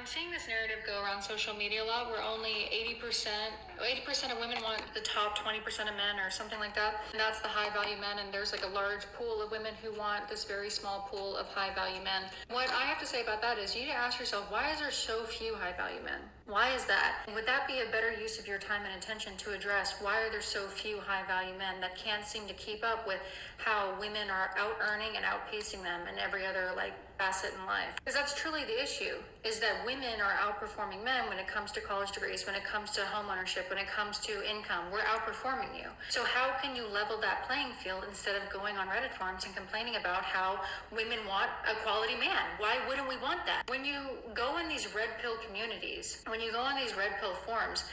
I'm seeing this narrative go around social media a lot where only 80% of women want the top 20% of men or something like that. And that's the high value men. And there's like a large pool of women who want this very small pool of high value men. What I have to say about that is you need to ask yourself, why is there so few high value men? Why is that? Would that be a better use of your time and attention to address why are there so few high value men that can't seem to keep up with how women are out earning and outpacing them in every other like facet in life? Because that's truly the issue, is that women are outperforming men when it comes to college degrees, when it comes to home ownership, when it comes to income. We're outperforming you. So how can you level that playing field instead of going on Reddit forums and complaining about how women want a quality man? Why wouldn't we want that? When you go in these red pill communities, when you go on these red pill forums,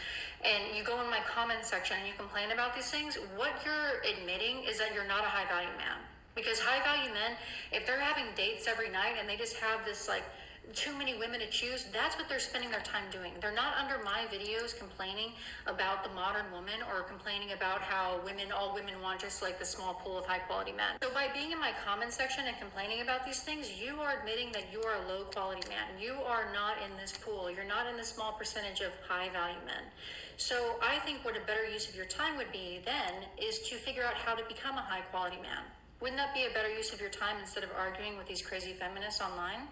and you go in my comment section and you complain about these things, what you're admitting is that you're not a high value man. Because high value men, if they're having dates every night and they just have this like too many women to choose, that's what they're spending their time doing. They're not under my videos complaining about the modern woman or complaining about how all women want just like the small pool of high quality men. So by being in my comment section and complaining about these things, you are admitting that you are a low quality man. You are not in this pool. You're not in the small percentage of high value men. So I think what a better use of your time would be then is to figure out how to become a high quality man. Wouldn't that be a better use of your time instead of arguing with these crazy feminists online?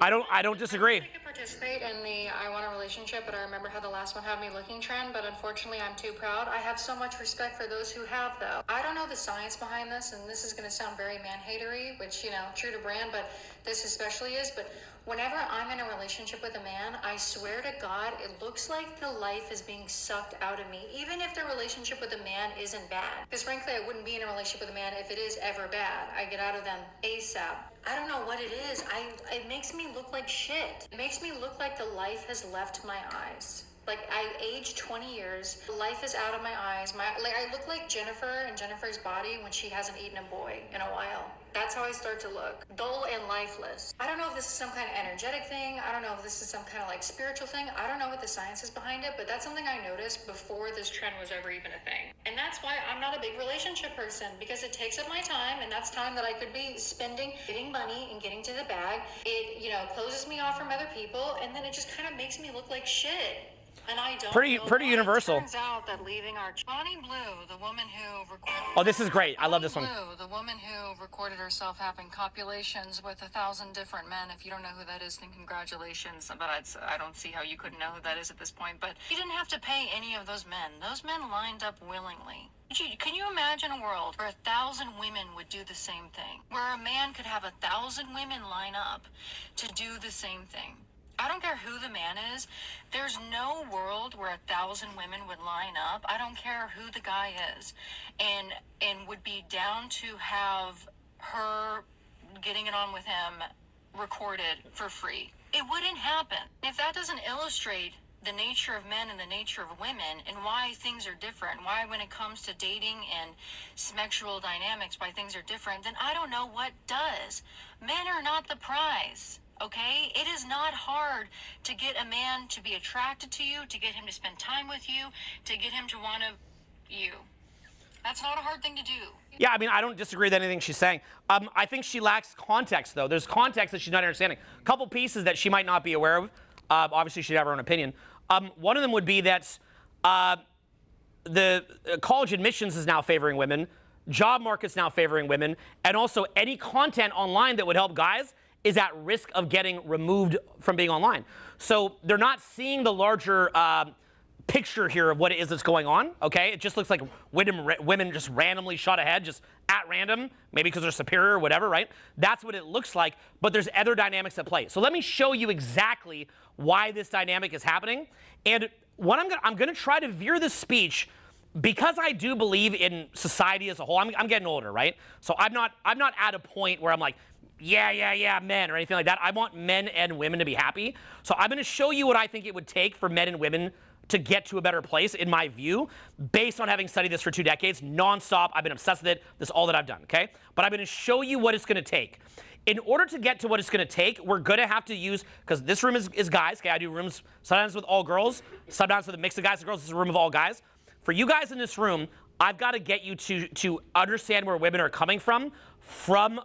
I don't disagree. I could participate in the I want a relationship, but I remember how the last one had me looking trend, but unfortunately I'm too proud. I have so much respect for those who have, though. I don't know the science behind this, and this is going to sound very man-hatery, which, you know, true to brand, but this especially is, but whenever I'm in a relationship with a man, I swear to God, it looks like the life is being sucked out of me, even if the relationship with a man isn't bad. Because frankly, I wouldn't be in a relationship with a man if it is ever bad. I get out of them ASAP. I don't know what it is. It makes me look like shit. It makes me look like the life has left my eyes. Like, I aged 20 years. Life is out of my eyes. I look like Jennifer in Jennifer's Body when she hasn't eaten a boy in a while. That's how I start to look. Dull and lifeless. I don't know if this is some kind of energetic thing. I don't know if this is some kind of like spiritual thing. I don't know what the science is behind it, but that's something I noticed before this trend was ever even a thing. And that's why I'm not a big relationship person, because it takes up my time, and that's time that I could be spending getting money and getting to the bag. It, you know, closes me off from other people, and then it just kind of makes me look like shit. And I don't pretty universal. It turns out that leaving our Bonnie Blue, the woman who recorded. Oh, this is great. I love this one. Blue, the woman who recorded herself having copulations with 1,000 different men. If you don't know who that is, then congratulations. But I don't see how you couldn't know who that is at this point. But you didn't have to pay any of those men. Those men lined up willingly. Can you imagine a world where 1,000 women would do the same thing? Where a man could have 1,000 women line up to do the same thing? I don't care who the man is. There's no world where 1,000 women would line up. I don't care who the guy is, and would be down to have her getting it on with him recorded for free. It wouldn't happen. If that doesn't illustrate the nature of men and the nature of women and why things are different, why when it comes to dating and sexual dynamics, why things are different, then I don't know what does. Men are not the prize. Okay? It is not hard to get a man to be attracted to you, to get him to spend time with you, to get him to want you. That's not a hard thing to do. Yeah, I mean, I don't disagree with anything she's saying. I think she lacks context, though. There's context that she's not understanding. A couple pieces that she might not be aware of. Obviously, she'd have her own opinion. One of them would be that the college admissions is now favoring women, job market's now favoring women, and also any content online that would help guys is at risk of getting removed from being online. So they're not seeing the larger picture here of what it is that's going on, okay? It just looks like women just randomly shot ahead, just at random, maybe because they're superior or whatever, right? That's what it looks like, but there's other dynamics at play. So let me show you exactly why this dynamic is happening. And what I'm gonna try to veer this speech, because I do believe in society as a whole. I'm getting older, right? So I'm not at a point where I'm like, yeah, men, or anything like that. I want men and women to be happy. So I'm going to show you what I think it would take for men and women to get to a better place, in my view, based on having studied this for 2 decades, nonstop. I've been obsessed with it. This is all that I've done, okay? But I'm going to show you what it's going to take. In order to get to what it's going to take, we're going to have to use, because this room is guys, okay? I do rooms sometimes with all girls, sometimes with a mix of guys and girls. This is a room of all guys. For you guys in this room, I've got to get you to understand where women are coming from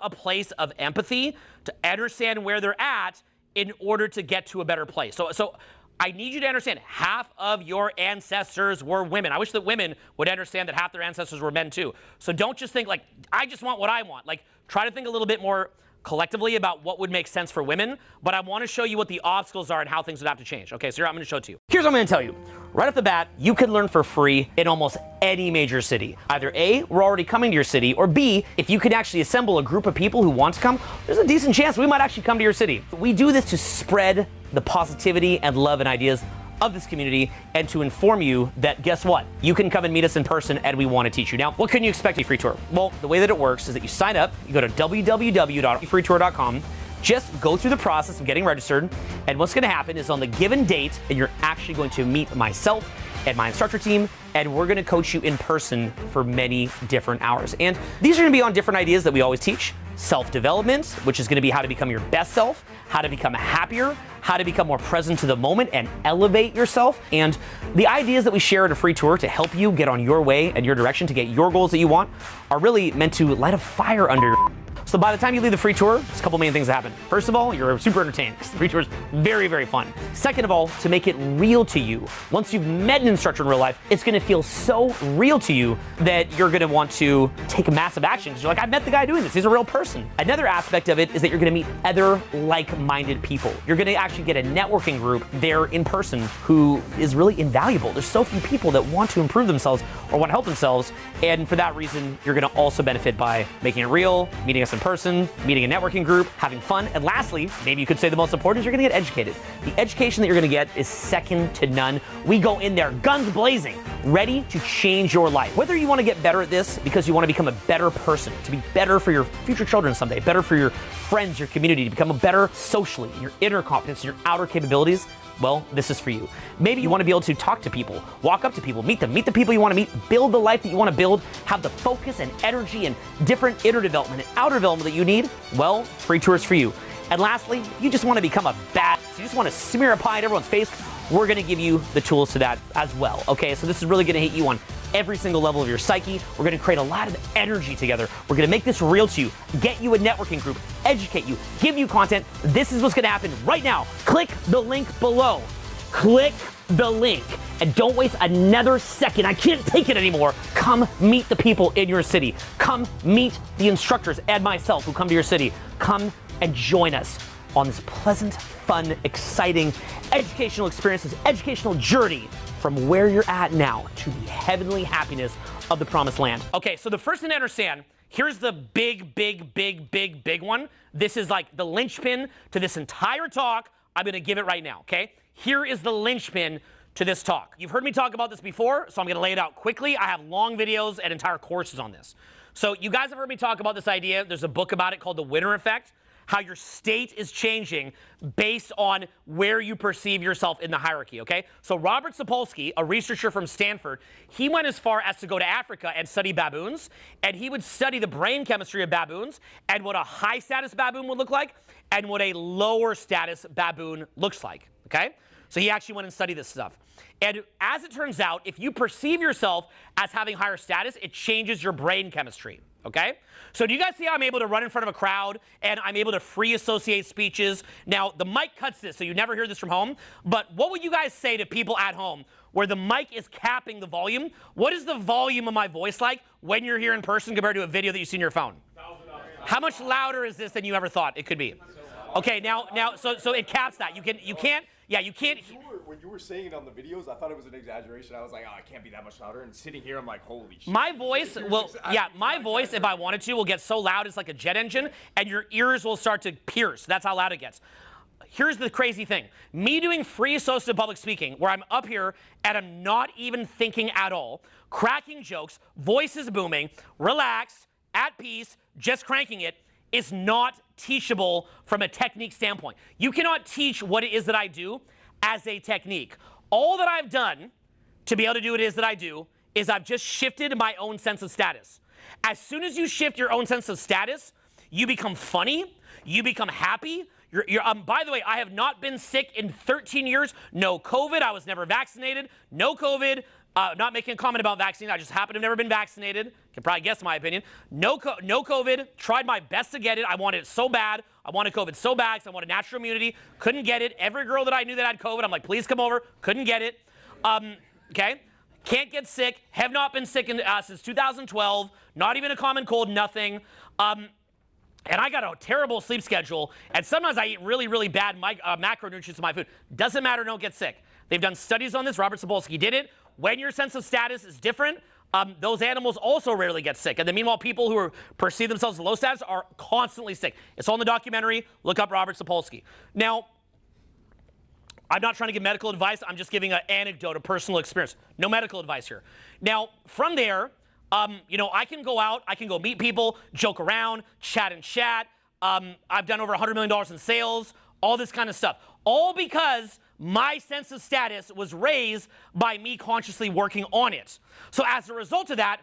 a place of empathy, to understand where they're at in order to get to a better place. So I need you to understand, half of your ancestors were women. I wish that women would understand that half their ancestors were men too. So don't just think like, I just want what I want. Like, try to think a little bit more collectively about what would make sense for women, but I want to show you what the obstacles are and how things would have to change. Okay, so here I'm going to show it to you. Here's what I'm going to tell you. Right off the bat, you can learn for free in almost any major city. Either A, we're already coming to your city, or B, if you can actually assemble a group of people who want to come, there's a decent chance we might actually come to your city. We do this to spread the positivity and love and ideas of this community and to inform you that, guess what? You can come and meet us in person and we want to teach you. Now, what can you expect at a free tour? Well, the way that it works is that you sign up, you go to www.freetour.com, just go through the process of getting registered, and what's going to happen is on the given date, and you're actually going to meet myself and my instructor team, and we're going to coach you in person for many different hours. And these are going to be on different ideas that we always teach. Self-development, which is going to be how to become your best self, how to become happier, how to become more present to the moment and elevate yourself. And the ideas that we share at a free tour to help you get on your way and your direction to get your goals that you want are really meant to light a fire under your. So by the time you leave the free tour, there's a couple main things that happen. First of all, you're super entertained because the free tour is very, very fun. Second of all, to make it real to you. Once you've met an instructor in real life, it's going to feel so real to you that you're going to want to take massive action because you're like, I met the guy doing this. He's a real person. Another aspect of it is that you're going to meet other like-minded people. You're going to actually get a networking group there in person who is really invaluable. There's so few people that want to improve themselves or want to help themselves. And for that reason, you're going to also benefit by making it real, meeting us in person, meeting a networking group, having fun, and lastly, maybe you could say the most important is you're gonna get educated. The education that you're gonna get is second to none. We go in there, guns blazing, ready to change your life. Whether you wanna get better at this because you wanna become a better person, to be better for your future children someday, better for your friends, your community, to become a better socially, your inner confidence, your outer capabilities, well, this is for you. Maybe you want to be able to talk to people, walk up to people, meet them, meet the people you want to meet, build the life that you want to build, have the focus and energy and different inner development and outer development that you need. Well, free tours for you. And lastly, if you just want to become a badass, you just want to smear a pie in everyone's face, we're going to give you the tools to that as well. Okay, so this is really going to hit you on every single level of your psyche. We're going to create a lot of energy together. We're going to make this real to you, get you a networking group, educate you, give you content. This is what's going to happen right now. Click the link below. Click the link and don't waste another second. I can't take it anymore. Come meet the people in your city. Come meet the instructors and myself who come to your city. Come and join us on this pleasant, fun, exciting, educational experience, this educational journey from where you're at now to the heavenly happiness of the promised land. Okay, so the first thing to understand, here's the big one. This is like the linchpin to this entire talk. I'm gonna give it right now, okay? Here is the linchpin to this talk. You've heard me talk about this before, so I'm gonna lay it out quickly. I have long videos and entire courses on this. So you guys have heard me talk about this idea. There's a book about it called The Winner Effect, how your state is changing based on where you perceive yourself in the hierarchy, okay? So Robert Sapolsky, a researcher from Stanford, he went as far as to go to Africa and study baboons, and he would study the brain chemistry of baboons and what a high status baboon would look like and what a lower status baboon looks like, okay? So he actually went and studied this stuff. And as it turns out, if you perceive yourself as having higher status, it changes your brain chemistry, okay? So do you guys see how I'm able to run in front of a crowd and I'm able to free associate speeches? Now, the mic cuts this, so you never hear this from home, but what would you guys say to people at home where the mic is capping the volume? What is the volume of my voice like when you're here in person compared to a video that you see on your phone? How much louder is this than you ever thought it could be? Okay, so it caps that. You can't. When you were saying it on the videos, I thought it was an exaggeration. I was like, oh, it can't be that much louder. And sitting here, I'm like, holy shit. My voice will, my voice, if I wanted to, will get so loud it's like a jet engine, and your ears will start to pierce. That's how loud it gets. Here's the crazy thing. Me doing free associative public speaking, where I'm up here and I'm not even thinking at all, cracking jokes, voice is booming, relaxed, at peace, just cranking it, is not teachable from a technique standpoint. You cannot teach what it is that I do as a technique. All that I've done to be able to do what it is that I do is I've just shifted my own sense of status. As soon as you shift your own sense of status, you become funny, you become happy. By the way, I have not been sick in 13 years. No COVID, I was never vaccinated. No COVID. Not making a comment about vaccine. I just happen to have never been vaccinated. Can probably guess my opinion. No COVID. Tried my best to get it. I wanted it so bad. I wanted COVID so bad because I wanted natural immunity. Couldn't get it. Every girl that I knew that had COVID, I'm like, please come over. Couldn't get it. Okay. Can't get sick. Have not been sick since 2012. Not even a common cold. Nothing. And I got a terrible sleep schedule. And sometimes I eat really, really bad macronutrients in my food. Doesn't matter. Don't get sick. They've done studies on this. Robert Sapolsky did it. When your sense of status is different, those animals also rarely get sick. And then meanwhile, people who perceive themselves as low status are constantly sick. It's all in the documentary. Look up Robert Sapolsky. Now, I'm not trying to give medical advice. I'm just giving an anecdote, a personal experience. No medical advice here. Now, from there, you know, I can go out. I can go meet people, joke around, chat and chat. I've done over $100 million in sales, all this kind of stuff. All because my sense of status was raised by me consciously working on it. So as a result of that,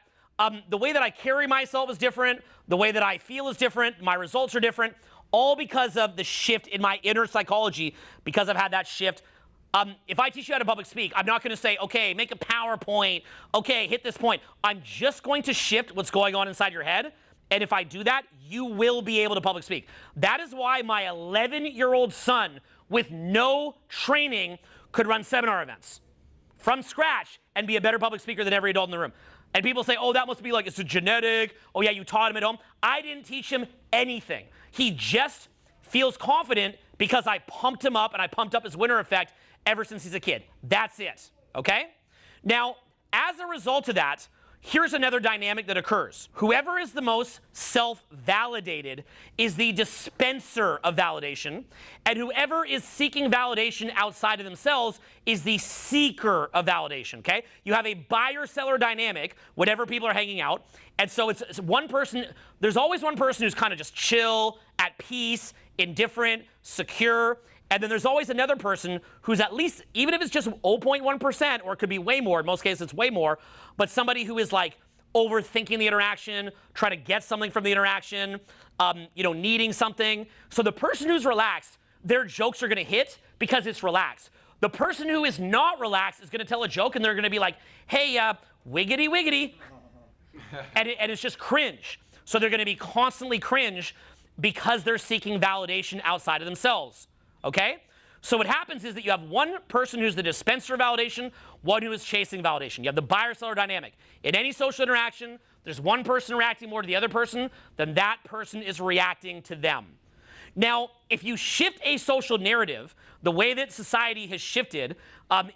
the way that I carry myself is different. The way that I feel is different. My results are different. All because of the shift in my inner psychology, because I've had that shift. If I teach you how to public speak, I'm not going to say, okay, make a PowerPoint. Okay, hit this point. I'm just going to shift what's going on inside your head. And if I do that, you will be able to public speak. That is why my 11-year-old son, with no training, could run seminar events from scratch and be a better public speaker than every adult in the room. And people say, oh, that must be like, it's a genetic. Oh, yeah, you taught him at home. I didn't teach him anything. He just feels confident because I pumped him up and I pumped up his winner effect ever since he's a kid. That's it, okay? Now, as a result of that, here's another dynamic that occurs. Whoever is the most self-validated is the dispenser of validation, and whoever is seeking validation outside of themselves is the seeker of validation, okay? You have a buyer-seller dynamic whenever people are hanging out, and so it's one person, there's always one person who's kind of just chill, at peace, indifferent, secure, and then there's always another person who's at least, even if it's just 0.1%, or it could be way more, in most cases it's way more, but somebody who is like overthinking the interaction, trying to get something from the interaction, you know, needing something. So the person who's relaxed, their jokes are going to hit because it's relaxed. The person who is not relaxed is going to tell a joke and they're going to be like, hey, wiggity, wiggity. And it's just cringe. So they're going to be constantly cringe because they're seeking validation outside of themselves. Okay? So what happens is that you have one person who's the dispenser of validation, one who is chasing validation. You have the buyer-seller dynamic. In any social interaction, there's one person reacting more to the other person, then that person is reacting to them. Now, if you shift a social narrative, the way that society has shifted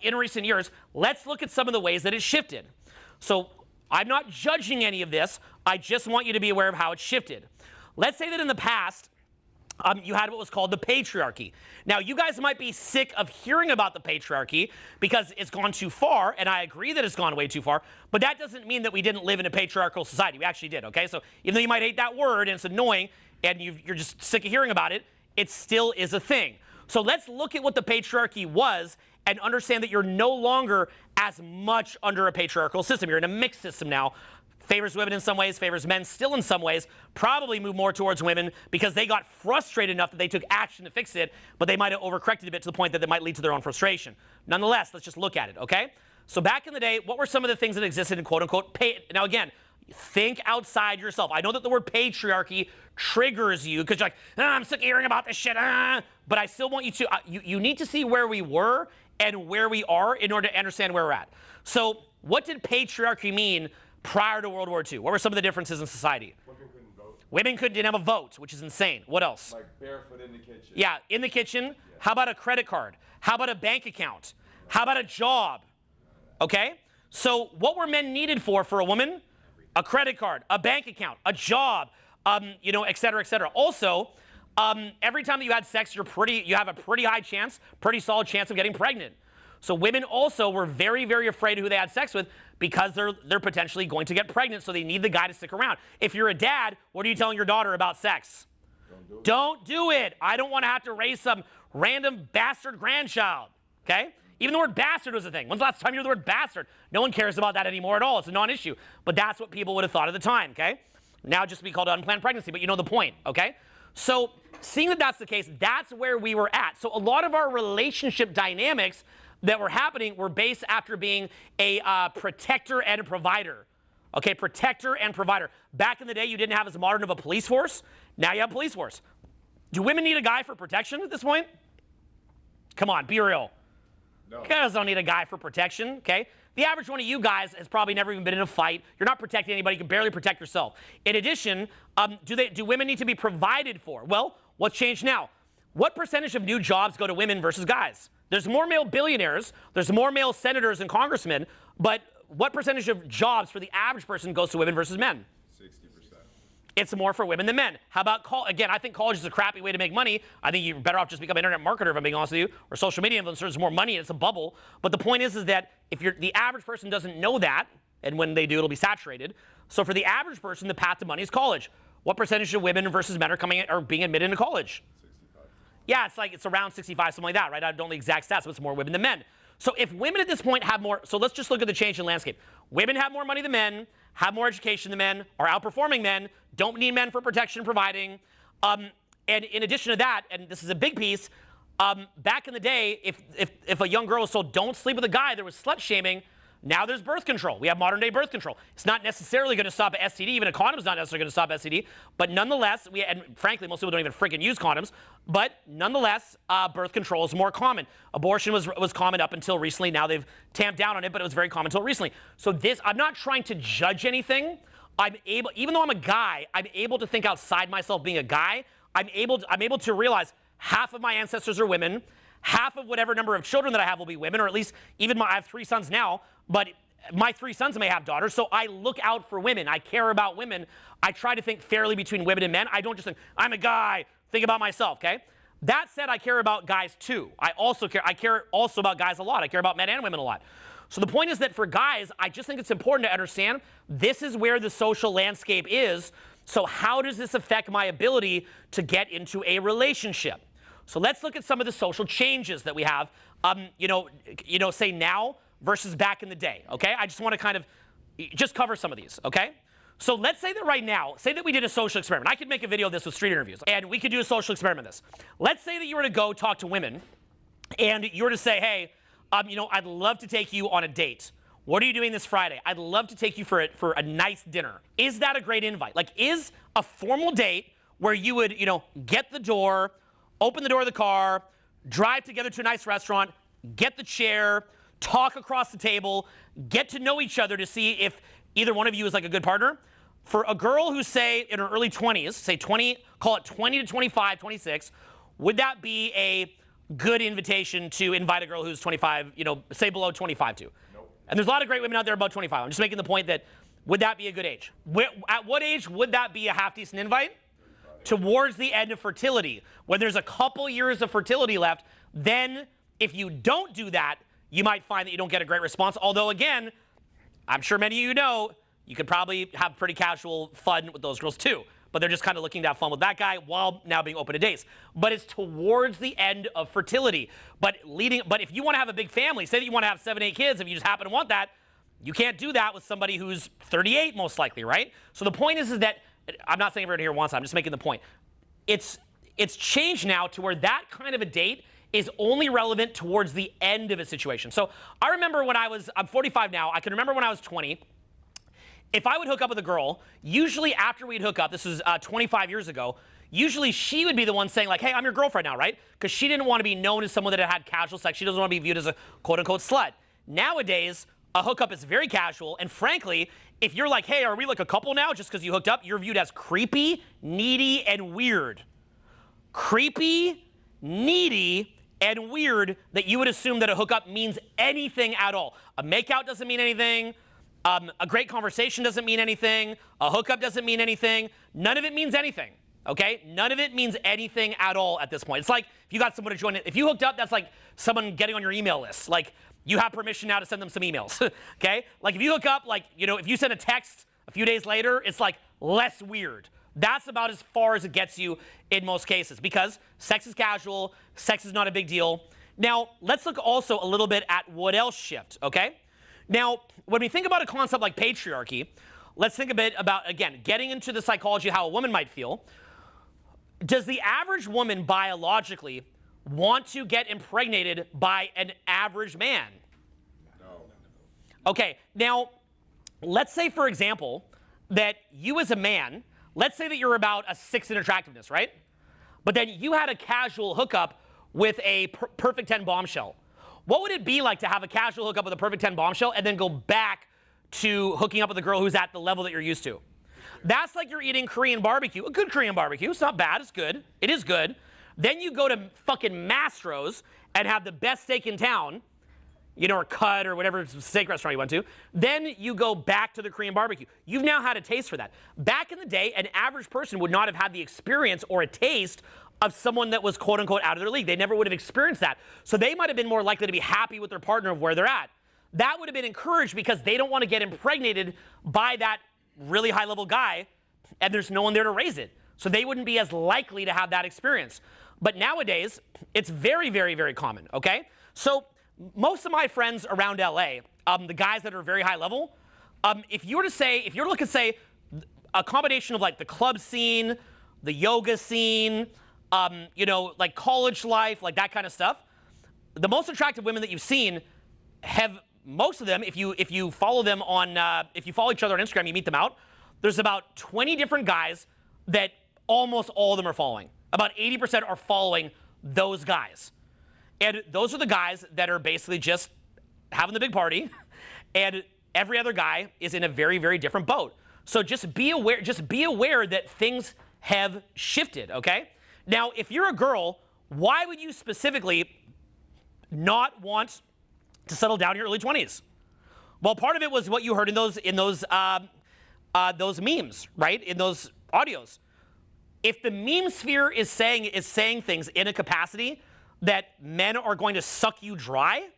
in recent years, let's look at some of the ways that it's shifted. So I'm not judging any of this. I just want you to be aware of how it's shifted. Let's say that in the past, you had what was called the patriarchy. Now, you guys might be sick of hearing about the patriarchy because it's gone too far, and I agree that it's gone way too far, but that doesn't mean that we didn't live in a patriarchal society. We actually did, okay? So even though you might hate that word and it's annoying and you're just sick of hearing about it, it still is a thing. So let's look at what the patriarchy was and understand that you're no longer as much under a patriarchal system. You're in a mixed system now. Favors women in some ways, favors men still in some ways, probably move more towards women because they got frustrated enough that they took action to fix it, but they might have overcorrected a bit to the point that it might lead to their own frustration. Nonetheless, let's just look at it, okay? So back in the day, what were some of the things that existed in quote-unquote now again, think outside yourself. I know that the word patriarchy triggers you because you're like, I'm sick of hearing about this shit, but I still want you to, you need to see where we were and where we are in order to understand where we're at. So what did patriarchy mean prior to World War II? What were some of the differences in society? Women couldn't vote. Women didn't have a vote, which is insane. What else? Like barefoot in the kitchen. Yeah, in the kitchen. Yeah. How about a credit card? How about a bank account? How about a job? Okay? So what were men needed for a woman? A credit card, a bank account, a job, you know, et cetera, et cetera. Also, every time that you had sex, you have a pretty high chance, pretty solid chance of getting pregnant. So women also were very, very afraid of who they had sex with because they're potentially going to get pregnant, so they need the guy to stick around. If you're a dad, what are you telling your daughter about sex? Don't do it. I don't want to have to raise some random bastard grandchild, okay? Even the word bastard was a thing. When's the last time you heard the word bastard? No one cares about that anymore at all. It's a non-issue. But that's what people would have thought at the time, okay? Now just be called unplanned pregnancy, but you know the point, okay? So seeing that that's the case, that's where we were at. So a lot of our relationship dynamics that were happening were based after being a protector and a provider. Okay, protector and provider. Back in the day, you didn't have as modern of a police force. Now you have a police force. Do women need a guy for protection at this point? Come on, be real. No. Guys don't need a guy for protection, okay? The average one of you guys has probably never even been in a fight. You're not protecting anybody. You can barely protect yourself. In addition, do women need to be provided for? Well, what's changed now? What percentage of new jobs go to women versus guys? There's more male billionaires. There's more male senators and congressmen. But what percentage of jobs for the average person goes to women versus men? 60%. It's more for women than men. How about again, I think college is a crappy way to make money. I think you're better off just becoming an internet marketer, if I'm being honest with you, or social media influencer. There's more money and it's a bubble. But the point is that if the average person doesn't know that, and when they do, it'll be saturated. So for the average person, the path to money is college. What percentage of women versus men are being admitted into college? 65. Yeah, it's around 65, something like that, right? I don't know the exact stats, but it's more women than men. So if women at this point have more, so let's just look at the change in landscape. Women have more money than men, have more education than men, are outperforming men, don't need men for protection and providing. And in addition to that, and this is a big piece, back in the day, if a young girl was told don't sleep with a guy, there was slut shaming. Now there's birth control. We have modern day birth control. It's not necessarily going to stop a STD. Even a condom's not necessarily going to stop STD. But nonetheless, and frankly, most people don't even freaking use condoms. But nonetheless, birth control is more common. Abortion was common up until recently. Now they've tamped down on it, but it was very common until recently. So I'm not trying to judge anything. Even though I'm a guy, I'm able to think outside myself being a guy. I'm able to realize half of my ancestors are women. Half of whatever number of children that I have will be women, or at least I have 3 sons now, but my 3 sons may have daughters, so I look out for women. I care about women. I try to think fairly between women and men. I don't just think, I'm a guy, think about myself, okay? That said, I care about guys too. I care also about guys a lot. I care about men and women a lot. So the point is that for guys, I just think it's important to understand this is where the social landscape is. So how does this affect my ability to get into a relationship? So let's look at some of the social changes that we have, say now versus back in the day, okay? I just want to kind of just cover some of these, okay? So let's say that right now, say that we did a social experiment. I could make a video of this with street interviews, and we could do a social experiment of this. Let's say that you were to go talk to women, and you were to say, hey, I'd love to take you on a date. What are you doing this Friday? I'd love to take you for a nice dinner. Is that a great invite? Like, is a formal date where you would, get the door, open the door of the car, drive together to a nice restaurant, get the chair, talk across the table, get to know each other to see if either one of you is like a good partner. For a girl who's, say, in her early 20s, say 20, call it 20 to 25, 26, would that be a good invitation to invite a girl who's 25, say below 25 to? Nope. And there's a lot of great women out there above 25. I'm just making the point that would that be a good age? At what age would that be a half-decent invite? Towards the end of fertility. When there's a couple years of fertility left, then if you don't do that, you might find that you don't get a great response. Although, again, I'm sure many of you know, you could probably have pretty casual fun with those girls too. But they're just kind of looking to have fun with that guy while now being open to dates. But it's towards the end of fertility. But if you want to have a big family, say that you want to have 7, 8 kids, if you just happen to want that, you can't do that with somebody who's 38 most likely, right? So the point is that I'm not saying everyone here wants that. I'm just making the point. It's changed now to where that kind of a date is only relevant towards the end of a situation. So I remember when I'm 45 now, I can remember when I was 20, if I would hook up with a girl, usually after we'd hook up, this was 25 years ago, usually she would be the one saying like, hey, I'm your girlfriend now, right? Because she didn't want to be known as someone that had casual sex. She doesn't want to be viewed as a quote-unquote slut. Nowadays, a hookup is very casual, and frankly, if you're like, hey, are we like a couple now just because you hooked up, you're viewed as creepy, needy, and weird. Creepy, needy, and weird that you would assume that a hookup means anything at all. A makeout doesn't mean anything. A great conversation doesn't mean anything. A hookup doesn't mean anything. None of it means anything, okay? None of it means anything at all at this point. It's like if you got someone to join it. If you hooked up, that's like someone getting on your email list. Like, you have permission now to send them some emails, okay? Like, if you hook up, like, if you send a text a few days later, it's like less weird. That's about as far as it gets you in most cases because sex is casual, sex is not a big deal. Now, let's look also a little bit at what else shift, okay? Now, when we think about a concept like patriarchy, let's think a bit about, again, getting into the psychology of how a woman might feel. Does the average woman biologically want to get impregnated by an average man? No. Okay, now, let's say, for example, that you as a man, let's say that you're about a 6 in attractiveness, right? But then you had a casual hookup with a perfect 10 bombshell. What would it be like to have a casual hookup with a perfect 10 bombshell and then go back to hooking up with a girl who's at the level that you're used to? That's like you're eating Korean barbecue, a good Korean barbecue. It's not bad, it's good. It is good. Then you go to fucking Mastro's and have the best steak in town, you know, or Cut or whatever steak restaurant you went to. Then you go back to the Korean barbecue. You've now had a taste for that. Back in the day, an average person would not have had the experience or a taste of someone that was quote unquote out of their league. They never would have experienced that. So they might have been more likely to be happy with their partner of where they're at. That would have been encouraged because they don't want to get impregnated by that really high level guy and there's no one there to raise it. So they wouldn't be as likely to have that experience. But nowadays, it's very, very, very common, okay? So most of my friends around LA, the guys that are very high level, if you were to look at, say, a combination of like the club scene, the yoga scene, you know, like college life, like that kind of stuff, the most attractive women that you've seen have, most of them, if you follow them on, if you follow each other on Instagram, you meet them out, there's about 20 different guys that almost all of them are following. About 80% are following those guys. And those are the guys that are basically just having the big party, and every other guy is in a very, very different boat. So just be aware that things have shifted, okay? Now, if you're a girl, why would you specifically not want to settle down in your early 20s? Well, part of it was what you heard in those memes, right? In those audios. If the meme sphere is saying things in a capacity that men are going to suck you dry,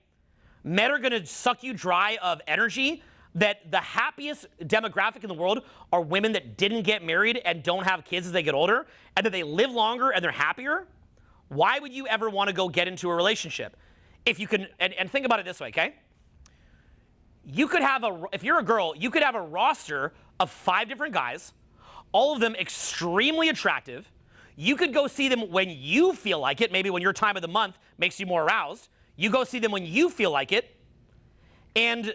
men are going to suck you dry of energy, that the happiest demographic in the world are women that didn't get married and don't have kids as they get older, and that they live longer and they're happier, why would you ever want to go get into a relationship? If you can, and think about it this way, okay? You could have if you're a girl, you could have a roster of 5 different guys, all of them extremely attractive. You could go see them when you feel like it, maybe when your time of the month makes you more aroused. You go see them when you feel like it, and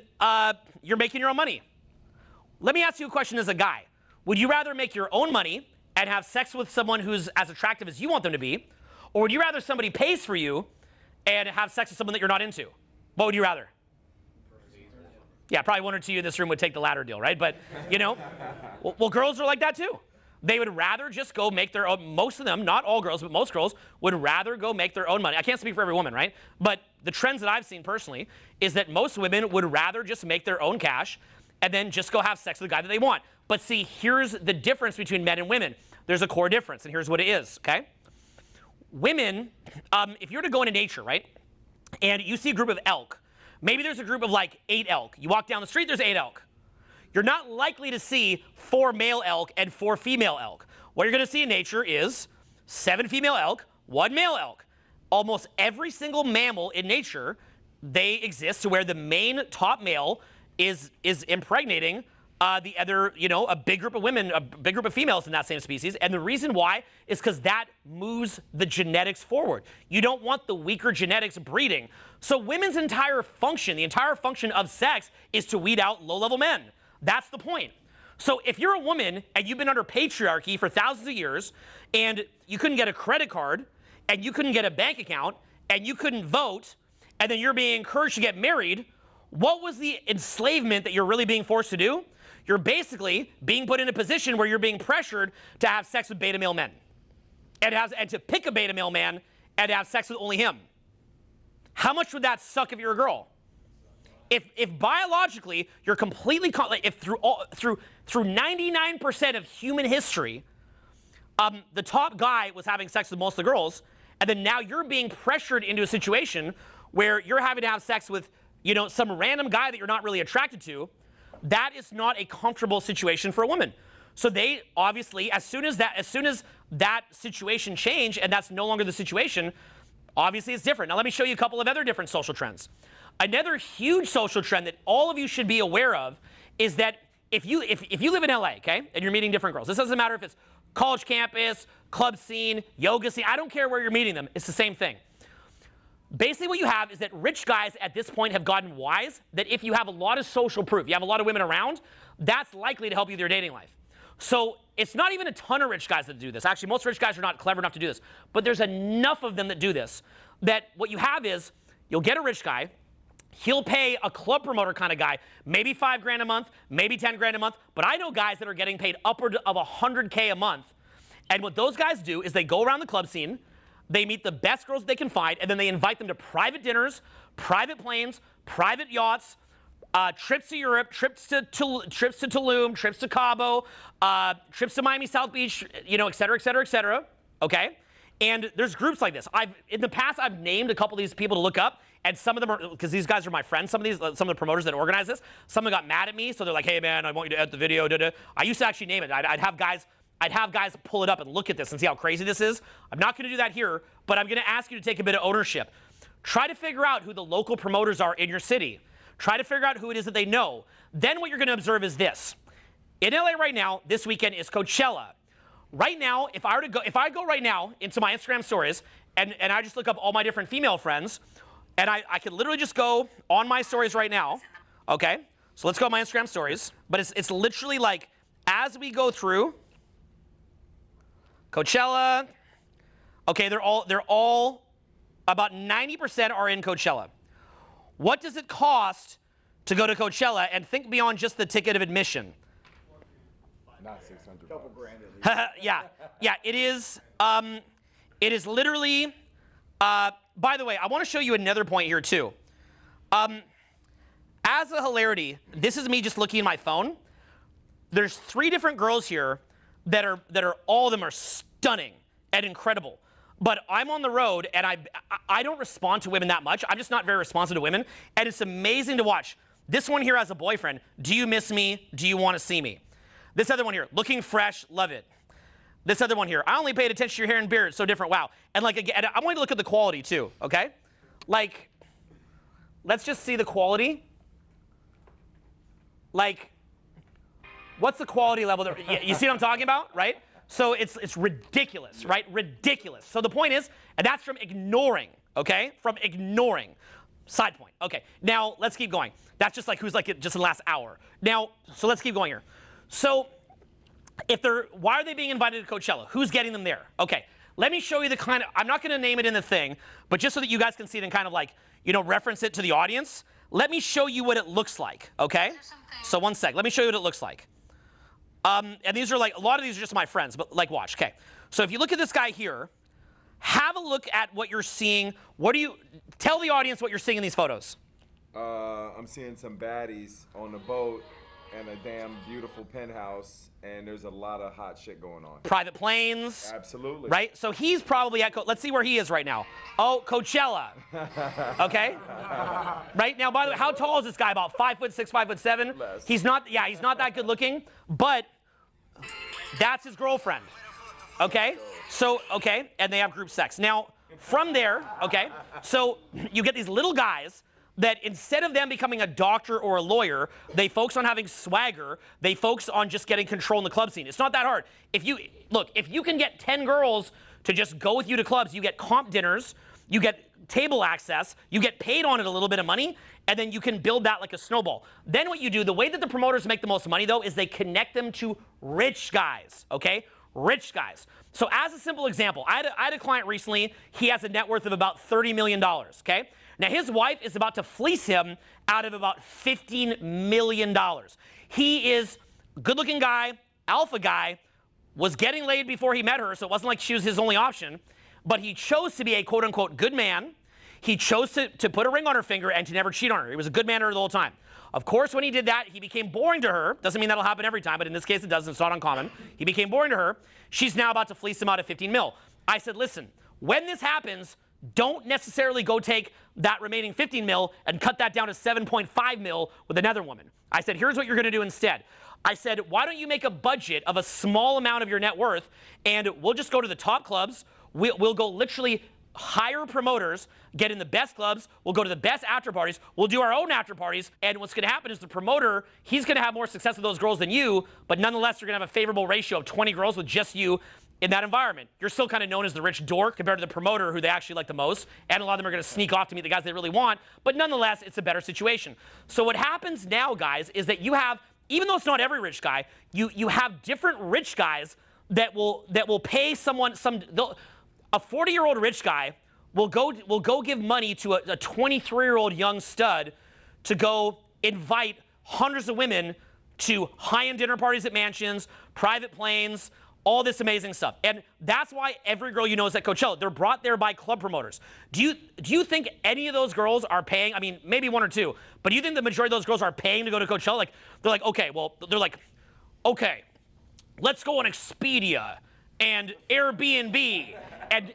you're making your own money. Let me ask you a question as a guy. Would you rather make your own money and have sex with someone who's as attractive as you want them to be, or would you rather somebody pays for you and have sex with someone that you're not into? What would you rather? Yeah, probably 1 or 2 in this room would take the latter deal, right? But, you know, well, girls are like that too. They would rather just go make their own, most of them, not all girls, but most girls would rather go make their own money. I can't speak for every woman, right? But the trends that I've seen personally is that most women would rather just make their own cash and then just go have sex with the guy that they want. But see, here's the difference between men and women. There's a core difference, and here's what it is, okay? Women, if you were to go into nature, right, and you see a group of elk, maybe there's a group of like 8 elk. You walk down the street, there's 8 elk. You're not likely to see 4 male elk and 4 female elk. What you're going to see in nature is 7 female elk, 1 male elk. Almost every single mammal in nature, they exist to where the main top male is impregnating the other, you know, a big group of women, a big group of females in that same species. And the reason why is because that moves the genetics forward. You don't want the weaker genetics breeding. So women's entire function, the entire function of sex, is to weed out low-level men. That's the point. So if you're a woman and you've been under patriarchy for thousands of years and you couldn't get a credit card and you couldn't get a bank account and you couldn't vote and then you're being encouraged to get married, what was the enslavement that you're really being forced to do? You're basically being put in a position where you're being pressured to have sex with beta male men and to pick a beta male man and to have sex with only him. How much would that suck if you're a girl? If biologically you're completely, if through 99% of human history, the top guy was having sex with most of the girls, and then now you're being pressured into a situation where you're having to have sex with, you know, some random guy that you're not really attracted to, that is not a comfortable situation for a woman. So they obviously, as soon as that situation changed and that's no longer the situation, obviously it's different. Now let me show you a couple of other different social trends. Another huge social trend that all of you should be aware of is that if you live in LA, okay, and you're meeting different girls, this doesn't matter if it's college campus, club scene, yoga scene, I don't care where you're meeting them, it's the same thing. Basically what you have is that rich guys at this point have gotten wise that if you have a lot of social proof, you have a lot of women around, that's likely to help you with your dating life. So it's not even a ton of rich guys that do this. Actually, most rich guys are not clever enough to do this. But there's enough of them that do this that what you have is you'll get a rich guy. He'll pay a club promoter kind of guy, maybe $5 grand a month, maybe 10 grand a month. But I know guys that are getting paid upward of 100K a month. And what those guys do is they go around the club scene, they meet the best girls they can find, and then they invite them to private dinners, private planes, private yachts, trips to Europe, trips to Tulum, trips to Cabo, trips to Miami South Beach, you know, et cetera, et cetera, et cetera. Okay? And there's groups like this. In the past, I've named a couple of these people to look up, and some of them are, because these guys are my friends, some of the promoters that organize this, some of them got mad at me, so they're like, hey man, I want you to edit the video, da-da. I used to actually name it. I'd have guys pull it up and look at this and see how crazy this is. I'm not gonna do that here, but I'm gonna ask you to take a bit of ownership. Try to figure out who the local promoters are in your city. Try to figure out who it is that they know. Then what you're going to observe is this. In LA right now, this weekend is Coachella. Right now, if I go right now into my Instagram stories and I just look up all my different female friends, and I could literally just go on my stories right now, okay? So let's go on my Instagram stories. But it's literally like, as we go through, Coachella, okay, they're all about 90% are in Coachella. What does it cost to go to Coachella? And think beyond just the ticket of admission. Not 600. Couple grand at least. Yeah, it is. It is literally. By the way, I want to show you another point here too. As a hilarity, this is me just looking at my phone. There's 3 different girls here that are all of them are stunning and incredible. But I'm on the road, and I don't respond to women that much. I'm just not very responsive to women, and it's amazing to watch. This one here has a boyfriend. Do you miss me? Do you want to see me? This other one here, looking fresh, love it. This other one here, I only paid attention to your hair and beard, so different, wow. And like again, I want you to look at the quality too, okay? Like, let's just see the quality. Like, what's the quality level? You see what I'm talking about, right? So it's ridiculous, right? Ridiculous. So the point is, and that's from ignoring, okay? From ignoring. Side point. Okay, now let's keep going. That's just like who's like just in the last hour. Now, so let's keep going here. So why are they being invited to Coachella? Who's getting them there? Okay, let me show you the kind of, I'm not gonna name it in the thing, but just so that you guys can see it and kind of like, you know, reference it to the audience, let me show you what it looks like, okay? So one sec, let me show you what it looks like. And these are like, a lot of these are just my friends, but like watch, okay. So if you look at this guy here, have a look at what you're seeing. Tell the audience what you're seeing in these photos. I'm seeing some baddies on the boat and a damn beautiful penthouse, and there's a lot of hot shit going on. Private planes. Absolutely. Right? So he's probably at, let's see where he is right now. Oh, Coachella. Okay? Right? Now, by the way, how tall is this guy? About 5'6", 5'7"? Less. He's not that good looking, but that's his girlfriend. Okay? So, okay, and they have group sex. Now, from there, okay, so you get these little guys that instead of them becoming a doctor or a lawyer, they focus on having swagger, they focus on just getting control in the club scene. It's not that hard. If you can get 10 girls to just go with you to clubs, you get comp dinners, you get table access, you get paid on it a little bit of money, and then you can build that like a snowball. Then what you do, the way that the promoters make the most money though, is they connect them to rich guys, okay? Rich guys. So as a simple example, I had a client recently, he has a net worth of about $30 million, okay? Now his wife is about to fleece him out of about $15 million. He is a good-looking guy, alpha guy, was getting laid before he met her, so it wasn't like she was his only option, but he chose to be a quote-unquote good man. He chose to put a ring on her finger and to never cheat on her. He was a good man to her the whole time. Of course, when he did that, he became boring to her. Doesn't mean that'll happen every time, but in this case it doesn't. It's not uncommon. He became boring to her. She's now about to fleece him out of 15 mil. I said, listen, when this happens, don't necessarily go take that remaining 15 mil and cut that down to 7.5 mil with another woman. I said, here's what you're gonna do instead. I said, why don't you make a budget of a small amount of your net worth, and we'll just go to the top clubs. We'll go literally hire promoters, get in the best clubs, we'll go to the best after parties, we'll do our own after parties, and what's gonna happen is the promoter, he's gonna have more success with those girls than you, but nonetheless, you're gonna have a favorable ratio of 20 girls with just you in that environment. You're still kind of known as the rich dork compared to the promoter who they actually like the most, and a lot of them are going to sneak off to meet the guys they really want, but nonetheless, it's a better situation. So what happens now, guys, is that you have, even though it's not every rich guy, you have different rich guys that will pay someone a 40-year-old rich guy will go give money to a 23-year-old young stud to go invite hundreds of women to high-end dinner parties at mansions, private planes, all this amazing stuff. And that's why every girl you know is at Coachella. They're brought there by club promoters. Do you think any of those girls are paying? I mean, maybe one or two, but do you think the majority of those girls are paying to go to Coachella? Like, they're like, okay, let's go on Expedia and Airbnb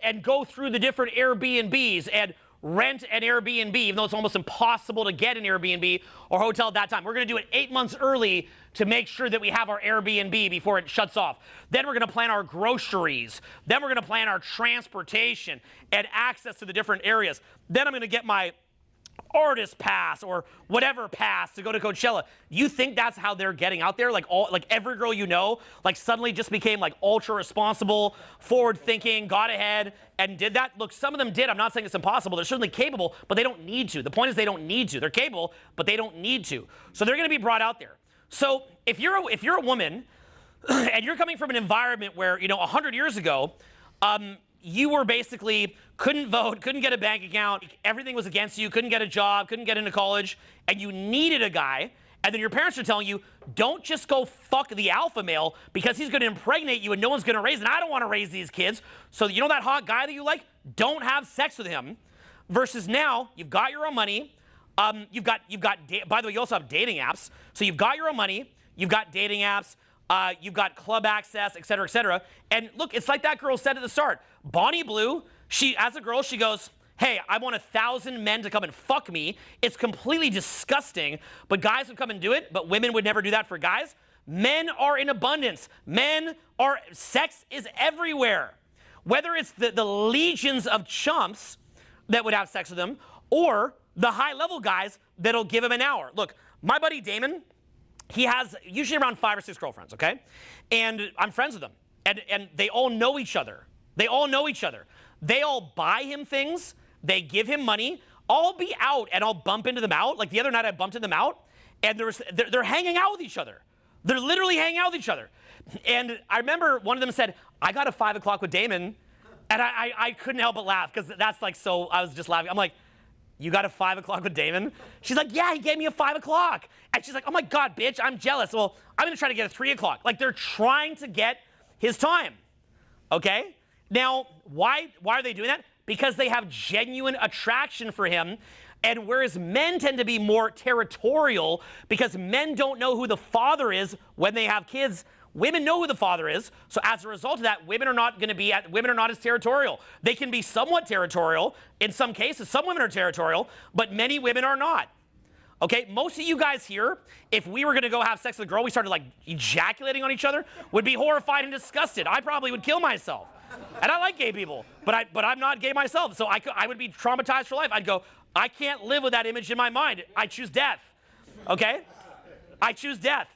and go through the different Airbnbs and rent an Airbnb, even though it's almost impossible to get an Airbnb or hotel at that time. We're going to do it 8 months early to make sure that we have our Airbnb before it shuts off. Then we're going to plan our groceries. Then we're going to plan our transportation and access to the different areas. Then I'm going to get my artist pass or whatever pass to go to Coachella. You think that's how they're getting out there? Like every girl you know, like suddenly just became like ultra responsible, forward thinking, got ahead and did that? Look, some of them did. I'm not saying it's impossible. They're certainly capable, but they don't need to. The point is they don't need to. They're capable, but they don't need to. So they're going to be brought out there. So if you're a woman and you're coming from an environment where, 100 years ago, you were basically couldn't vote, couldn't get a bank account, everything was against you, couldn't get a job, couldn't get into college, and you needed a guy, and then your parents are telling you, don't just go fuck the alpha male because he's going to impregnate you and no one's going to raise, and I don't want to raise these kids. So you know that hot guy that you like? Don't have sex with him. Versus now, you've got your own money. By the way, you also have dating apps. So you've got your own money. You've got dating apps. You've got club access, et cetera, et cetera. And look, it's like that girl said at the start. Bonnie Blue, as a girl, she goes, hey, I want 1,000 men to come and fuck me. It's completely disgusting, but guys would come and do it, but women would never do that for guys. Men are in abundance. Sex is everywhere. Whether it's the legions of chumps that would have sex with them or the high-level guys that'll give him an hour. Look, my buddy Damon, he has usually around 5 or 6 girlfriends, okay? And I'm friends with them. And they all know each other. They all buy him things. They give him money. I'll be out and I'll bump into them out. Like the other night I bumped into them out and they're hanging out with each other. They're literally hanging out with each other. And I remember one of them said, I got a 5 o'clock with Damon. And I couldn't help but laugh because that's like so, I was just laughing. I'm like, you got a 5 o'clock with Damon? She's like, yeah, he gave me a 5 o'clock. And she's like, oh my God, bitch, I'm jealous. Well, I'm gonna try to get a 3 o'clock. Like they're trying to get his time, okay? Now, why are they doing that? Because they have genuine attraction for him. And whereas men tend to be more territorial because men don't know who the father is when they have kids, women know who the father is. So as a result of that, women are not as territorial. They can be somewhat territorial in some cases. Some women are territorial, but many women are not. Okay, most of you guys here, if we were gonna go have sex with a girl, we started like ejaculating on each other, would be horrified and disgusted. I probably would kill myself. And I like gay people, but I'm not gay myself, so I would be traumatized for life. I'd go, I can't live with that image in my mind. I choose death, okay? I choose death.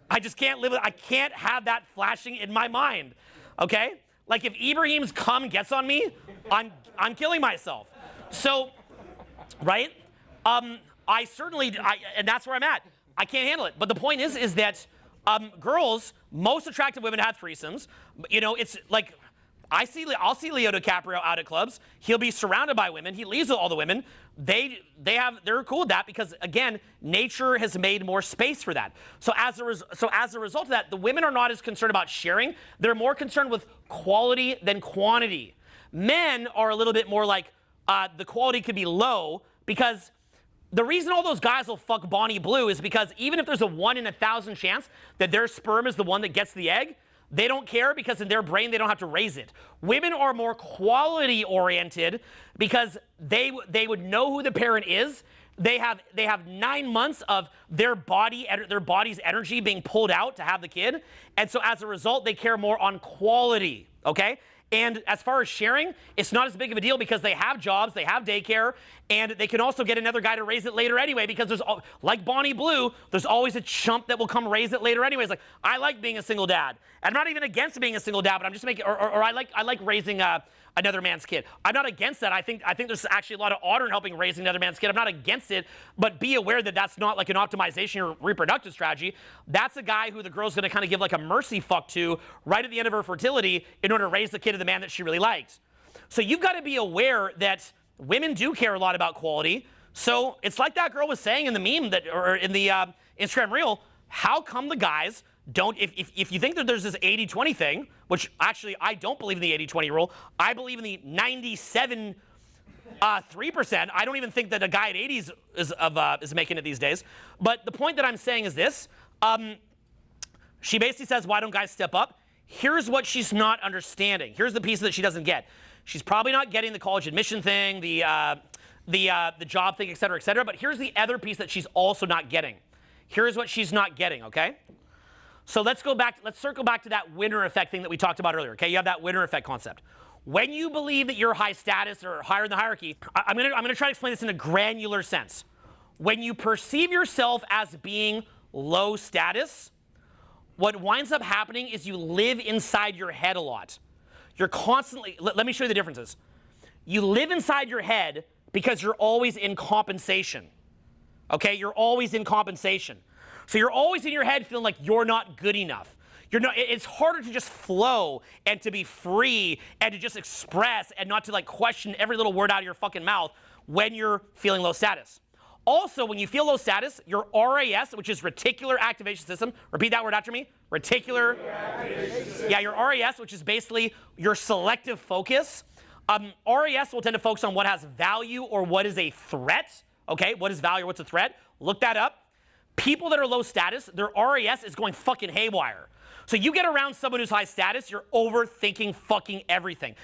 I just can't live with it. I can't have that flashing in my mind, okay? Like if Ibrahim's cum gets on me, I'm killing myself. So, right? And that's where I'm at. I can't handle it. But the point is that girls, most attractive women have threesomes. It's like, I'll see Leo DiCaprio out at clubs. He'll be surrounded by women. He leaves with all the women. They're cool with that because, again, nature has made more space for that. So as a result of that, the women are not as concerned about sharing. They're more concerned with quality than quantity. Men are a little bit more like the quality could be low because the reason all those guys will fuck Bonnie Blue is because even if there's a 1 in 1,000 chance that their sperm is the one that gets the egg, they don't care because in their brain they don't have to raise it. Women are more quality oriented because they would know who the parent is. They have 9 months of their body's energy being pulled out to have the kid, and so as a result they care more on quality. Okay, And as far as sharing, it's not as big of a deal because they have jobs, they have daycare, and they can also get another guy to raise it later anyway because there's, like Bonnie Blue, there's always a chump that will come raise it later anyways. Like, I like being a single dad. I'm not even against being a single dad, but I'm just making, or I like raising another man's kid. I'm not against that. I think there's actually a lot of honor in helping raising another man's kid. I'm not against it, but be aware that that's not like an optimization or reproductive strategy. That's a guy who the girl's going to kind of give like a mercy fuck to right at the end of her fertility in order to raise the kid of the man that she really likes. So you've got to be aware that women do care a lot about quality. So it's like that girl was saying in the meme that, or in the Instagram reel, how come the guys don't, if you think that there's this 80-20 thing, which actually I don't believe in the 80-20 rule, I believe in the 97 3%. I don't even think that a guy at 80s is making it these days. But the point that I'm saying is this. She basically says, why don't guys step up? Here's what she's not understanding. Here's the piece that she doesn't get. She's probably not getting the college admission thing, the job thing, et cetera, et cetera. But here's the other piece that she's also not getting. Here's what she's not getting, okay? So let's circle back to that winner effect thing that we talked about earlier, okay? You have that winner effect concept. When you believe that you're high status or higher in the hierarchy, I'm gonna try to explain this in a granular sense. When you perceive yourself as being low status, what winds up happening is you live inside your head a lot. You're constantly, let me show you the differences. You live inside your head because you're always in compensation, okay? You're always in compensation. So you're always in your head feeling like you're not good enough. It's harder to just flow and to be free and to just express and not to like question every little word out of your fucking mouth when you're feeling low status. Also, when you feel low status, your RAS, which is reticular activation system, repeat that word after me, reticular, yeah, your RAS, which is basically your selective focus. RAS will tend to focus on what has value or what is a threat, okay? What is value or what's a threat? Look that up. People that are low status, their RAS is going fucking haywire. So you get around someone who's high status, you're overthinking fucking everything.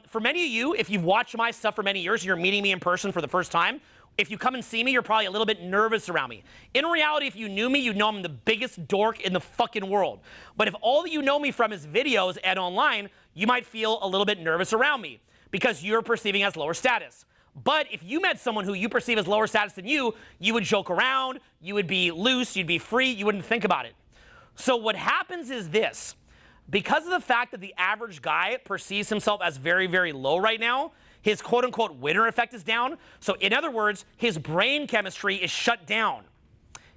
For many of you, if you've watched my stuff for many years, you're meeting me in person for the first time, if you come and see me, you're probably a little bit nervous around me. In reality, if you knew me, you'd know I'm the biggest dork in the fucking world. But if all that you know me from is videos and online, you might feel a little bit nervous around me because you're perceiving as lower status. But if you met someone who you perceive as lower status than you would joke around, you would be loose, you'd be free, you wouldn't think about it. So what happens is this. Because of the fact that the average guy perceives himself as very, very low right now, his quote-unquote winner effect is down. So in other words, his brain chemistry is shut down.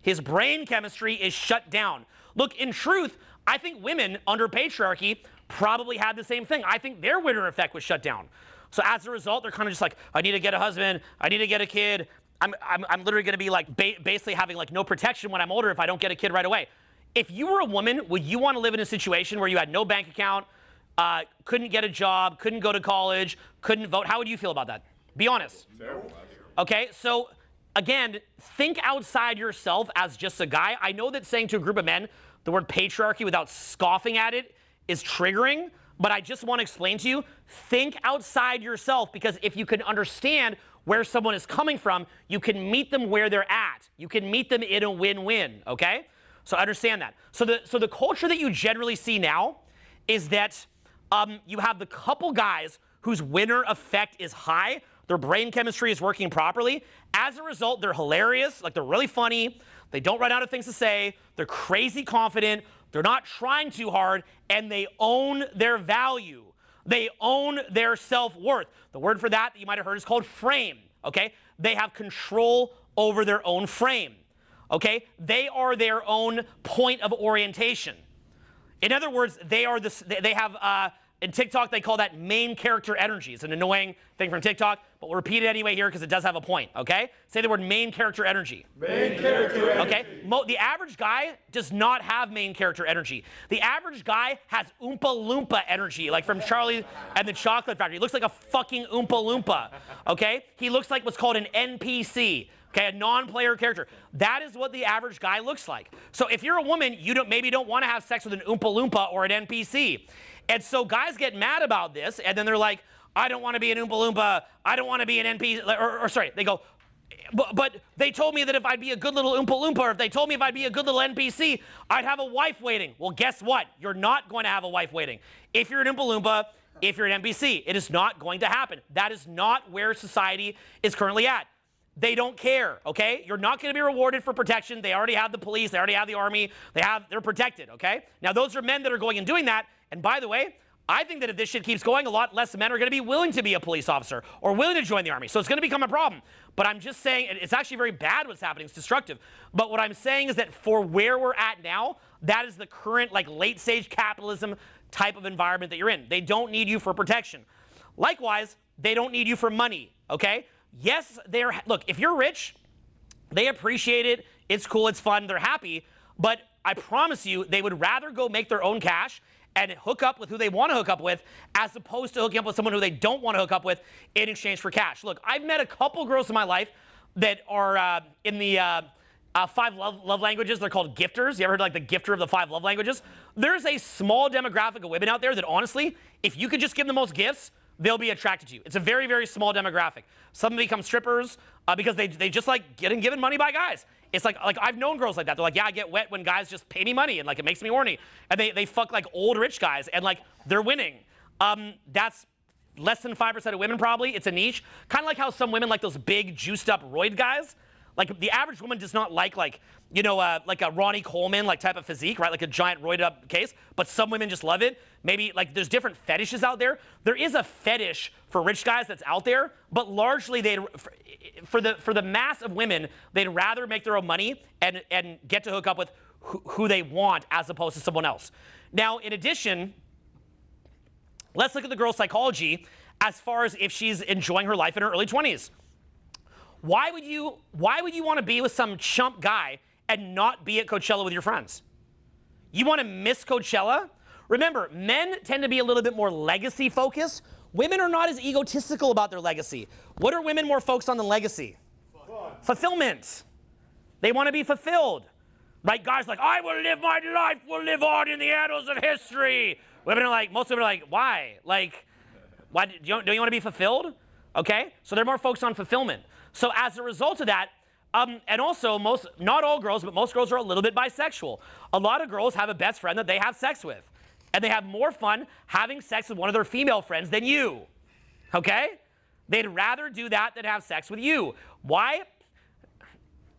His brain chemistry is shut down. Look, in truth, I think women under patriarchy probably had the same thing. I think their winner effect was shut down. So as a result, they're kind of just like, I need to get a husband, I need to get a kid. I'm literally gonna be like basically having like no protection when I'm older if I don't get a kid right away. If you were a woman, would you want to live in a situation where you had no bank account, couldn't get a job, couldn't go to college, couldn't vote? How would you feel about that? Be honest. Okay, so again, think outside yourself as just a guy. I know that saying to a group of men the word patriarchy without scoffing at it is triggering, but I just want to explain to you, think outside yourself, because if you can understand where someone is coming from, you can meet them where they're at. You can meet them in a win-win, okay? So understand that. So the culture that you generally see now is that you have the couple guys whose winner effect is high, their brain chemistry is working properly. As a result, they're hilarious, like they're really funny, they don't run out of things to say, they're crazy confident, they're not trying too hard, and they own their value. They own their self-worth. The word for that you might have heard is called frame, okay? They have control over their own frame, okay? They are their own point of orientation. In other words, they have, in TikTok, they call that main character energy. It's an annoying thing from TikTok, but we'll repeat it anyway here because it does have a point, okay? Say the word main character energy. Main character energy. Okay? The average guy does not have main character energy. The average guy has Oompa Loompa energy, like from Charlie and the Chocolate Factory. He looks like a fucking Oompa Loompa, okay? He looks like what's called an NPC. Okay, a non-player character. That is what the average guy looks like. So if you're a woman, you maybe don't want to have sex with an Oompa Loompa or an NPC. And so guys get mad about this, and then they're like, I don't want to be an Oompa Loompa. I don't want to be an NPC. Or sorry, they go, but they told me that if I'd be a good little Oompa Loompa, or if they told me if I'd be a good little NPC, I'd have a wife waiting. Well, guess what? You're not going to have a wife waiting. If you're an Oompa Loompa, if you're an NPC. It is not going to happen. That is not where society is currently at. They don't care, okay? You're not going to be rewarded for protection. They already have the police. They already have the army. They're protected, okay? Now, those are men that are going and doing that. And by the way, I think that if this shit keeps going, a lot less men are going to be willing to be a police officer or willing to join the army. So it's going to become a problem. But I'm just saying, it's actually very bad what's happening. It's destructive. But what I'm saying is that for where we're at now, that is the current, like, late-stage capitalism type of environment that you're in. They don't need you for protection. Likewise, they don't need you for money, okay? Yes, look, if you're rich, they appreciate it. It's cool. It's fun. They're happy. But I promise you, they would rather go make their own cash and hook up with who they want to hook up with as opposed to hooking up with someone who they don't want to hook up with in exchange for cash. Look, I've met a couple girls in my life that are in the 5 love languages. They're called gifters. You ever heard like the gifter of the 5 love languages? There's a small demographic of women out there that honestly, if you could just give them the most gifts, they'll be attracted to you. It's a very, very small demographic. Some become strippers because they just like getting given money by guys. It's like I've known girls like that. They're like, yeah, I get wet when guys just pay me money and like it makes me horny. And they fuck like old rich guys and like they're winning. That's less than 5% of women probably. It's a niche. Kind of like how some women like those big juiced up roid guys. Like the average woman does not like you know, like a Ronnie Coleman like type of physique, right? Like a giant roided up case. But some women just love it. Maybe like there's different fetishes out there. There is a fetish for rich guys that's out there, but largely for the mass of women, they'd rather make their own money and get to hook up with who they want as opposed to someone else. Now, in addition, let's look at the girl's psychology as far as if she's enjoying her life in her early 20s. Why would you want to be with some chump guy and not be at Coachella with your friends? You want to miss Coachella? Remember, men tend to be a little bit more legacy focused. Women are not as egotistical about their legacy. What are women more focused on than legacy? Fulfillment. They want to be fulfilled. Right? Guys like, I will live my life, will live on in the annals of history. Women are like, most women are like, why? Like, why don't you want to be fulfilled? Okay? So they're more focused on fulfillment. So as a result of that, and also not all girls, but most girls are a little bit bisexual. A lot of girls have a best friend that they have sex with. And they have more fun having sex with one of their female friends than you. Okay? They'd rather do that than have sex with you. Why?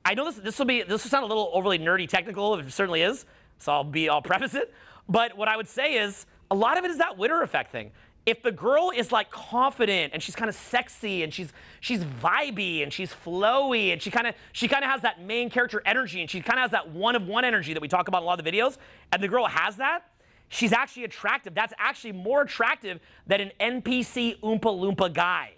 I know this will sound a little overly nerdy technical, it certainly is. So I'll preface it. But what I would say is a lot of it is that winner effect thing. If the girl is like confident and she's kind of sexy and she's vibey and she's flowy and she kind of has that main character energy and she kind of has that one-of-one energy that we talk about in a lot of the videos, and the girl has that, she's actually attractive. That's actually more attractive than an NPC Oompa Loompa guy.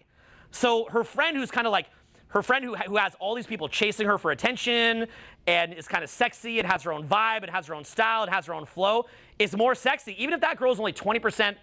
So her friend who's kind of like, her friend who has all these people chasing her for attention and is kind of sexy and has her own vibe and has her own style and has her own flow is more sexy. Even if that girl's only 20%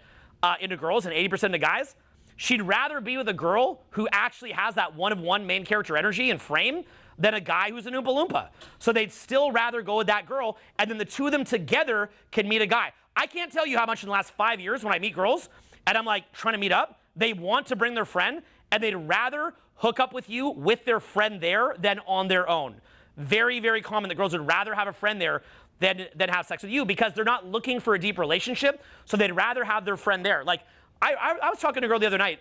into girls and 80% into guys, she'd rather be with a girl who actually has that one-of-one main character energy and frame than a guy who's an Oompa Loompa. So they'd still rather go with that girl, and then the two of them together can meet a guy. I can't tell you how much in the last 5 years when I meet girls, and I'm like trying to meet up, they want to bring their friend, and they'd rather hook up with you with their friend there than on their own. Very, very common that girls would rather have a friend there than have sex with you because they're not looking for a deep relationship, so they'd rather have their friend there. Like, I was talking to a girl the other night,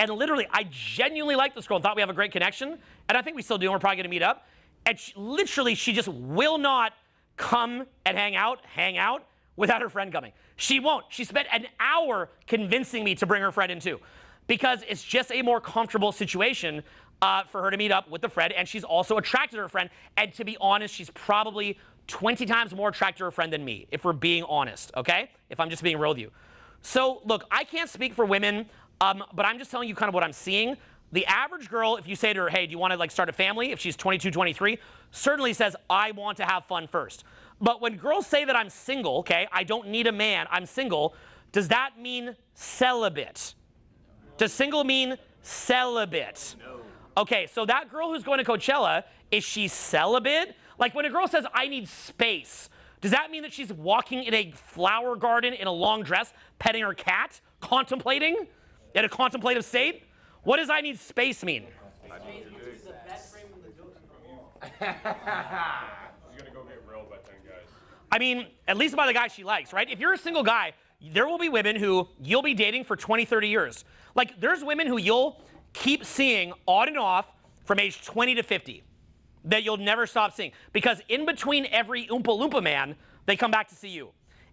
and literally, I genuinely like this girl and thought we have a great connection, and I think we still do, and we're probably gonna meet up, and she just will not come and hang out without her friend coming. She won't. She spent an hour convincing me to bring her friend in too, because it's just a more comfortable situation for her to meet up with the friend, and she's also attracted to her friend, and to be honest, she's probably 20 times more attracted to her friend than me, if we're being honest, okay? If I'm just being real with you. So, look, I can't speak for women, but I'm just telling you kind of what I'm seeing. The average girl, if you say to her, hey, do you want to like start a family? If she's 22, 23, certainly says, I want to have fun first. But when girls say that I'm single, okay, I don't need a man, I'm single, does that mean celibate? Does single mean celibate? No. Okay, so that girl who's going to Coachella, is she celibate? Like when a girl says, I need space, does that mean that she's walking in a flower garden in a long dress, petting her cat, contemplating, in a contemplative state? What does I need space mean? He's gonna go get railed by 10 guys. I mean, at least by the guy she likes, right? If you're a single guy, there will be women who you'll be dating for 20, 30 years. Like, there's women who you'll keep seeing on and off from age 20 to 50 that you'll never stop seeing. Because in between every Oompa Loompa man, they come back to see you.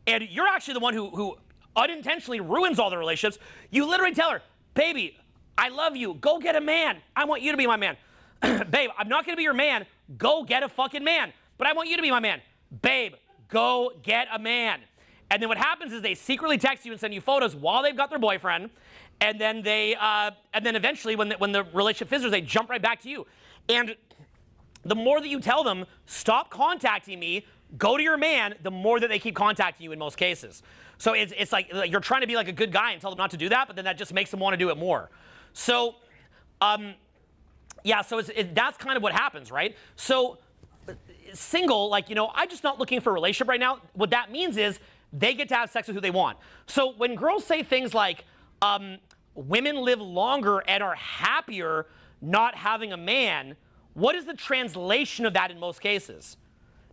And you're actually the one who unintentionally ruins all the relationships. You literally tell her, baby, I love you. Go get a man. I want you to be my man. Babe, I'm not going to be your man. Go get a fucking man. But I want you to be my man. Babe, go get a man. And then what happens is they secretly text you and send you photos while they've got their boyfriend. And then eventually when the relationship fizzles, they jump right back to you. And the more that you tell them, stop contacting me, go to your man, the more that they keep contacting you in most cases. So it's like you're trying to be like a good guy and tell them not to do that, but then that just makes them want to do it more. So, yeah, so that's kind of what happens, right? So single, like, you know, I'm just not looking for a relationship right now. What that means is they get to have sex with who they want. So when girls say things like, women live longer and are happier not having a man, what is the translation of that in most cases?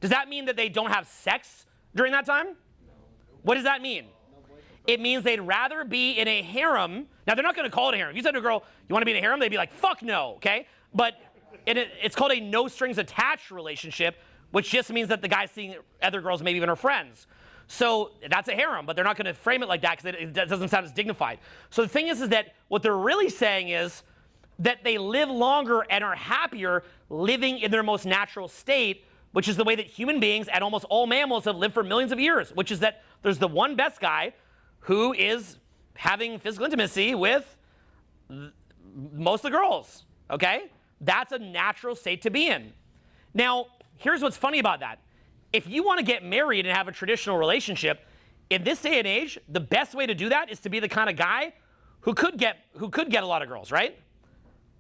Does that mean that they don't have sex during that time? No. What does that mean? It means they'd rather be in a harem. Now, they're not going to call it a harem. If you said to a girl, you want to be in a harem? They'd be like, fuck no, okay? But it's called a no-strings-attached relationship, which just means that the guy's seeing other girls, maybe even her friends. So that's a harem, but they're not going to frame it like that because it doesn't sound as dignified. So the thing is that what they're really saying is that they live longer and are happier living in their most natural state, which is the way that human beings and almost all mammals have lived for millions of years, which is that there's the one best guy who is having physical intimacy with most of the girls, okay? That's a natural state to be in. Now, here's what's funny about that. If you want to get married and have a traditional relationship, in this day and age, the best way to do that is to be the kind of guy who could get a lot of girls, right?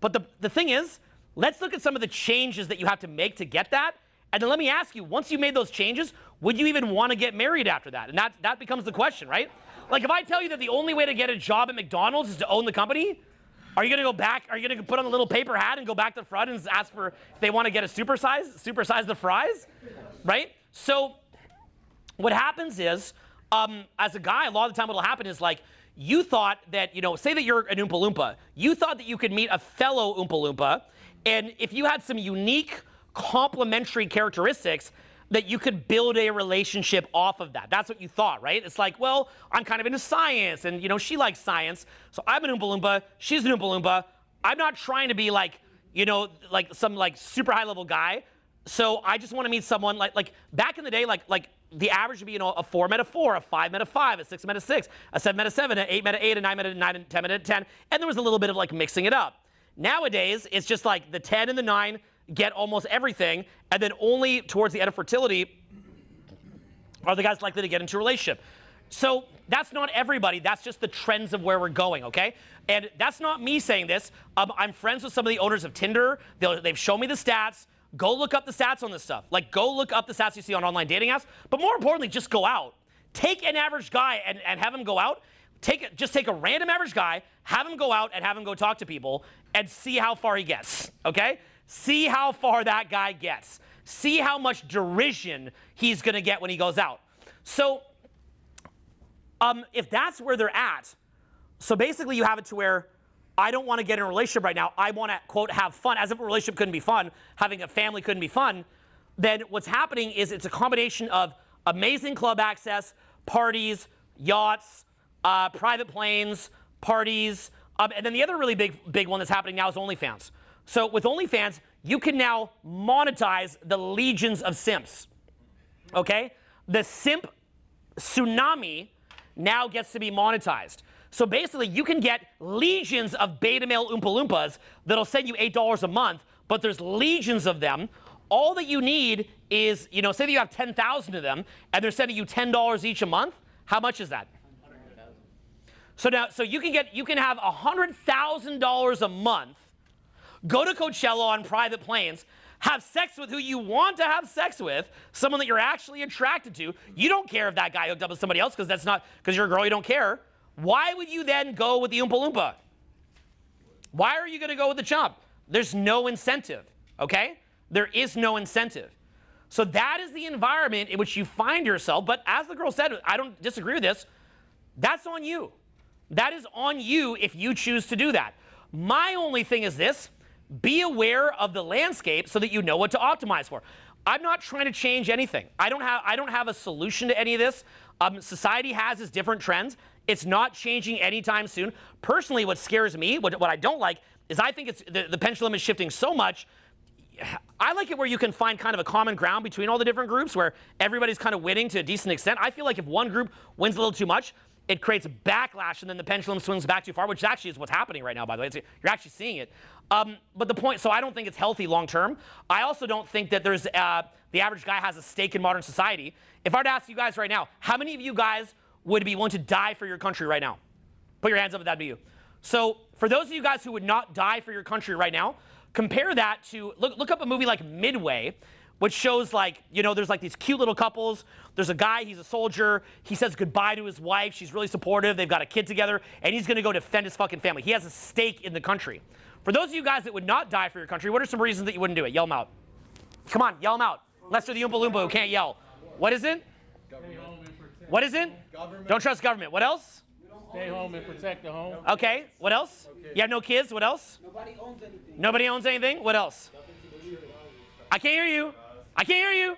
But the thing is, let's look at some of the changes that you have to make to get that. And then let me ask you, once you made those changes, would you even want to get married after that? And that becomes the question, right? Like, if I tell you that the only way to get a job at McDonald's is to own the company, are you going to go back? Are you going to put on a little paper hat and go back to the front and ask for if they want to get a supersize the fries, right? So what happens is, as a guy, a lot of the time what will happen is, like, you thought that, you know, say that you're an Oompa Loompa. You thought that you could meet a fellow Oompa Loompa, and if you had some unique complementary characteristics, that you could build a relationship off of that. That's what you thought, right? It's like, well, I'm kind of into science, and, you know, she likes science, so I'm an Oompa Loompa, she's an Oompa Loompa. I'm not trying to be like, you know, like some like super high level guy. So I just want to meet someone like back in the day, like the average would be, you know, a 4 met a 4, a 5 met a 5, a 6 met a 6, a 7 met a 7, an 8 met a 8, a 9 met a 9, and 10 met a 10. And there was a little bit of like mixing it up. Nowadays, it's just like the 10 and the 9 get almost everything, and then only towards the end of fertility are the guys likely to get into a relationship. So that's not everybody. That's just the trends of where we're going, okay? And that's not me saying this. I'm friends with some of the owners of Tinder. They've shown me the stats. Go look up the stats on this stuff. Like, go look up the stats you see on online dating apps. But more importantly, just go out. Take an average guy and have him go out. Just take a random average guy, have him go out and have him go talk to people and see how far he gets, okay? See how far that guy gets. See how much derision he's going to get when he goes out. So if that's where they're at, so basically you have it to where I don't want to get in a relationship right now. I want to, quote, have fun. As if a relationship couldn't be fun, having a family couldn't be fun. Then what's happening is it's a combination of amazing club access, parties, yachts, private planes, parties, and then the other really big one that's happening now is OnlyFans. So with OnlyFans, you can now monetize the legions of simps, okay? The simp tsunami now gets to be monetized. So basically, you can get legions of beta male Oompa Loompas that'll send you $8 a month, but there's legions of them. All that you need is, you know, say that you have 10,000 of them, and they're sending you $10 each a month. How much is that? So now, so you can have $100,000 a month, go to Coachella on private planes, have sex with who you want to have sex with, someone that you're actually attracted to. You don't care if that guy hooked up with somebody else because you're a girl, you don't care. Why would you then go with the Oompa Loompa? Why are you going to go with the chump? There's no incentive, okay? There is no incentive. So that is the environment in which you find yourself. But as the girl said, I don't disagree with this. That's on you. That is on you if you choose to do that. My only thing is this: be aware of the landscape so that you know what to optimize for. I'm not trying to change anything. I don't have a solution to any of this. Society has its different trends. It's not changing anytime soon. Personally, what scares me, what I don't like, is I think it's the pendulum is shifting so much. I like it where you can find kind of a common ground between all the different groups where everybody's kind of winning to a decent extent. I feel like if one group wins a little too much, it creates backlash and then the pendulum swings back too far, which actually is what's happening right now, by the way. You're actually seeing it. But the point, so I don't think it's healthy long term. I also don't think that there's the average guy has a stake in modern society. If I were to ask you guys right now, how many of you guys would be willing to die for your country right now? Put your hands up if that'd be you. So for those of you guys who would not die for your country right now, compare that to, look up a movie like Midway, which shows like, you know, there's like these cute little couples. There's a guy, he's a soldier. He says goodbye to his wife. She's really supportive. They've got a kid together, and he's going to go defend his fucking family. He has a stake in the country. For those of you guys that would not die for your country, what are some reasons that you wouldn't do it? Yell them out. Come on, yell them out. Lester the Oompa Loompa who can't yell. What is it? What is it? Government. Don't trust government. What else? Stay home and protect the home. Okay, what else? Okay. You have no kids, what else? Nobody owns anything. Nobody owns anything? What else? I can't hear you. I can't hear you.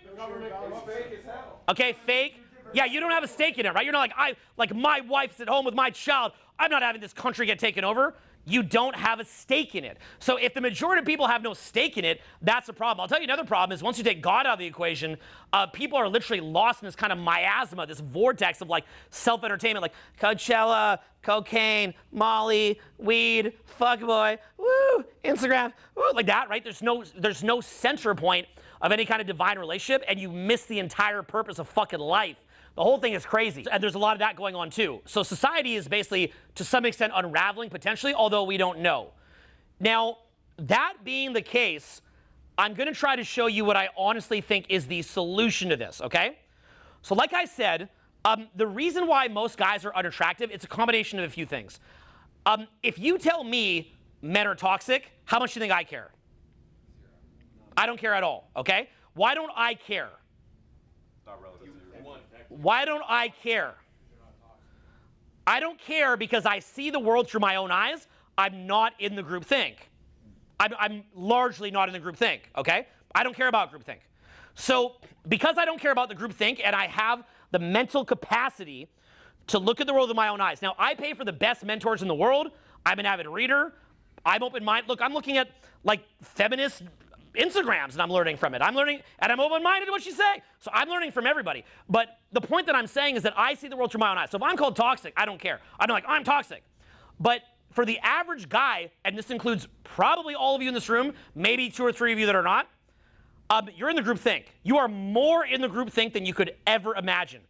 Okay, fake. Yeah, you don't have a stake in it, right? You're not like my wife's at home with my child. I'm not having this country get taken over. You don't have a stake in it. So if the majority of people have no stake in it, that's a problem. I'll tell you another problem is once you take God out of the equation, people are literally lost in this kind of miasma, this vortex of like self-entertainment, like Coachella, cocaine, Molly, weed, fuckboy, woo, Instagram, woo, like that, right? There's no center point of any kind of divine relationship, and you miss the entire purpose of fucking life. The whole thing is crazy, and there's a lot of that going on too. So society is basically, to some extent, unraveling potentially, although we don't know. Now, that being the case, I'm going to try to show you what I honestly think is the solution to this, okay? So like I said, the reason why most guys are unattractive, it's a combination of a few things. If you tell me men are toxic, how much do you think I care? I don't care at all, okay? Why don't I care? Not relative to you. Why don't I care? I don't care because I see the world through my own eyes. I'm not in the group think. I'm largely not in the group think, okay? I don't care about group think. So because I don't care about the group think and I have the mental capacity to look at the world with my own eyes. Now, I pay for the best mentors in the world. I'm an avid reader. I'm open-minded. Look, I'm looking at like feminist Instagrams and I'm learning from it. I'm learning and I'm open-minded to what she's saying. So I'm learning from everybody. But the point that I'm saying is that I see the world through my own eyes. So if I'm called toxic, I don't care. I'm like, I'm toxic. But for the average guy, and this includes probably all of you in this room, maybe 2 or 3 of you that are not, you're in the group think. You are more in the group think than you could ever imagine.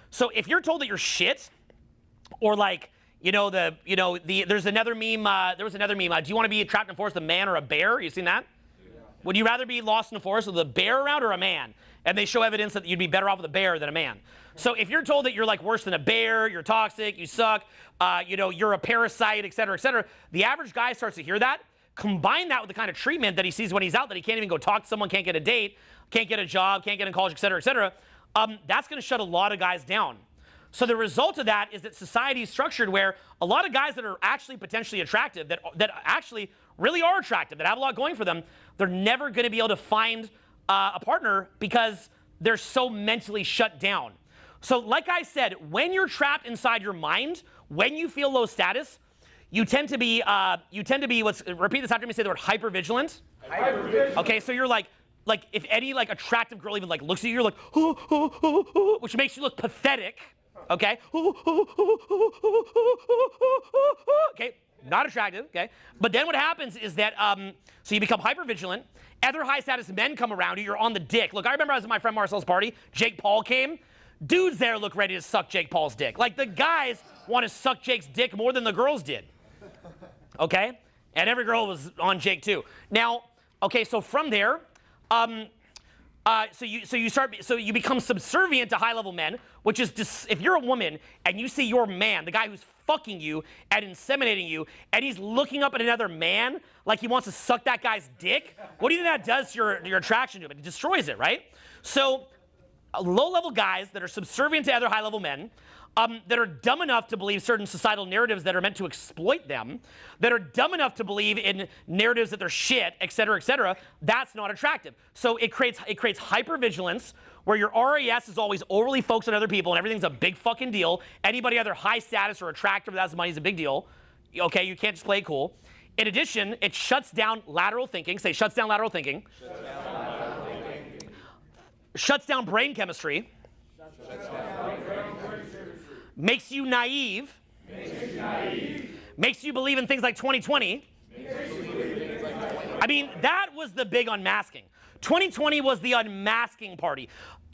So if you're told that you're shit, or like, there's another meme, there was another meme, do you want to be trapped in a forest with a man or a bear? You seen that? Would you rather be lost in the forest with a bear around or a man? And they show evidence that you'd be better off with a bear than a man. So if you're told that you're like worse than a bear, you're toxic, you suck, you're a parasite, et cetera, the average guy starts to hear that. Combine that with the kind of treatment that he sees when he's out, that he can't even go talk to someone, can't get a date, can't get a job, can't get in college, et cetera, that's going to shut a lot of guys down. So the result of that is that society is structured where a lot of guys that are actually potentially attractive, that actually really are attractive, that have a lot going for them, they're never going to be able to find a partner because they're so mentally shut down. So like I said, when you're trapped inside your mind, when you feel low status, you tend to be repeat this after me, say the word hypervigilant. Hypervigilant. Okay, so you're like if any like attractive girl even like looks at you, you're like, which makes you look pathetic. Okay? Okay, not attractive, okay? But then what happens is that, so you become hypervigilant. Other high status men come around you, you're on the dick. Look, I remember I was at my friend Marcel's party, Jake Paul came. Dudes there look ready to suck Jake Paul's dick. Like the guys want to suck Jake's dick more than the girls did. Okay? And every girl was on Jake too. Now, okay, so from there, so you become subservient to high-level men, which is if you're a woman and you see your man, the guy who's fucking you and inseminating you, and he's looking up at another man like he wants to suck that guy's dick, what do you think that does to your attraction to him? It destroys it, right? So low-level guys that are subservient to other high-level men, that are dumb enough to believe certain societal narratives that are meant to exploit them, that are dumb enough to believe in narratives that they're shit, et cetera, that's not attractive. So it creates hypervigilance, where your RAS is always overly focused on other people and everything's a big fucking deal. Anybody either high status or attractive that has money is a big deal. Okay, you can't just play it cool. In addition, it shuts down lateral thinking. Say, shuts down lateral thinking. Shuts down brain chemistry. Makes you naive. Makes you believe in things like 2020. I mean, that was the big unmasking. 2020 was the unmasking party.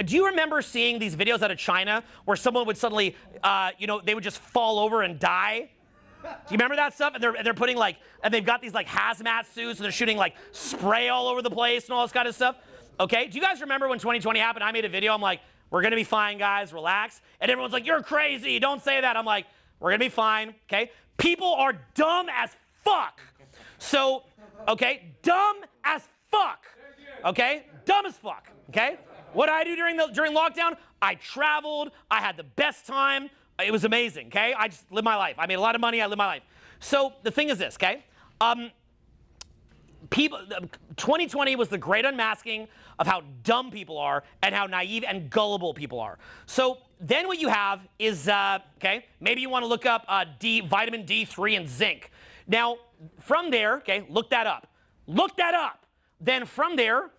Do you remember seeing these videos out of China where someone would suddenly, they would just fall over and die? Do you remember that stuff? And they're putting and they've got these hazmat suits and they're shooting spray all over the place and all this kind of stuff. Okay, do you guys remember when 2020 happened? I made a video, I'm like, we're gonna be fine, guys, relax. And everyone's like, you're crazy, don't say that. I'm like, we're gonna be fine, okay? People are dumb as fuck. So, okay, dumb as fuck, okay? Dumb as fuck, okay? What did I do during lockdown? I traveled, I had the best time. It was amazing, okay? I just lived my life. I made a lot of money, I lived my life. So the thing is this, okay? 2020 was the great unmasking of how dumb people are and how naive and gullible people are. So then what you have is, okay, maybe you want to look up vitamin D3 and zinc. Now, from there, okay, look that up. Look that up. Then from there,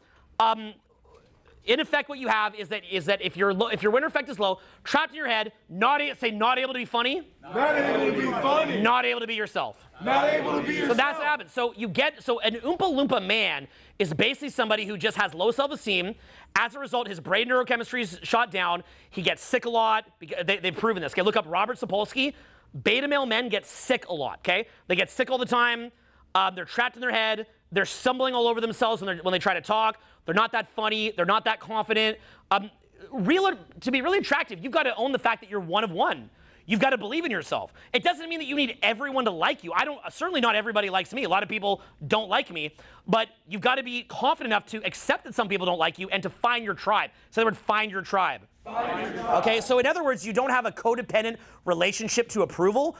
in effect, what you have is that if your winter effect is low, trapped in your head, not able to be funny. Not able to be funny. Not able to be yourself. Not able to be yourself. So that's what happens. So an Oompa Loompa man is basically somebody who just has low self-esteem. As a result, his brain neurochemistry is shot down. He gets sick a lot. They've proven this. Okay, look up Robert Sapolsky. Beta male men get sick a lot. Okay, they get sick all the time. They're trapped in their head. They're stumbling all over themselves when they try to talk. They're not that funny. They're not that confident. To be really attractive, you've got to own the fact that you're one of one. You've got to believe in yourself. It doesn't mean that you need everyone to like you. Certainly not everybody likes me. A lot of people don't like me. But you've got to be confident enough to accept that some people don't like you and to find your tribe. So in other words, find your tribe. Okay, so in other words, you don't have a codependent relationship to approval.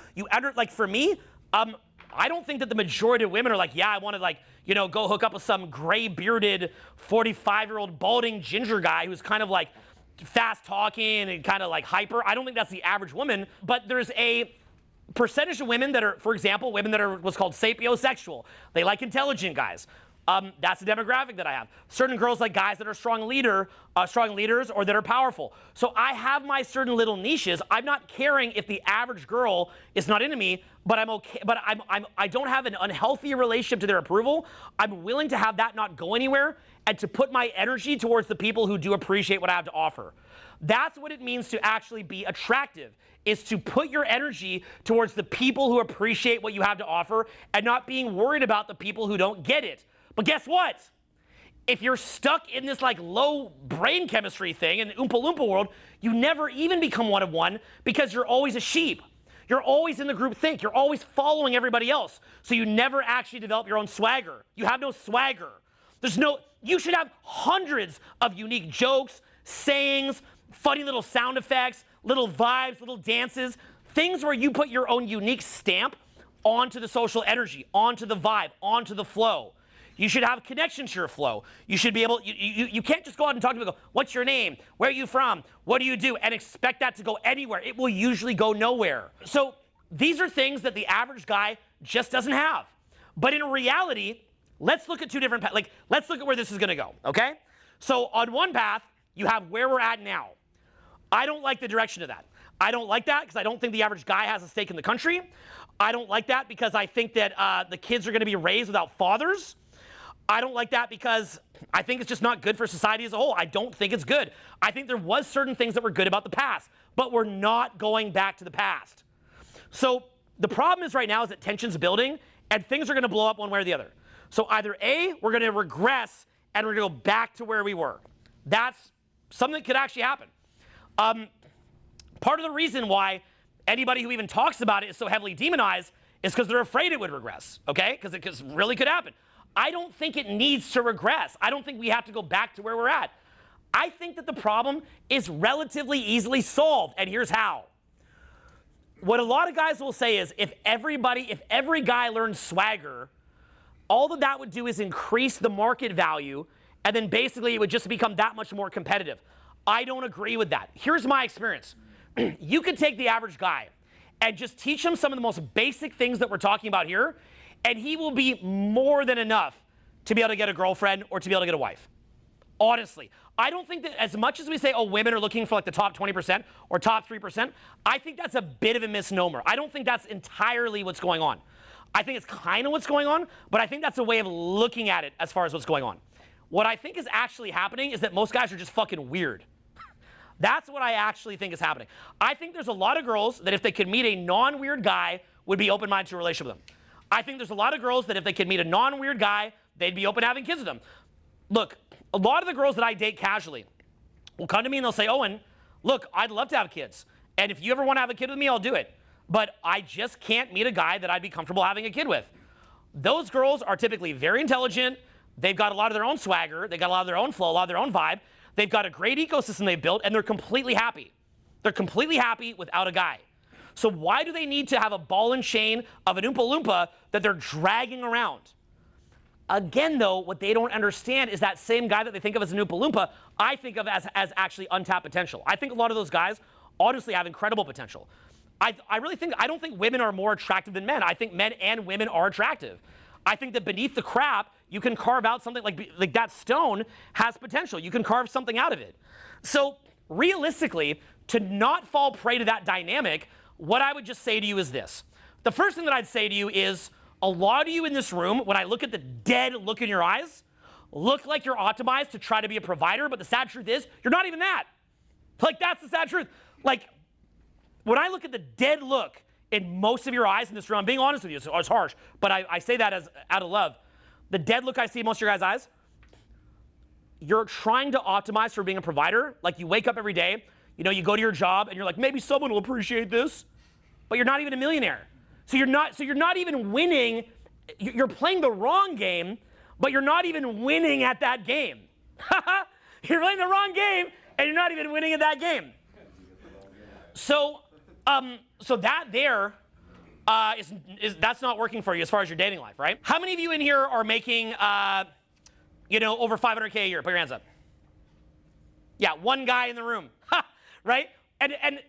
For me, I don't think that the majority of women are like, yeah, I want to go hook up with some gray-bearded 45-year-old balding ginger guy who's kind of fast talking and kind of hyper. I don't think that's the average woman, but there's a percentage of women that are, for example, women that are what's called sapiosexual. They like intelligent guys. That's the demographic that I have. Certain girls like guys that are strong leaders or that are powerful. So I have my certain little niches. I'm not caring if the average girl is not into me, but I'm okay. But I don't have an unhealthy relationship to their approval. I'm willing to have that not go anywhere and to put my energy towards the people who do appreciate what I have to offer. That's what it means to actually be attractive, is to put your energy towards the people who appreciate what you have to offer and not being worried about the people who don't get it. But guess what? If you're stuck in this low brain chemistry thing in the Oompa Loompa world, you never even become one of one because you're always a sheep. You're always in the group think. You're always following everybody else. So you never actually develop your own swagger. You have no swagger. You should have hundreds of unique jokes, sayings, funny little sound effects, little vibes, little dances, things where you put your own unique stamp onto the social energy, onto the vibe, onto the flow. You should have connection to your flow. You should be able, you can't just go out and talk to people, go, what's your name? Where are you from? What do you do? And expect that to go anywhere. It will usually go nowhere. So these are things that the average guy just doesn't have. But in reality, let's look at two different paths. Let's look at where this is gonna go, okay? So on one path, you have where we're at now. I don't like the direction of that. I don't like that because I don't think the average guy has a stake in the country. I don't like that because I think that the kids are gonna be raised without fathers. I don't like that because I think it's just not good for society as a whole. I don't think it's good. I think there was certain things that were good about the past, but we're not going back to the past. So the problem is right now is that tension's building and things are gonna blow up one way or the other. So either A, we're gonna regress and we're gonna go back to where we were. That's something that could actually happen. Part of the reason why anybody who even talks about it is so heavily demonized is because they're afraid it would regress, okay? Because it really could happen. I don't think it needs to regress. I don't think we have to go back to where we're at. I think that the problem is relatively easily solved, and here's how. what a lot of guys will say is if every guy learned swagger, all that would do is increase the market value, and then basically it would just become that much more competitive. I don't agree with that. Here's my experience. You could take the average guy and just teach him some of the most basic things that we're talking about here, and he will be more than enough to be able to get a girlfriend or to be able to get a wife. Honestly, I don't think that as much as we say, oh, women are looking for like the top 20% or top 3%, I think that's a bit of a misnomer. I don't think that's entirely what's going on. I think it's kind of what's going on, but I think that's a way of looking at it as far as what's going on. What I think is actually happening is that most guys are just fucking weird. That's what I actually think is happening. I think there's a lot of girls that if they could meet a non-weird guy would be open-minded to a relationship with them. I think there's a lot of girls that if they could meet a non-weird guy, they'd be open to having kids with them. Look, a lot of the girls that I date casually will come to me and they'll say, Owen, look, I'd love to have kids. And if you ever want to have a kid with me, I'll do it. But I just can't meet a guy that I'd be comfortable having a kid with. Those girls are typically very intelligent. They've got a lot of their own swagger. They've got a lot of their own flow, a lot of their own vibe. They've got a great ecosystem they've built, and they're completely happy. They're completely happy without a guy. So why do they need to have a ball and chain of an Oompa Loompa that they're dragging around? Again, though, what they don't understand is that same guy that they think of as an Oompa Loompa, I think of as actually untapped potential. I think a lot of those guys honestly have incredible potential. I don't think women are more attractive than men. I think men and women are attractive. I think that beneath the crap, you can carve out something like that stone has potential. You can carve something out of it. So realistically, to not fall prey to that dynamic, what I would just say to you is this. The first thing that I'd say to you is a lot of you in this room, when I look at the dead look in your eyes, look like you're optimized to try to be a provider, but the sad truth is you're not even that. Like, that's the sad truth. Like, when I look at the dead look in most of your eyes in this room, I'm being honest with you, so it's harsh, but I say that as out of love. The dead look I see in most of your guys' eyes, you're trying to optimize for being a provider. Like, you wake up every day, you know, you go to your job, and you're like, maybe someone will appreciate this, but you're not even a millionaire. So you're not even winning. You're playing the wrong game, but you're not even winning at that game. You're playing the wrong game, and you're not even winning at that game. So that there that's not working for you as far as your dating life, right? How many of you in here are making, over 500K a year? Put your hands up. Yeah, one guy in the room, right? And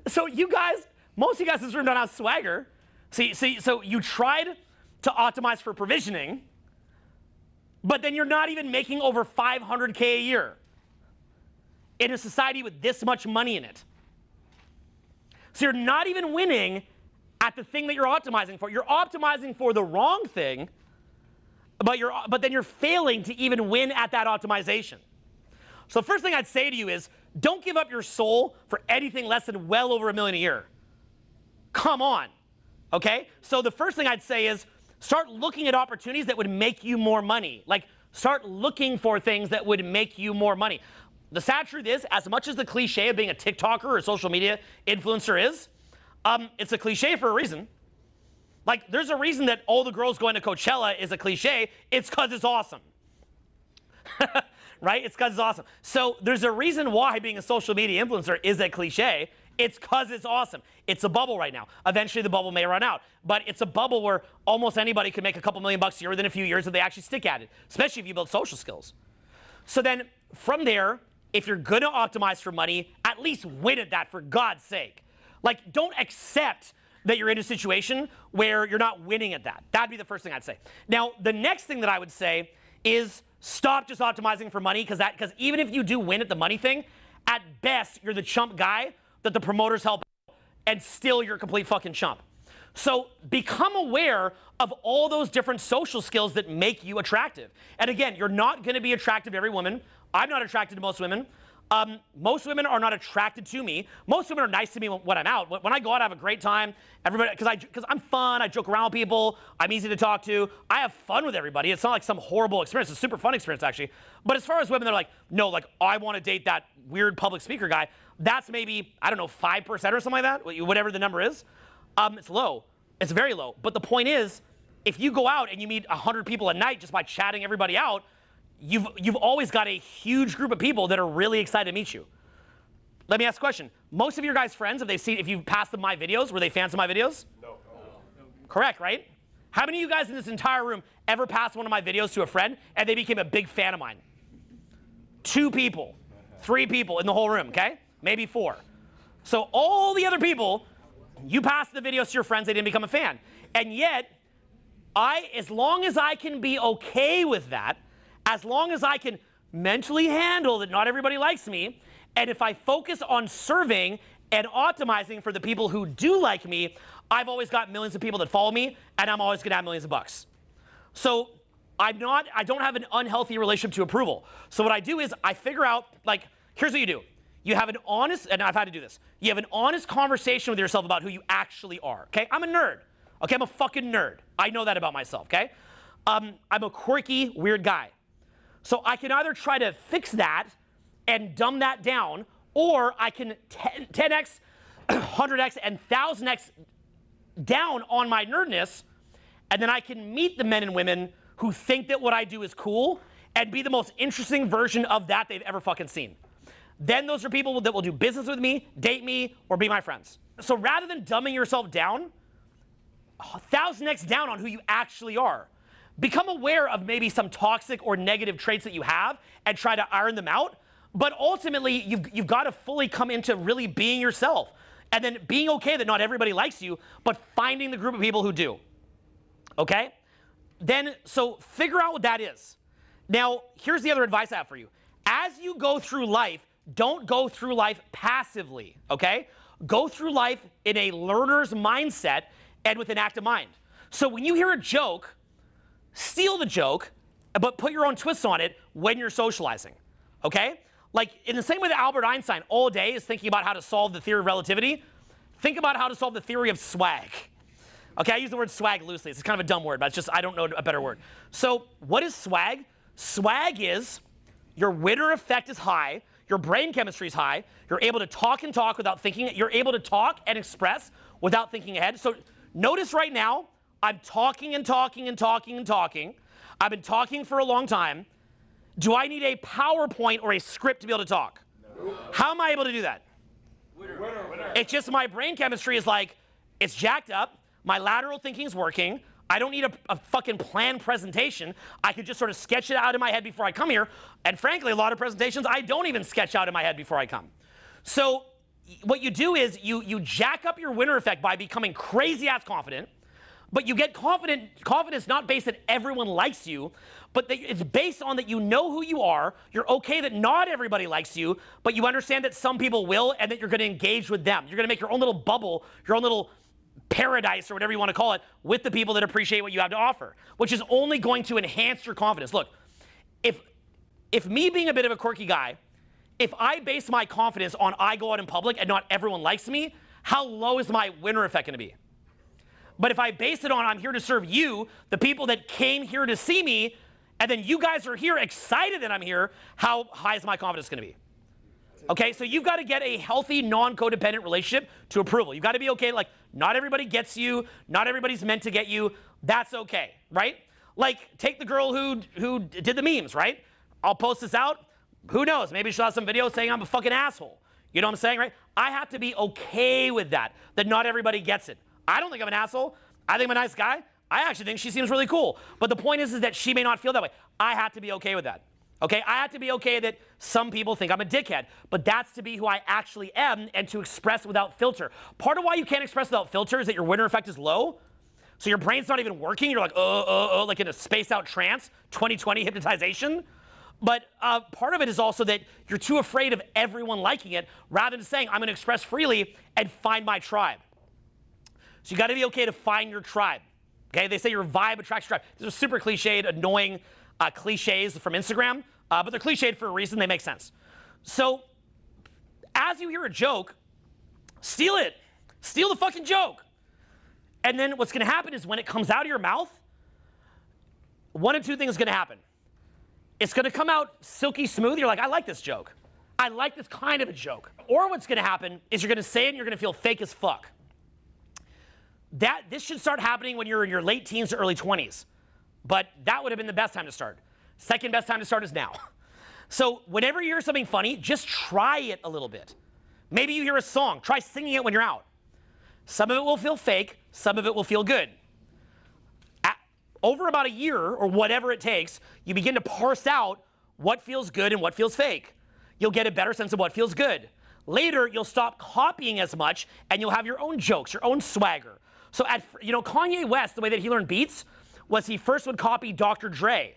so you guys, most of you guys in this room don't have swagger. So you tried to optimize for provisioning, but then you're not even making over 500K a year in a society with this much money in it. So you're not even winning at the thing that you're optimizing for. You're optimizing for the wrong thing, but then you're failing to even win at that optimization. So the first thing I'd say to you is don't give up your soul for anything less than well over $1 million a year. Come on. Okay? So the first thing I'd say is start looking at opportunities that would make you more money. Like, start looking for things that would make you more money. The sad truth is, as much as the cliche of being a TikToker or a social media influencer is, it's a cliche for a reason. Like, there's a reason that all the girls going to Coachella is a cliche. It's because it's awesome. Right? It's because it's awesome. So there's a reason why being a social media influencer is a cliche. It's because it's awesome. It's a bubble right now. Eventually the bubble may run out. But it's a bubble where almost anybody can make a couple $1 million a year within a few years if they actually stick at it, especially if you build social skills. So then from there, if you're going to optimize for money, at least win at that, for God's sake. Like, don't accept that you're in a situation where you're not winning at that. That'd be the first thing I'd say. Now, the next thing that I would say is stop just optimizing for money, because even if you do win at the money thing, at best, you're the chump guy that the promoters help out, and still you're a complete fucking chump. So become aware of all those different social skills that make you attractive. And again, you're not going to be attractive to every woman. I'm not attracted to most women. Most women are not attracted to me. Most women are nice to me when I'm out. When I go out, I have a great time. Everybody, because I'm fun. I joke around with people. I'm easy to talk to. I have fun with everybody. It's not like some horrible experience. It's a super fun experience, actually. But as far as women, they're like, no, like, I want to date that weird public speaker guy. That's maybe, I don't know, 5% or something like that, whatever the number is. It's low. It's very low. But the point is, if you go out and you meet 100 people a night just by chatting everybody out, you've always got a huge group of people that are really excited to meet you. Let me ask a question. Most of your guys' friends, if you passed them my videos, were they fans of my videos? No. Correct, right? How many of you guys in this entire room ever passed one of my videos to a friend and they became a big fan of mine? 2 people, 3 people in the whole room, okay? Maybe 4. So all the other people, you passed the videos to your friends, they didn't become a fan. And yet, as long as I can be okay with that, as long as I can mentally handle that not everybody likes me, and if I focus on serving and optimizing for the people who do like me, I've always got millions of people that follow me, and I'm always gonna have millions of bucks. So I don't have an unhealthy relationship to approval. So what I do is I figure out, like, here's what you do. You have an honest, and I've had to do this, you have an honest conversation with yourself about who you actually are, okay? I'm a nerd, okay? I'm a fucking nerd. I know that about myself, okay? I'm a quirky, weird guy. So I can either try to fix that and dumb that down, or I can 10x, 100x, and 1000x down on my nerdness, and then I can meet the men and women who think that what I do is cool and be the most interesting version of that they've ever fucking seen. Then those are people that will do business with me, date me, or be my friends. So rather than dumbing yourself down, 1000x down on who you actually are. Become aware of maybe some toxic or negative traits that you have and try to iron them out. But ultimately, you've got to fully come into really being yourself. And then being okay that not everybody likes you, but finding the group of people who do. Okay? Then, so figure out what that is. Now, here's the other advice I have for you. As you go through life, don't go through life passively, okay? Go through life in a learner's mindset and with an active mind. So when you hear a joke, steal the joke, but put your own twists on it when you're socializing, okay? Like, in the same way that Albert Einstein all day is thinking about how to solve the theory of relativity, think about how to solve the theory of swag. Okay, I use the word swag loosely. It's kind of a dumb word, but it's just, I don't know a better word. So what is swag? Swag is your winner effect is high, your brain chemistry is high, you're able to talk and talk without thinking, you're able to talk and express without thinking ahead. So notice right now, I'm talking and talking and talking and talking. I've been talking for a long time. Do I need a PowerPoint or a script to be able to talk? No. How am I able to do that? Winner. It's just my brain chemistry is like, it's jacked up. My lateral thinking is working. I don't need a fucking planned presentation. I could just sort of sketch it out in my head before I come here. And frankly, a lot of presentations, I don't even sketch out in my head before I come. So what you do is you jack up your winner effect by becoming crazy-ass confident, but you get confidence not based that everyone likes you, but that it's based on that you know who you are, you're okay that not everybody likes you, but you understand that some people will and that you're gonna engage with them. You're gonna make your own little bubble, your own little paradise or whatever you want to call it with the people that appreciate what you have to offer, which is only going to enhance your confidence. Look, if me being a bit of a quirky guy, if I base my confidence on I go out in public and not everyone likes me, how low is my winner effect going to be? But if I base it on I'm here to serve you, the people that came here to see me, and then you guys are here excited that I'm here, how high is my confidence going to be? Okay, so you've got to get a healthy, non-codependent relationship to approval. You've got to be okay, like, not everybody gets you, not everybody's meant to get you, that's okay, right? Like, take the girl who did the memes, right? I'll post this out, who knows, maybe she'll have some video saying I'm a fucking asshole. You know what I'm saying, right? I have to be okay with that not everybody gets it. I don't think I'm an asshole, I think I'm a nice guy, I actually think she seems really cool. But the point is that she may not feel that way. I have to be okay with that. Okay, I have to be okay that some people think I'm a dickhead, but that's to be who I actually am and to express without filter. Part of why you can't express without filter is that your winner effect is low. So your brain's not even working. You're like, like in a spaced out trance, 2020 hypnotization. But part of it is also that you're too afraid of everyone liking it rather than saying, I'm going to express freely and find my tribe. So you got to be okay to find your tribe. Okay, they say your vibe attracts your tribe. These are super cliched, annoying cliches from Instagram. But they're cliched for a reason, they make sense. So, as you hear a joke, steal it. Steal the fucking joke. And then what's gonna happen is when it comes out of your mouth, one of two things is gonna happen. It's gonna come out silky smooth, you're like, I like this joke. I like this kind of a joke. Or what's gonna happen is you're gonna say it and you're gonna feel fake as fuck. This should start happening when you're in your late teens to early 20s. But that would have been the best time to start. Second best time to start is now. So whenever you hear something funny, just try it a little bit. Maybe you hear a song. Try singing it when you're out. Some of it will feel fake. Some of it will feel good. Over about a year or whatever it takes, you begin to parse out what feels good and what feels fake. You'll get a better sense of what feels good. Later, you'll stop copying as much, and you'll have your own jokes, your own swagger. So, Kanye West, the way that he learned beats was he first would copy Dr. Dre.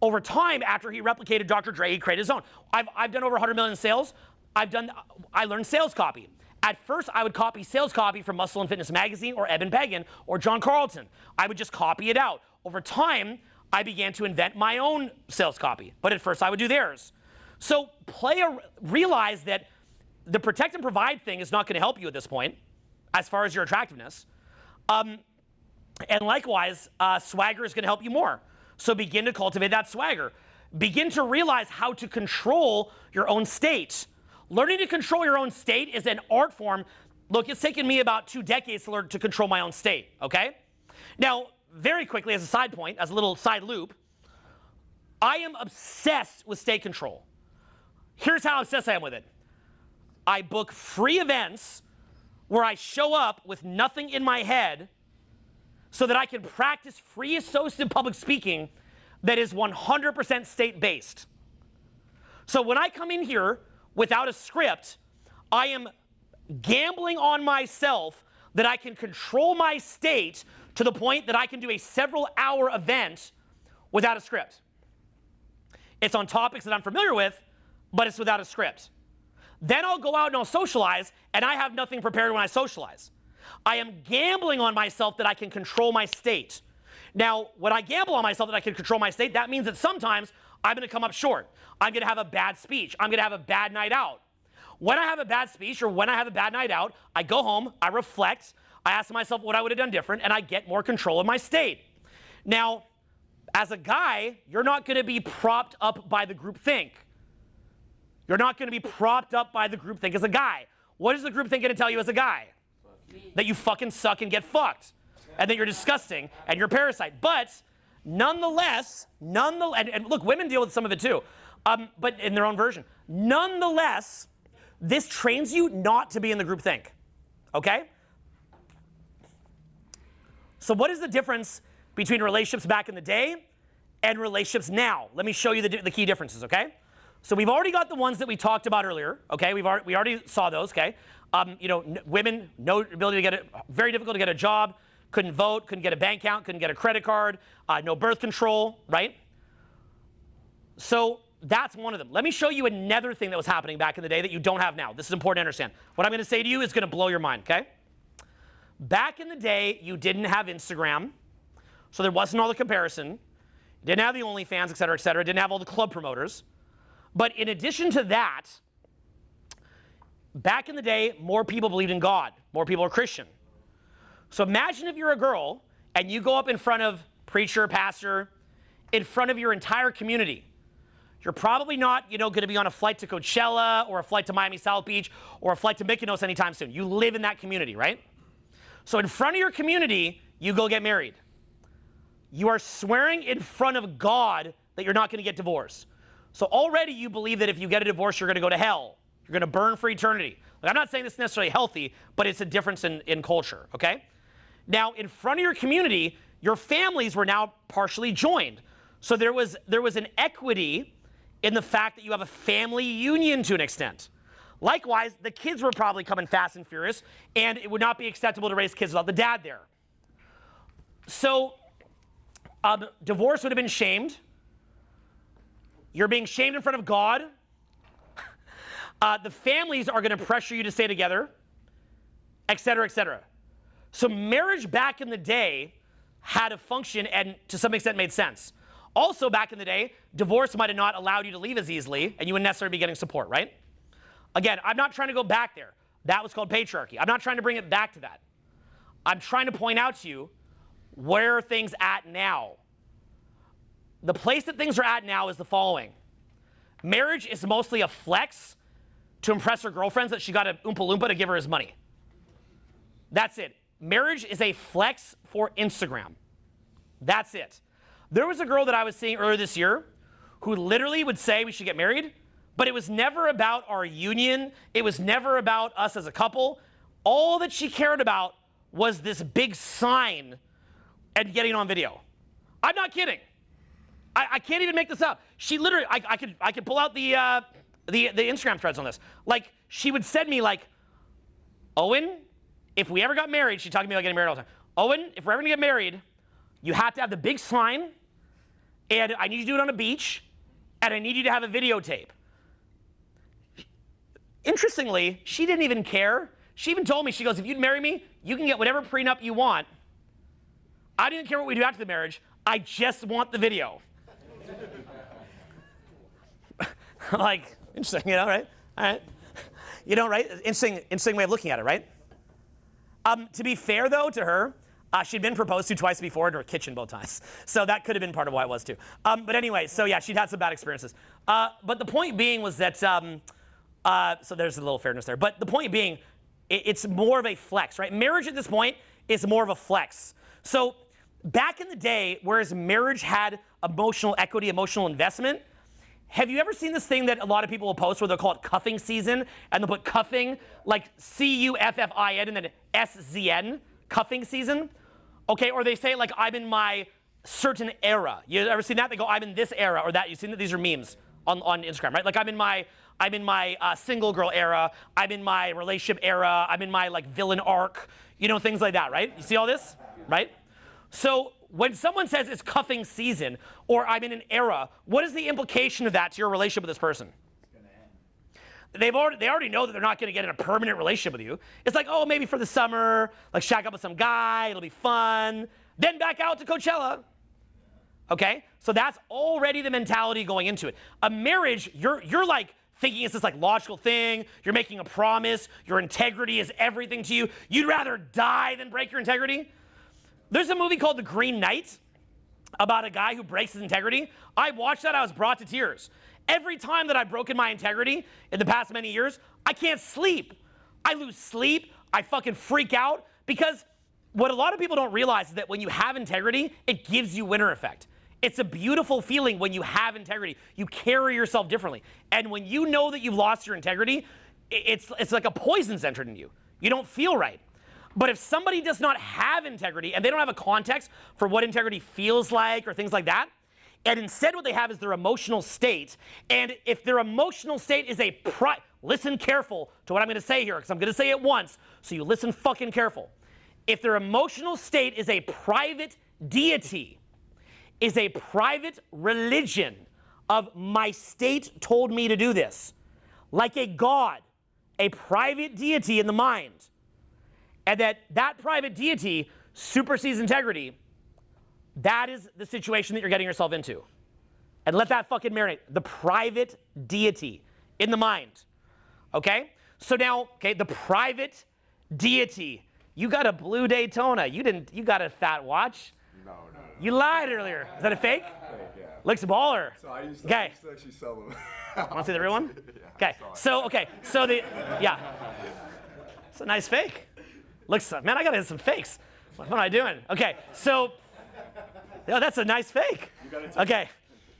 Over time, after he replicated Dr. Dre, he created his own. I've done over 100 million sales. I learned sales copy. At first, I would copy sales copy from Muscle and Fitness Magazine or Eben Pagan or John Carlton. I would just copy it out. Over time, I began to invent my own sales copy. But at first, I would do theirs. So realize that the protect and provide thing is not going to help you at this point as far as your attractiveness. And likewise, swagger is going to help you more. So begin to cultivate that swagger. Begin to realize how to control your own state. Learning to control your own state is an art form. Look, it's taken me about 2 decades to learn to control my own state, okay? Now, very quickly, as a side point, as a little side loop, I am obsessed with state control. Here's how obsessed I am with it. I book free events where I show up with nothing in my head so that I can practice free associative public speaking that is 100% state-based. So when I come in here without a script, I am gambling on myself that I can control my state to the point that I can do a several-hour event without a script. It's on topics that I'm familiar with, but it's without a script. Then I'll go out and I'll socialize, and I have nothing prepared when I socialize. I am gambling on myself that I can control my state. Now, when I gamble on myself that I can control my state, that means that sometimes I'm going to come up short. I'm going to have a bad speech. I'm going to have a bad night out. When I have a bad speech or when I have a bad night out, I go home, I reflect, I ask myself what I would have done different, and I get more control of my state. Now, as a guy, you're not going to be propped up by the group think. You're not going to be propped up by the group think as a guy. What is the group think going to tell you as a guy? That you fucking suck and get fucked. And that you're disgusting and you're a parasite. But nonetheless, and look, women deal with some of it too, but in their own version. Nonetheless, this trains you not to be in the group think. Okay? So what is the difference between relationships back in the day and relationships now? Let me show you the key differences, okay? So we've already got the ones that we talked about earlier, okay? We already saw those, okay? Women, no ability to very difficult to get a job, couldn't vote, couldn't get a bank account, couldn't get a credit card, no birth control, right? So that's one of them. Let me show you another thing that was happening back in the day that you don't have now. This is important to understand. What I'm going to say to you is going to blow your mind, okay? Back in the day, you didn't have Instagram, so there wasn't all the comparison. You didn't have the OnlyFans, et cetera, didn't have all the club promoters. But in addition to that, back in the day, more people believed in God. More people are Christian. So imagine if you're a girl and you go up in front of preacher, pastor, in front of your entire community. You're probably not, going to be on a flight to Coachella or a flight to Miami South Beach or a flight to Mykonos anytime soon. You live in that community, right? So in front of your community, you go get married. You are swearing in front of God that you're not going to get divorced. So already you believe that if you get a divorce, you're going to go to hell. You're going to burn for eternity. Like, I'm not saying this is necessarily healthy, but it's a difference in culture, okay? Now, in front of your community, your families were now partially joined. So there was an equity in the fact that you have a family union to an extent. Likewise, the kids were probably coming fast and furious, and it would not be acceptable to raise kids without the dad there. So divorce would have been shamed. You're being shamed in front of God. The families are going to pressure you to stay together, et cetera, et cetera. So marriage back in the day had a function and to some extent made sense. Also back in the day, divorce might have not allowed you to leave as easily and you wouldn't necessarily be getting support, right? Again, I'm not trying to go back there. That was called patriarchy. I'm not trying to bring it back to that. I'm trying to point out to you where are things at now. The place that things are at now is the following. Marriage is mostly a flex to impress her girlfriends that she got an Oompa Loompa to give her his money. That's it. Marriage is a flex for Instagram. That's it. There was a girl that I was seeing earlier this year who literally would say we should get married, But it was never about our union. It was never about us as a couple. All that she cared about was this big sign and getting on video. I'm not kidding. I can't even make this up. She literally, I could pull out the Instagram threads on this. Like, she would send me like, Owen, if we ever got married, she's talking to me about getting married all the time. Owen, if we're ever gonna get married, you have to have the big sign, and I need you to do it on a beach, and I need you to have a videotape. Interestingly, she didn't even care. She even told me, she goes, if you'd marry me, you can get whatever prenup you want. I didn't care what we do after the marriage. I just want the video. Like, interesting, you know, right? All right. You know, right? Interesting way of looking at it, right? To be fair, though, to her, she'd been proposed to twice before in her kitchen both times. So that could have been part of why it was, too. But anyway, so yeah, she'd had some bad experiences. But the point being was that, so there's a little fairness there. But the point being, it's more of a flex, right? Marriage at this point is more of a flex. So back in the day, whereas marriage had emotional equity, emotional investment, have you ever seen this thing that a lot of people will post where they'll call it cuffing season, and they'll put cuffing, like C-U-F-F-I-N and then S-Z-N, cuffing season? Okay, or they say like, I'm in my certain era. You ever seen that? They go, I'm in this era, or that. You've seen that? These are memes on Instagram, right? Like, I'm in my single girl era, I'm in my relationship era, I'm in my like villain arc, you know, things like that, right? You see all this, right? So when someone says it's cuffing season or I'm in an era, what is the implication of that to your relationship with this person? It's gonna end. They already know that they're not going to get in a permanent relationship with you. It's like, oh, maybe for the summer, like shack up with some guy, it'll be fun, then back out to Coachella. Okay, so that's already the mentality going into it. A marriage, you're like thinking it's this like logical thing. You're making a promise. Your integrity is everything to you. You'd rather die than break your integrity. There's a movie called The Green Knight about a guy who breaks his integrity. I watched that. I was brought to tears. Every time that I've broken my integrity in the past many years, I can't sleep. I lose sleep. I fucking freak out because what a lot of people don't realize is that when you have integrity, it gives you winner effect. It's a beautiful feeling when you have integrity. You carry yourself differently. And when you know that you've lost your integrity, it's like a poison's entered in you. You don't feel right. But if somebody does not have integrity and they don't have a context for what integrity feels like or things like that, and instead what they have is their emotional state, and if their emotional state is listen careful to what I'm going to say here, because I'm going to say it once, so you listen fucking careful. If their emotional state is a private deity, is a private religion of my state told me to do this, like a god, a private deity in the mind, and that private deity supersedes integrity, that is the situation that you're getting yourself into. And let that fucking marinate. The private deity in the mind. Okay? So now, okay, the private deity. You got a blue Daytona. You got a fat watch. No. You lied earlier. Is that a fake? Fake, yeah. Looks baller. So I used to actually sell them. Want to see the real one? Yeah, Okay. So yeah. It's a nice fake. Looks, man, I gotta hit some fakes. What am I doing? Okay, so, oh, that's a nice fake. Okay,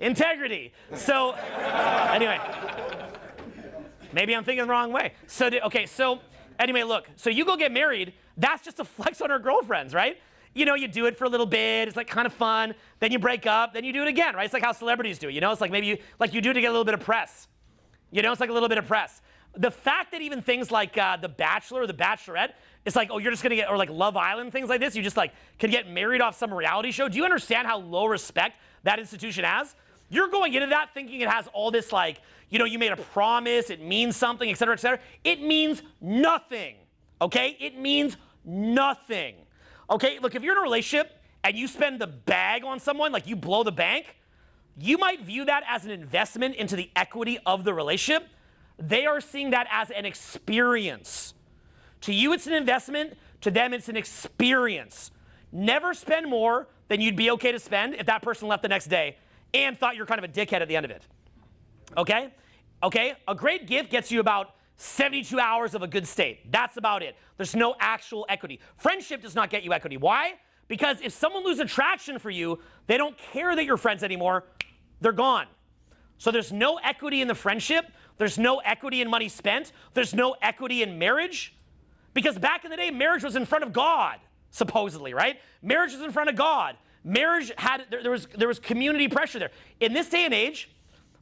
integrity. So, anyway, maybe I'm thinking the wrong way. So, anyway, look, so you go get married, that's just a flex on her girlfriends, right? You know, you do it for a little bit, it's like kind of fun, then you break up, then you do it again, right? It's like how celebrities do it, you know? It's like maybe you do it to get a little bit of press. You know, it's like a little bit of press. The fact that even things like The Bachelor or The Bachelorette, it's like, oh, you're just gonna get, or like Love Island, things like this, you just like can get married off some reality show. Do you understand how low respect that institution has? You're going into that thinking it has all this like, you know, you made a promise, it means something, et cetera, et cetera. It means nothing, okay? It means nothing, okay? Look, if you're in a relationship and you spend the bag on someone, like you blow the bank, you might view that as an investment into the equity of the relationship. They are seeing that as an experience. To you, it's an investment. To them, it's an experience. Never spend more than you'd be okay to spend if that person left the next day and thought you're kind of a dickhead at the end of it. Okay? Okay? A great gift gets you about 72 hours of a good state. That's about it. There's no actual equity. Friendship does not get you equity. Why? Because if someone loses attraction for you, they don't care that you're friends anymore. They're gone. So there's no equity in the friendship. There's no equity in money spent. There's no equity in marriage. Because back in the day, marriage was in front of God, supposedly, right? Marriage was in front of God. Marriage had, there was community pressure there. In this day and age,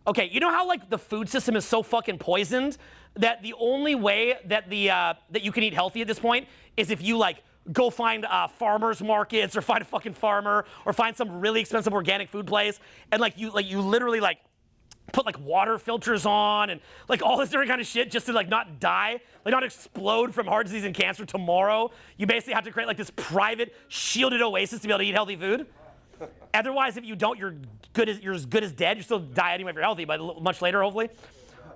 okay, you know how like the food system is so fucking poisoned that the only way that that you can eat healthy at this point is if you like go find farmers markets or find a fucking farmer or find some really expensive organic food place and you literally like put like water filters on and like all this different kind of shit just to like not die, like not explode from heart disease and cancer tomorrow. You basically have to create like this private shielded oasis to be able to eat healthy food. Otherwise, if you don't, you're as good as dead. You still die anyway if you're healthy, but much later, hopefully.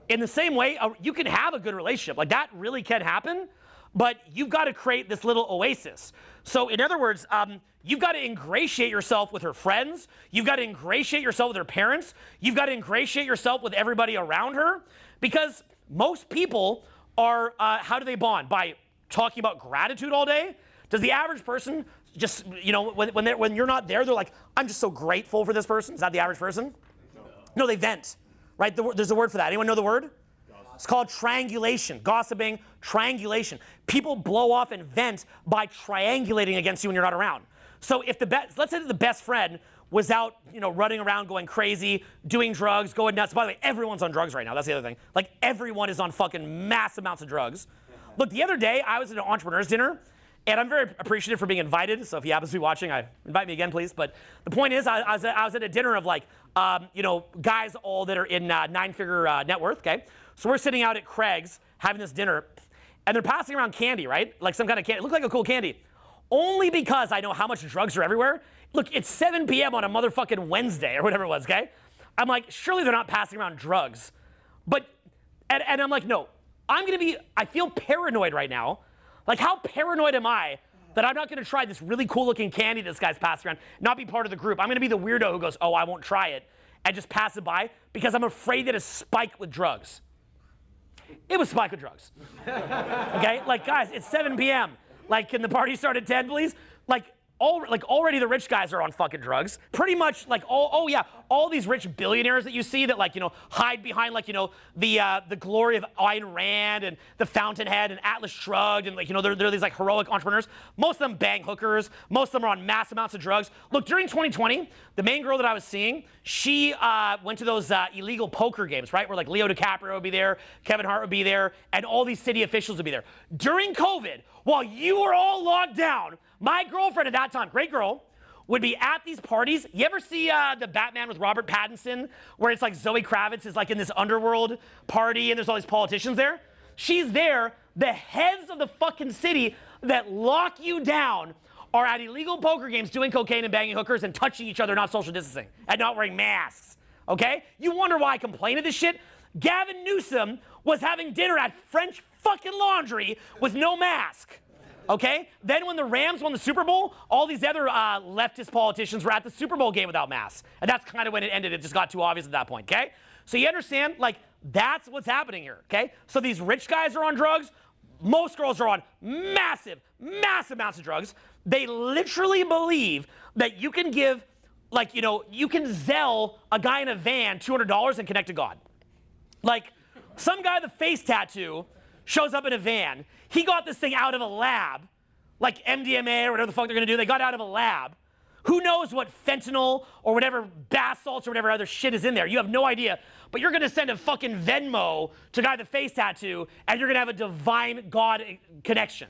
In the same way, you can have a good relationship. Like that really can happen, but you've got to create this little oasis. So in other words, you've got to ingratiate yourself with her friends. You've got to ingratiate yourself with her parents. You've got to ingratiate yourself with everybody around her because most people are, how do they bond? By talking about gratitude all day? Does the average person just, you know, when you're not there, they're like, I'm just so grateful for this person? Is that the average person? No, they vent, right? There's a word for that. Anyone know the word? It's called triangulation. Gossiping, triangulation. People blow off and vent by triangulating against you when you're not around. So if let's say that the best friend was out, you know, running around going crazy, doing drugs, going nuts. By the way, everyone's on drugs right now. That's the other thing. Like everyone is on fucking mass amounts of drugs. Look, the other day I was at an entrepreneur's dinner and I'm very appreciative for being invited. So if he happens to be watching, invite me again, please. But the point is I was at a dinner of like, you know, guys all that are in nine-figure net worth, okay? So we're sitting out at Craig's having this dinner, and they're passing around candy, right? Like some kind of candy. It looked like a cool candy. Only because I know how much drugs are everywhere. Look, it's 7 p.m. on a motherfucking Wednesday or whatever it was, okay? I'm like, surely they're not passing around drugs. But, and I'm like, no, I feel paranoid right now. Like, how paranoid am I that I'm not going to try this really cool-looking candy this guy's passing around, not be part of the group? I'm going to be the weirdo who goes, oh, I won't try it, and just pass it by because I'm afraid that it's spiked with drugs. It was spiked with drugs. Okay? Like, guys, it's 7 p.m. Like, can the party start at 10, please? Like already the rich guys are on fucking drugs. Pretty much like all these rich billionaires that you see that like, you know, hide behind like, you know, the glory of Ayn Rand and the Fountainhead and Atlas Shrugged and like, you know, they're these like heroic entrepreneurs. Most of them bang hookers. Most of them are on mass amounts of drugs. Look, during 2020, the main girl that I was seeing, she went to those illegal poker games, right? Where like Leo DiCaprio would be there, Kevin Hart would be there, and all these city officials would be there. During COVID, while you were all locked down, my girlfriend at that time, great girl, would be at these parties. You ever see the Batman with Robert Pattinson, where it's like Zoe Kravitz is like in this underworld party and there's all these politicians there? She's there. The heads of the fucking city that lock you down are at illegal poker games doing cocaine and banging hookers and touching each other, not social distancing, and not wearing masks, okay? You wonder why I complain of this shit? Gavin Newsom was having dinner at French fucking Laundry with no mask. Okay? Then when the Rams won the Super Bowl, all these other leftist politicians were at the Super Bowl game without masks. And that's kind of when it ended. It just got too obvious at that point, okay? So you understand, like, that's what's happening here, okay? So these rich guys are on drugs. Most girls are on massive, massive amounts of drugs. They literally believe that you can give, like, you know, you can Zelle a guy in a van $200 and connect to God. Like, some guy with a face tattoo shows up in a van. He got this thing out of a lab, like MDMA or whatever the fuck they're gonna do. They got out of a lab. Who knows what fentanyl or whatever bath salts or whatever other shit is in there? You have no idea. But you're gonna send a fucking Venmo to a guy with a face tattoo and you're gonna have a divine God connection,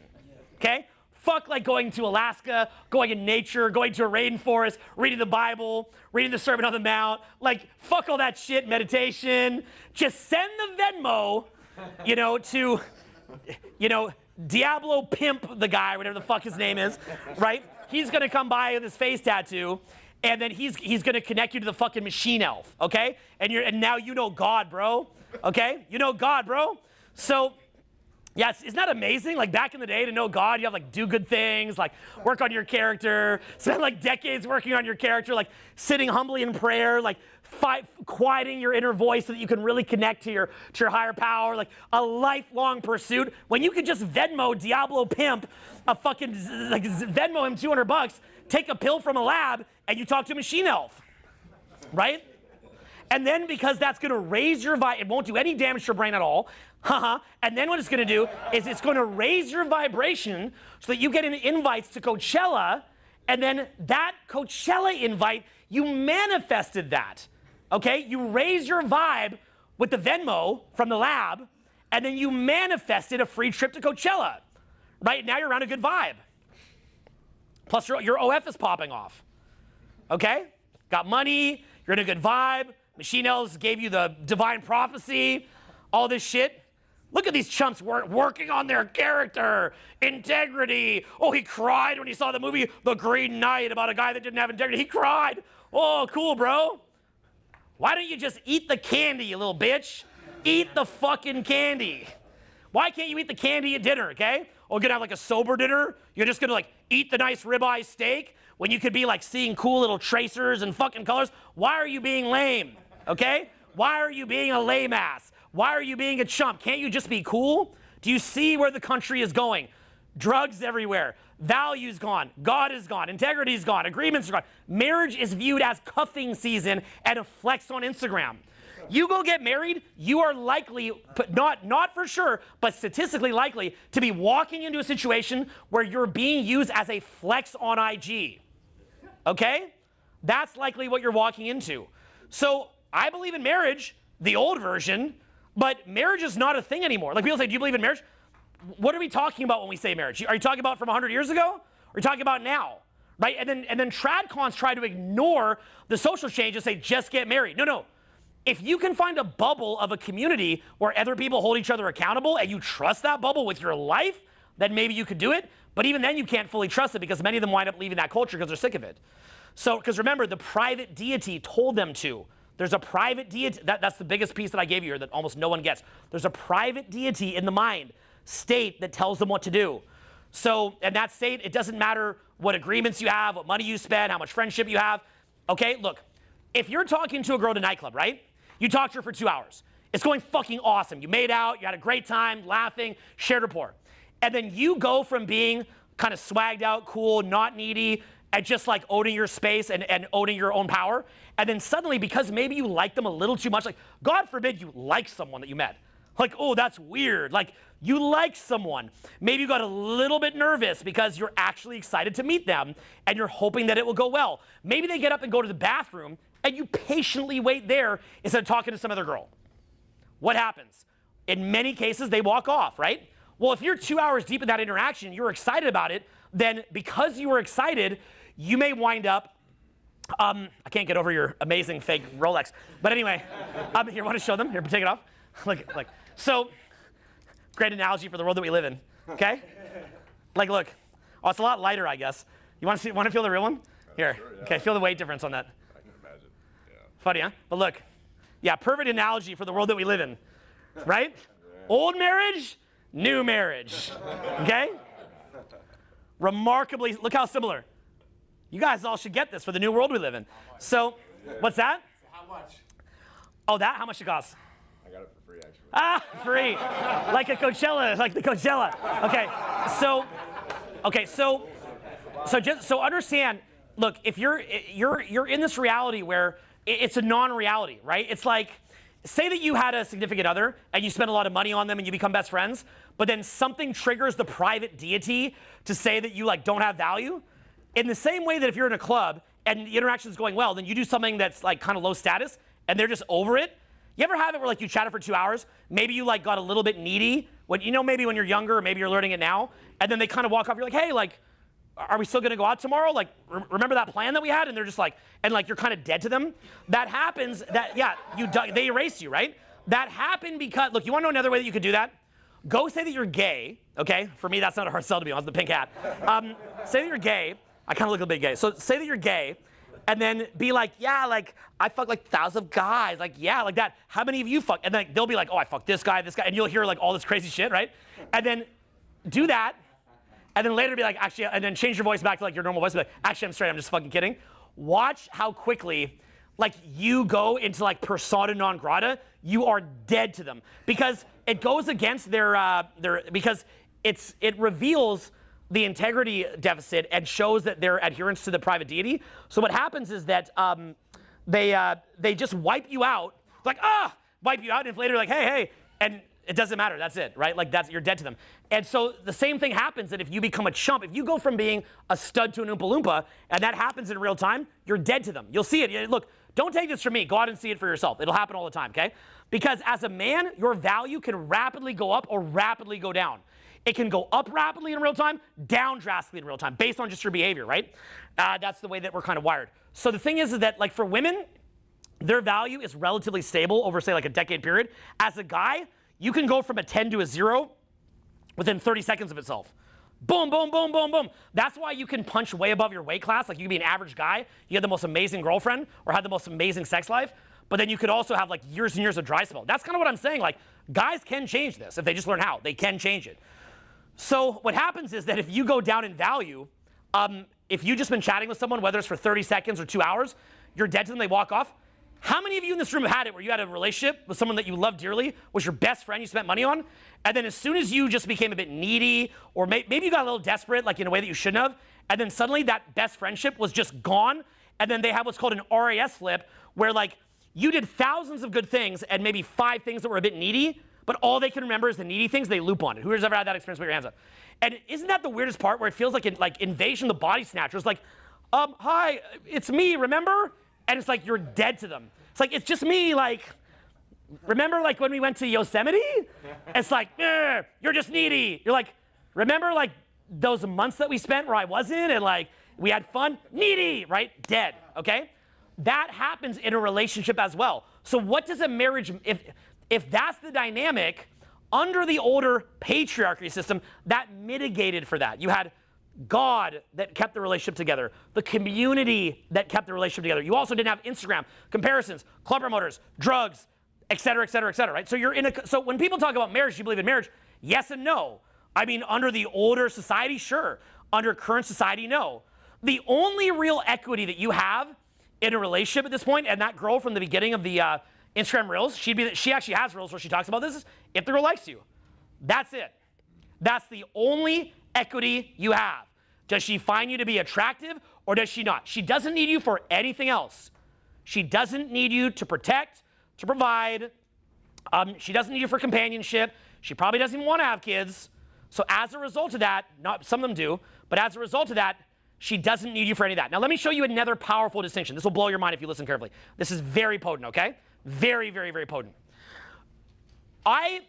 okay? Fuck like going to Alaska, going in nature, going to a rainforest, reading the Bible, reading the Sermon on the Mount. Like, fuck all that shit, meditation. Just send the Venmo, you know, to, you know, Diablo Pimp, the guy, whatever the fuck his name is, right? He's gonna come by with his face tattoo, and then he's gonna connect you to the fucking machine elf, okay? And now you know God, bro, okay? You know God, bro. So, yeah, isn't that amazing? Like back in the day, to know God, you have like do good things, like work on your character, spend like decades working on your character, like sitting humbly in prayer, like quieting your inner voice so that you can really connect to your higher power, like a lifelong pursuit. When you could just Venmo Diablo Pimp, a fucking like Venmo him $200, take a pill from a lab, and you talk to a machine elf, right? And then because that's going to raise your vibe, it won't do any damage to your brain at all. And then what it's going to do is it's going to raise your vibration so that you get invites to Coachella. And then that Coachella invite, you manifested that. Okay? You raise your vibe with the Venmo from the lab, and then you manifested a free trip to Coachella. Right? Now you're around a good vibe. Plus your OF is popping off. Okay? Got money, you're in a good vibe. Machine Elves gave you the divine prophecy, all this shit. Look at these chumps working on their character, integrity. Oh, he cried when he saw the movie The Green Knight about a guy that didn't have integrity. He cried. Oh, cool, bro. Why don't you just eat the candy, you little bitch? Eat the fucking candy. Why can't you eat the candy at dinner, okay? Or you're gonna have like a sober dinner? You're just gonna like eat the nice ribeye steak when you could be like seeing cool little tracers and fucking colors? Why are you being lame, okay? Why are you being a lame ass? Why are you being a chump? Can't you just be cool? Do you see where the country is going? Drugs everywhere. Values gone. God is gone. Integrity is gone. Agreements are gone. Marriage is viewed as cuffing season and a flex on Instagram. You go get married, you are likely, not for sure, but statistically likely to be walking into a situation where you're being used as a flex on IG. Okay? That's likely what you're walking into. So I believe in marriage, the old version, but marriage is not a thing anymore. Like people say, do you believe in marriage? What are we talking about when we say marriage? Are you talking about from 100 years ago? Or are you talking about now? Right? And then tradcons try to ignore the social change and say, just get married. No. If you can find a bubble of a community where other people hold each other accountable and you trust that bubble with your life, then maybe you could do it. But even then you can't fully trust it because many of them wind up leaving that culture because they're sick of it. So, because remember, the private deity told them to. There's a private deity. That's the biggest piece that I gave you here that almost no one gets. There's a private deity in the mind state that tells them what to do. So, in that state, it doesn't matter what agreements you have, what money you spend, how much friendship you have. Okay, look, if you're talking to a girl at a nightclub, right? You talk to her for 2 hours. It's going fucking awesome. You made out, you had a great time, laughing, shared rapport. And then you go from being kind of swagged out, cool, not needy, and just like owning your space and owning your own power. And then suddenly, because maybe you like them a little too much, like God forbid you like someone that you met. Like, oh, that's weird. Like, you like someone. Maybe you got a little bit nervous because you're actually excited to meet them and you're hoping that it will go well. Maybe they get up and go to the bathroom and you patiently wait there instead of talking to some other girl. What happens? In many cases, they walk off, right? Well, if you're 2 hours deep in that interaction, you're excited about it, then because you were excited, you may wind up, I can't get over your amazing fake Rolex. But anyway, here, want to show them? Here, take it off. Look. So, great analogy for the world that we live in, okay? Like, look. Oh, it's a lot lighter, I guess. You want to feel the real one? Here. Sure, yeah. Okay, feel the weight difference on that. I can imagine. Yeah. Funny, huh? But look. Yeah, perfect analogy for the world that we live in, right? Yeah. Old marriage, new marriage, okay? Remarkably, look how similar. You guys all should get this for the new world we live in. So, what's that? How much? Oh, that? How much it costs? I got it for free, actually. Ah, free. Like a Coachella, like the Coachella. Okay, so understand, look, if you're in this reality where it's a non-reality, right? It's like, say that you had a significant other and you spend a lot of money on them and you become best friends, but then something triggers the private deity to say that you like don't have value. In the same way that if you're in a club and the interaction is going well, then you do something that's like kind of low status and they're just over it. You ever have it where like you chatted for 2 hours, maybe you like got a little bit needy, when you know maybe when you're younger or maybe you're learning it now, and then they kind of walk off, you're like, hey, like, are we still gonna go out tomorrow? Like, remember that plan that we had? And they're just like, and like you're kind of dead to them. That happens, they erase you, right? That happened because, look, you wanna know another way that you could do that? Go say that you're gay, okay? For me, that's not a hard sell to be honest, the pink hat. Say that you're gay. I kind of look a bit gay. So say that you're gay, and then be like, yeah, like, I fucked like thousands of guys. Like, yeah, like that. How many of you fucked? And then they'll be like, oh, I fucked this guy, and you'll hear like all this crazy shit, right? And then do that, and then later be like, actually, and then change your voice back to like your normal voice, be like, actually, I'm straight, I'm just fucking kidding. Watch how quickly, like, you go into like persona non grata, you are dead to them. Because it goes against because it reveals the integrity deficit and shows that their adherence to the private deity. So what happens is that they just wipe you out, like, wipe you out, and later like, hey, and it doesn't matter, that's it, right? Like you're dead to them. And so the same thing happens that if you become a chump, if you go from being a stud to an Oompa Loompa, and that happens in real time, you're dead to them. You'll see it. Look, don't take this from me. Go out and see it for yourself. It'll happen all the time, okay? Because as a man, your value can rapidly go up or rapidly go down. It can go up rapidly in real time, down drastically in real time, based on just your behavior, right? That's the way that we're kind of wired. So the thing is that, like, for women, their value is relatively stable over, say, like a decade period. As a guy, you can go from a 10 to a 0 within 30 seconds of itself. Boom, boom, boom, boom, boom. That's why you can punch way above your weight class. Like, you can be an average guy, you have the most amazing girlfriend, or have the most amazing sex life, but then you could also have, like, years and years of dry spell. That's kind of what I'm saying. Like, guys can change this if they just learn how. They can change it. So what happens is that if you go down in value, if you've just been chatting with someone, whether it's for 30 seconds or 2 hours, you're dead to them, they walk off. How many of you in this room have had it where you had a relationship with someone that you loved dearly, was your best friend you spent money on, and then as soon as you just became a bit needy, or maybe you got a little desperate, like in a way that you shouldn't have, and then suddenly that best friendship was just gone, and then they have what's called an RAS flip, where like you did thousands of good things and maybe 5 things that were a bit needy, but all they can remember is the needy things, they loop on it. Who's ever had that experience? Put your hands up. And isn't that the weirdest part, where it feels like Invasion of the Body Snatchers? Like, hi, it's me, remember? And it's like you're dead to them. It's like, it's just me, like, remember like when we went to Yosemite? It's like, you're just needy. You're like, remember like those months that we spent where I wasn't and like we had fun? Needy, right? Dead, okay? That happens in a relationship as well. So what does a marriage, if that's the dynamic, under the older patriarchy system, that mitigated for that. You had God that kept the relationship together, the community that kept the relationship together. You also didn't have Instagram, comparisons, club promoters, drugs, et cetera, et cetera, et cetera, right? So so when people talk about marriage, do you believe in marriage? Yes and no. I mean, under the older society, sure. Under current society, no. The only real equity that you have in a relationship at this point, and that girl from the beginning of the Instagram Reels, she actually has Reels where she talks about this, is if the girl likes you. That's it. That's the only equity you have. Does she find you to be attractive or does she not? She doesn't need you for anything else. She doesn't need you to protect, to provide. She doesn't need you for companionship. She probably doesn't even want to have kids. So as a result of that, some of them do, but as a result of that, she doesn't need you for any of that. Now let me show you another powerful distinction. This will blow your mind if you listen carefully. This is very potent, okay? Very, very, very potent. I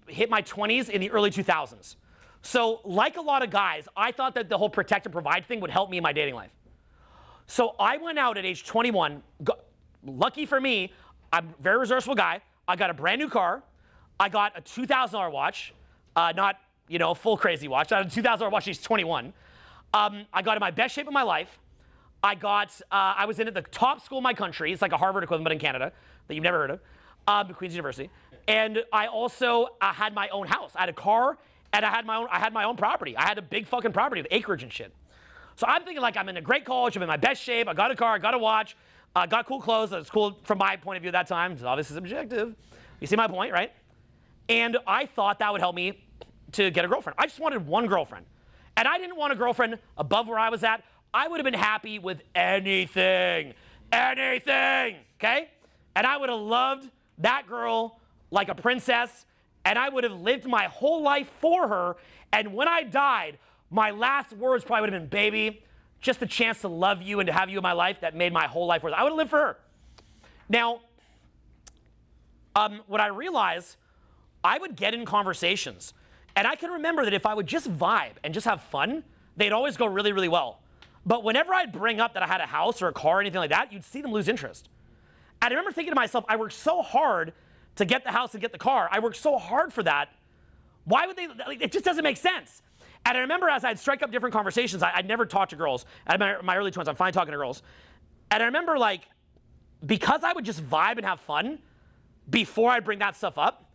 hit my 20s in the early 2000s. So like a lot of guys, I thought that the whole protect and provide thing would help me in my dating life. So I went out at age 21. Lucky for me, I'm a very resourceful guy. I got a brand new car. I got a $2,000 watch, not, you know, full crazy watch. I got a $2,000 watch at age 21. I got in my best shape of my life. I was in at the top school in my country. It's like a Harvard equivalent, but in Canada, that you've never heard of, Queen's University. And I also had my own house. I had a car, and I had my own property. I had a big fucking property with acreage and shit. So I'm thinking like I'm in a great college, I'm in my best shape, I got a car, I got a watch, got cool clothes. That's cool from my point of view at that time. It's obviously subjective. You see my point, right? And I thought that would help me to get a girlfriend. I just wanted one girlfriend. And I didn't want a girlfriend above where I was at. I would have been happy with anything, okay? And I would have loved that girl like a princess, and I would have lived my whole life for her, and when I died, my last words probably would have been, baby, just the chance to love you and to have you in my life that made my whole life worth it. I would have lived for her. Now, what I realized, I would get in conversations, and I can remember that if I would just vibe and just have fun, they'd always go really, really well. But whenever I'd bring up that I had a house or a car or anything like that, you'd see them lose interest. And I remember thinking to myself, I worked so hard to get the house and get the car. I worked so hard for that. Why would they, like, it just doesn't make sense. And I remember as I'd strike up different conversations, I'd never talked to girls. At my early 20s, I'm finally talking to girls. And I remember, like, because I would just vibe and have fun before I'd bring that stuff up,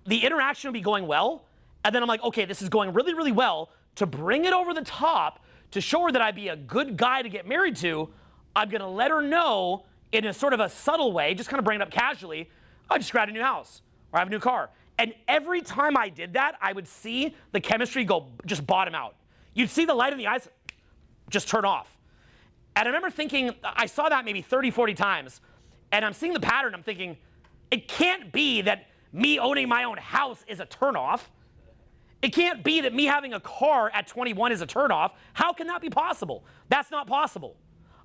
the interaction would be going well. And then I'm like, okay, this is going really, really well. To bring it over the top, to show her that I'd be a good guy to get married to, I'm going to let her know in a sort of a subtle way, just kind of bring it up casually, I just got a new house or I have a new car. And every time I did that, I would see the chemistry go just bottom out. You'd see the light in the eyes just turn off. And I remember thinking, I saw that maybe 30, 40 times, and I'm seeing the pattern. I'm thinking, it can't be that me owning my own house is a turnoff. It can't be that me having a car at 21 is a turnoff. How can that be possible? That's not possible.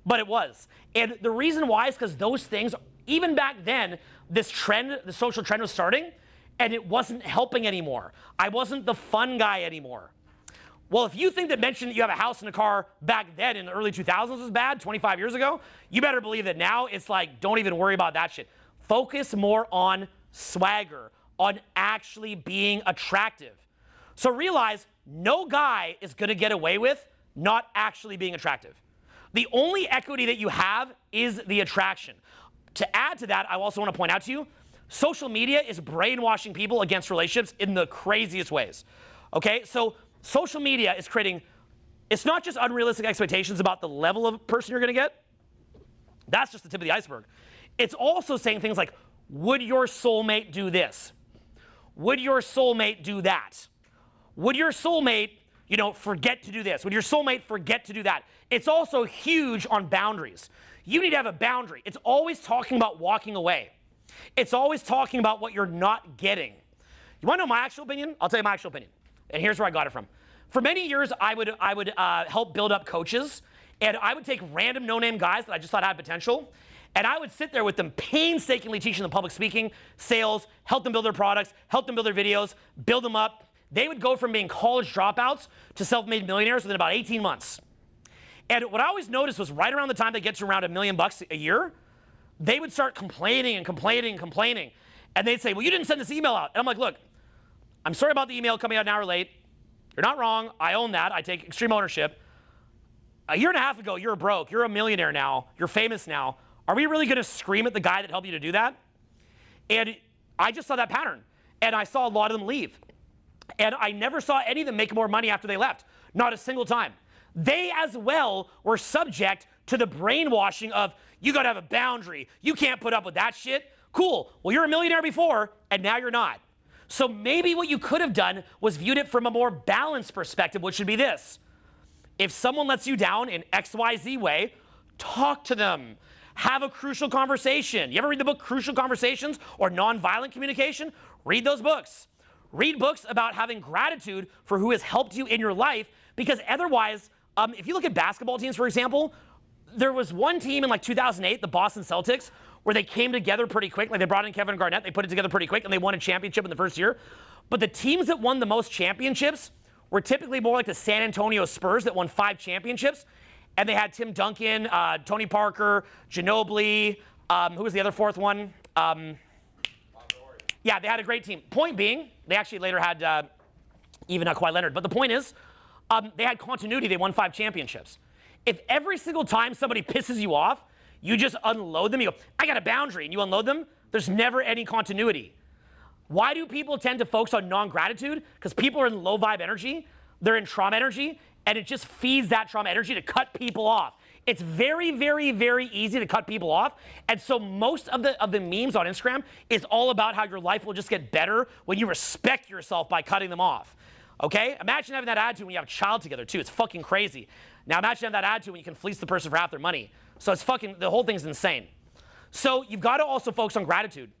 But it was. And the reason why is because those things, even back then, this trend, the social trend was starting, and it wasn't helping anymore. I wasn't the fun guy anymore. Well, if you think that mentioning that you have a house and a car back then in the early 2000s was bad, 25 years ago, you better believe that now it's like, don't even worry about that shit. Focus more on swagger, on actually being attractive. So realize no guy is going to get away with not actually being attractive. The only equity that you have is the attraction. To add to that, I also want to point out to you, social media is brainwashing people against relationships in the craziest ways. Okay, so social media is creating, it's not just unrealistic expectations about the level of person you're going to get. That's just the tip of the iceberg. It's also saying things like, would your soulmate do this? Would your soulmate do that? Would your soulmate, you know, forget to do this? Would your soulmate forget to do that? It's also huge on boundaries. You need to have a boundary. It's always talking about walking away. It's always talking about what you're not getting. You want to know my actual opinion? I'll tell you my actual opinion. And here's where I got it from. For many years, I would help build up coaches, and I would take random no-name guys that I just thought had potential, and I would sit there with them painstakingly teaching them public speaking, sales, help them build their products, help them build their videos, build them up. They would go from being college dropouts to self-made millionaires within about 18 months. And what I always noticed was right around the time they get to around $1 million a year, they would start complaining and complaining and complaining. And they'd say, well, you didn't send this email out. And I'm like, look, I'm sorry about the email coming out an hour late. You're not wrong. I own that. I take extreme ownership. A year and a half ago, you're broke. You're a millionaire now. You're famous now. Are we really going to scream at the guy that helped you to do that? And I just saw that pattern. And I saw a lot of them leave. And I never saw any of them make more money after they left. Not a single time. They as well were subject to the brainwashing of, you got to have a boundary. You can't put up with that shit. Cool. Well, you're a millionaire before, and now you're not. So maybe what you could have done was viewed it from a more balanced perspective, which should be this. If someone lets you down in XYZ way, talk to them. Have a crucial conversation. You ever read the book Crucial Conversations or Nonviolent Communication? Read those books. Read books about having gratitude for who has helped you in your life, because otherwise, if you look at basketball teams, for example, there was one team in like 2008, the Boston Celtics, where they came together pretty quick. Like they brought in Kevin Garnett, they put it together pretty quick, and they won a championship in the first year. But the teams that won the most championships were typically more like the San Antonio Spurs that won 5 championships. And they had Tim Duncan, Tony Parker, Ginobili, who was the other fourth one? Yeah, they had a great team. Point being, they actually later had even Kawhi Leonard. But the point is, they had continuity. They won 5 championships. If every single time somebody pisses you off, you just unload them, you go, I got a boundary, and you unload them, there's never any continuity. Why do people tend to focus on non-gratitude? Because people are in low vibe energy, they're in trauma energy, and it just feeds that trauma energy to cut people off. It's very, very, very easy to cut people off. And so most of the memes on Instagram is all about how your life will just get better when you respect yourself by cutting them off. Okay? Imagine having that attitude when you have a child together, too. It's fucking crazy. Now imagine having that attitude when you can fleece the person for half their money. So it's fucking, the whole thing's insane. So you've got to also focus on gratitude.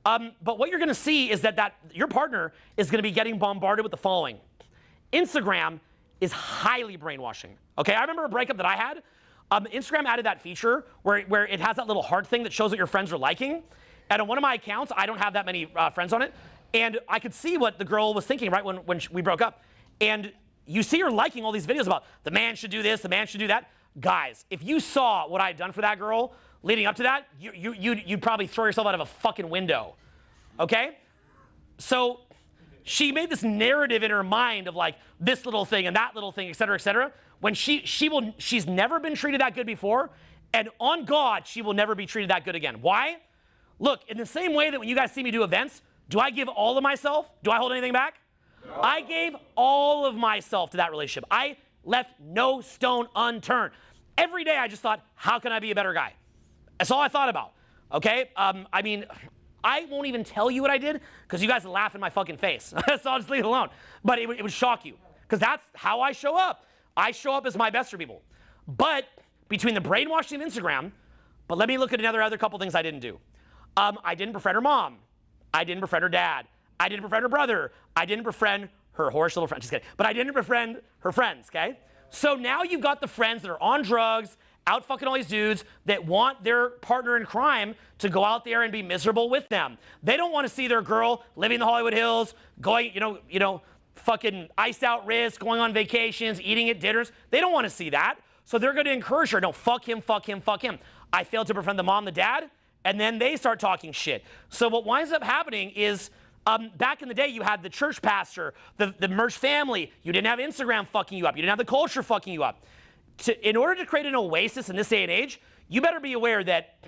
But what you're going to see is that your partner is going to be getting bombarded with the following. Instagram is highly brainwashing. Okay? I remember a breakup that I had. Instagram added that feature where it has that little heart thing that shows what your friends are liking. And on one of my accounts, I don't have that many friends on it. And I could see what the girl was thinking right when we broke up. And you see her liking all these videos about the man should do this, the man should do that. Guys, if you saw what I had done for that girl leading up to that, you'd probably throw yourself out of a fucking window. Okay? So she made this narrative in her mind of like this little thing and that little thing, et cetera, when she's never been treated that good before, and on God, she will never be treated that good again. Why? Look, in the same way that when you guys see me do events, do I give all of myself? Do I hold anything back? No. I gave all of myself to that relationship. I left no stone unturned. Every day I just thought, how can I be a better guy? That's all I thought about, okay? I mean, I won't even tell you what I did because you guys laugh in my fucking face. So I'll just leave it alone. But it would shock you because that's how I show up. I show up as my best for people. But between the brainwashing of Instagram, but let me look at other couple things I didn't do. I didn't befriend her mom. I didn't befriend her dad. I didn't befriend her brother. I didn't befriend her horse little friend. Just kidding. But I didn't befriend her friends, okay? So now you've got the friends that are on drugs, out fucking all these dudes that want their partner in crime to go out there and be miserable with them. They don't want to see their girl living in the Hollywood Hills, going, fucking iced out wrists, going on vacations, eating at dinners. They don't want to see that. So they're going to encourage her. No, fuck him, fuck him, fuck him. I failed to befriend the mom, the dad, and then they start talking shit. So what winds up happening is back in the day, you had the church pastor, the merged family. You didn't have Instagram fucking you up. You didn't have the culture fucking you up. In order to create an oasis in this day and age, you better be aware that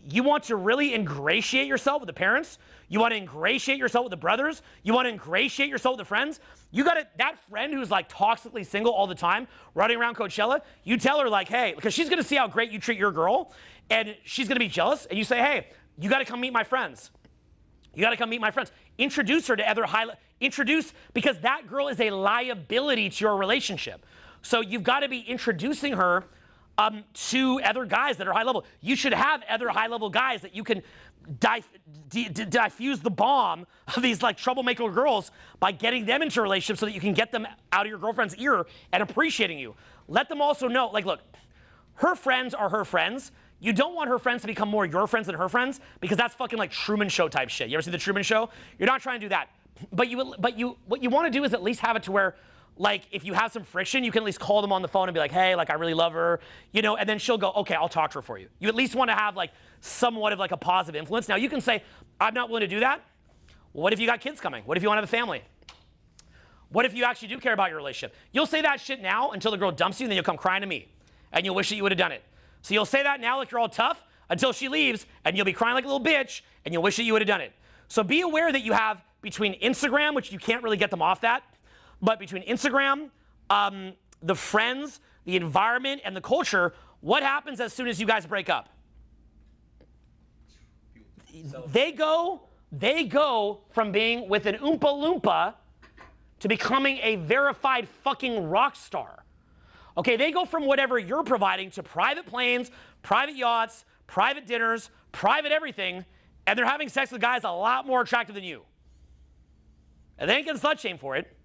you want to really ingratiate yourself with the parents. You want to ingratiate yourself with the brothers. You want to ingratiate yourself with the friends. You got that friend who's like toxically single all the time, running around Coachella. You tell her like, hey, because she's going to see how great you treat your girl, and she's going to be jealous. And you say, hey, you got to come meet my friends. You got to come meet my friends. Introduce her to other because that girl is a liability to your relationship. So you've got to be introducing her to other guys that are high level. You should have other high level guys that you can diffuse the bomb of these like troublemaker girls by getting them into a relationship so that you can get them out of your girlfriend's ear and appreciating you. Let them also know, like, look, her friends are her friends. You don't want her friends to become more your friends than her friends because that's fucking like Truman Show type shit. You ever see the Truman Show? You're not trying to do that. But what you want to do is at least have it to where, like, if you have some friction, you can at least call them on the phone and be like, hey, like, I really love her, and then she'll go, okay, I'll talk to her for you. You at least want to have, like, somewhat of, like, a positive influence. Now, you can say, I'm not willing to do that. Well, what if you got kids coming? What if you want to have a family? What if you actually do care about your relationship? You'll say that shit now until the girl dumps you, and then you'll come crying to me, and you'll wish that you would have done it. So you'll say that now like you're all tough until she leaves, and you'll be crying like a little bitch, and you'll wish that you would have done it. So be aware that you have between Instagram, which you can't really get them off that, but between Instagram, the friends, the environment, and the culture, what happens as soon as you guys break up? They go from being with an Oompa Loompa to becoming a verified fucking rock star. Okay, they go from whatever you're providing to private planes, private yachts, private dinners, private everything, and they're having sex with guys a lot more attractive than you. And they ain't getting slut shamed for it.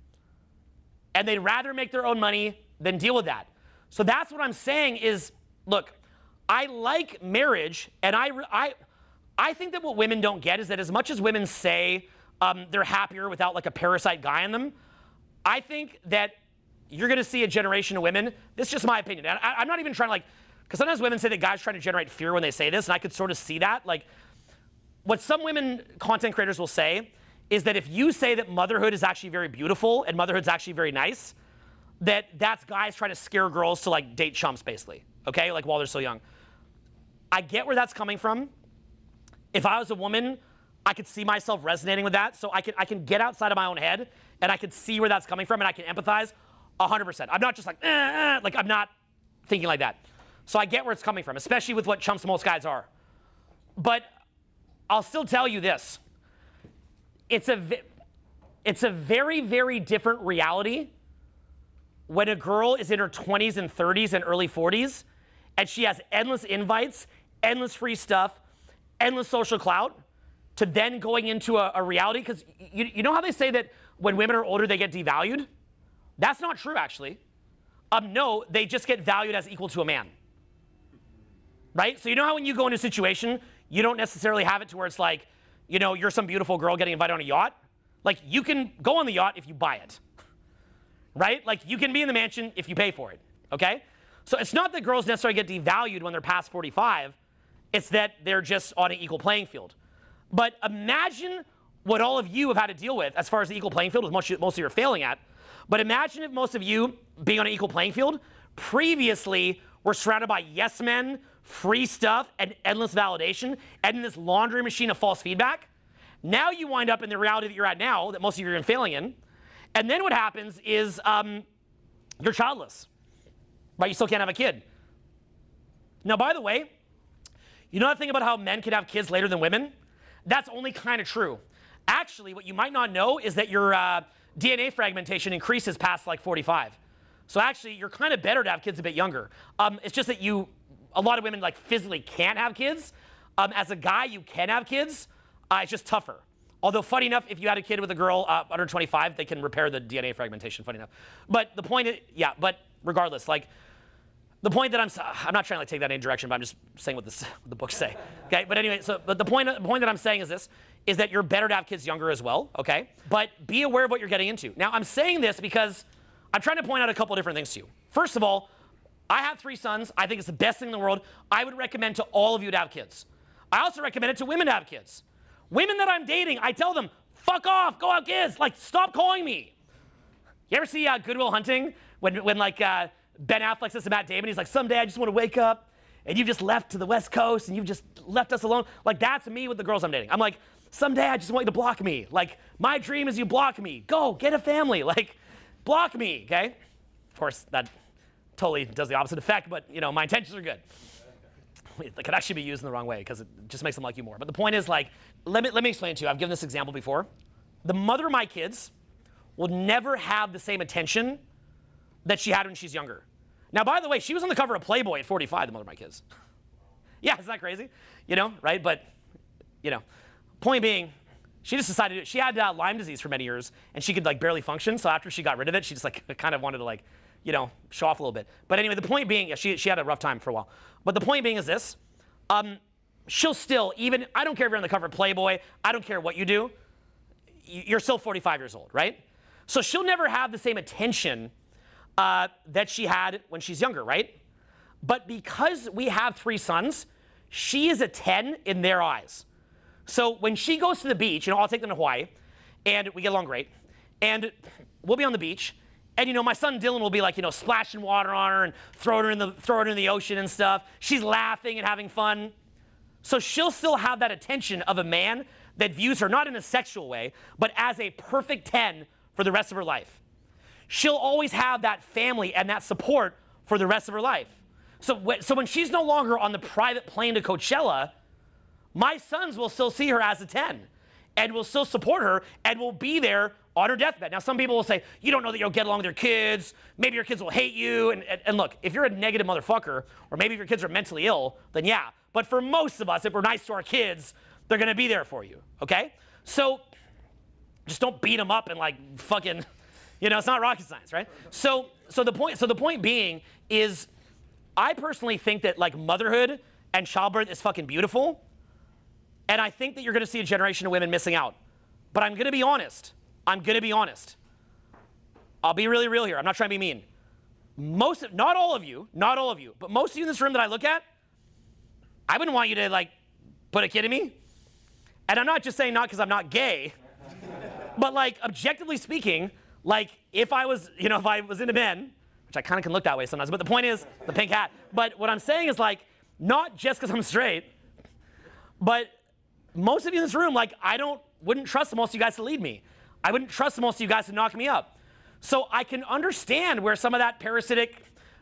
And they'd rather make their own money than deal with that. So that's what I'm saying is, look, I like marriage, and I think that what women don't get is that as much as women say they're happier without like a parasite guy in them, I think that you're going to see a generation of women, this is just my opinion, and I'm not even trying to like, because sometimes women say that guys trying to generate fear when they say this, and I could sort of see that. Like, what some women content creators will say is that if you say that motherhood is actually very beautiful and motherhood's actually very nice, that's guys trying to scare girls to like date chumps basically, okay? Like while they're so young. I get where that's coming from. If I was a woman, I could see myself resonating with that, so I can get outside of my own head and I could see where that's coming from and I can empathize 100%. I'm not just like, like I'm not thinking like that. So I get where it's coming from, especially with what chumps most guys are. But I'll still tell you this. It's a very, very different reality when a girl is in her 20s and 30s and early 40s and she has endless invites, endless free stuff, endless social clout, to then going into a reality. Because you know how they say that when women are older, they get devalued? That's not true, actually. No, they just get valued as equal to a man. Right? So you know how when you go into a situation, you don't necessarily have it to where it's like, you're some beautiful girl getting invited on a yacht. Like, you can go on the yacht if you buy it. Right? Like, you can be in the mansion if you pay for it. Okay? So it's not that girls necessarily get devalued when they're past 45. It's that they're just on an equal playing field. But imagine what all of you have had to deal with as far as the equal playing field, which most of you are failing at. But imagine if most of you, being on an equal playing field, previously were surrounded by yes men, free stuff, and endless validation, and in this laundry machine of false feedback. Now you wind up in the reality that you're at now, that most of you are failing in. And then what happens is you're childless. Right? You still can't have a kid. Now, by the way, you know that thing about how men can have kids later than women? That's only kind of true. Actually, what you might not know is that your DNA fragmentation increases past like 45. So actually, you're kind of better to have kids a bit younger. It's just that a lot of women like physically can't have kids. As a guy, you can have kids. It's just tougher. Although, funny enough, if you had a kid with a girl under 25, they can repair the DNA fragmentation, funny enough. But the point is, yeah, but regardless, like, the point that I'm not trying to like, take that in any direction, but I'm just saying what the books say, okay? But anyway, but the point that I'm saying is this, is that you're better to have kids younger as well, okay? But be aware of what you're getting into. Now, I'm saying this because I'm trying to point out a couple of different things to you. First of all, I have 3 sons. I think it's the best thing in the world. I would recommend to all of you to have kids. I also recommend it to women to have kids. Women that I'm dating, I tell them, fuck off, go have kids. Like, stop calling me. You ever see Good Will Hunting? When like, Ben Affleck says to Matt Damon, he's like, someday I just want to wake up and you've just left to the West Coast and you've just left us alone. Like, that's me with the girls I'm dating. I'm like, someday I just want you to block me. Like, my dream is you block me. Go, get a family. Like, block me, okay? Of course, that totally does the opposite effect, but, you know, my intentions are good. It could actually be used in the wrong way because it just makes them like you more. But the point is, like, let me explain it to you. I've given this example before. The mother of my kids will never have the same attention that she had when she's younger. Now, by the way, she was on the cover of Playboy at 45, the mother of my kids. Yeah, isn't that crazy? You know, right? But, you know, point being, she just decided, she had Lyme disease for many years, and she could, like, barely function. So after she got rid of it, she just, like, kind of wanted to, like, you know, show off a little bit. But anyway, the point being, yeah, she had a rough time for a while. But the point being is this. She'll still, even, I don't care if you're on the cover of Playboy, I don't care what you do, you're still 45 years old, right? So she'll never have the same attention that she had when she's younger, right? But because we have 3 sons, she is a 10 in their eyes. So when she goes to the beach, you know, I'll take them to Hawaii, and we get along great, and we'll be on the beach, and, you know, my son Dylan will be like, you know, splashing water on her and throwing her in the ocean and stuff. She's laughing and having fun. So she'll still have that attention of a man that views her not in a sexual way, but as a perfect 10 for the rest of her life. She'll always have that family and that support for the rest of her life. So when she's no longer on the private plane to Coachella, my sons will still see her as a 10 and will still support her and will be there on her deathbed. Now, some people will say, you don't know that you'll get along with your kids. Maybe your kids will hate you. And look, if you're a negative motherfucker, or maybe if your kids are mentally ill, then yeah. But for most of us, if we're nice to our kids, they're going to be there for you, okay? So just don't beat them up and like fucking, you know, it's not rocket science, right? So the point being is I personally think that like motherhood and childbirth is fucking beautiful. And I think that you're going to see a generation of women missing out. But I'm going to be honest. I'll be really real here. I'm not trying to be mean. Not all of you, but most of you in this room that I look at, I wouldn't want you to like put a kid in me. And I'm not just saying not because I'm not gay, but like objectively speaking, like if I was into men, which I kind of can look that way sometimes, but the point is the pink hat. But what I'm saying is like, not just because I'm straight, but most of you in this room, like wouldn't trust most of you guys to lead me. I wouldn't trust most of you guys to knock me up. So I can understand where some of that parasitic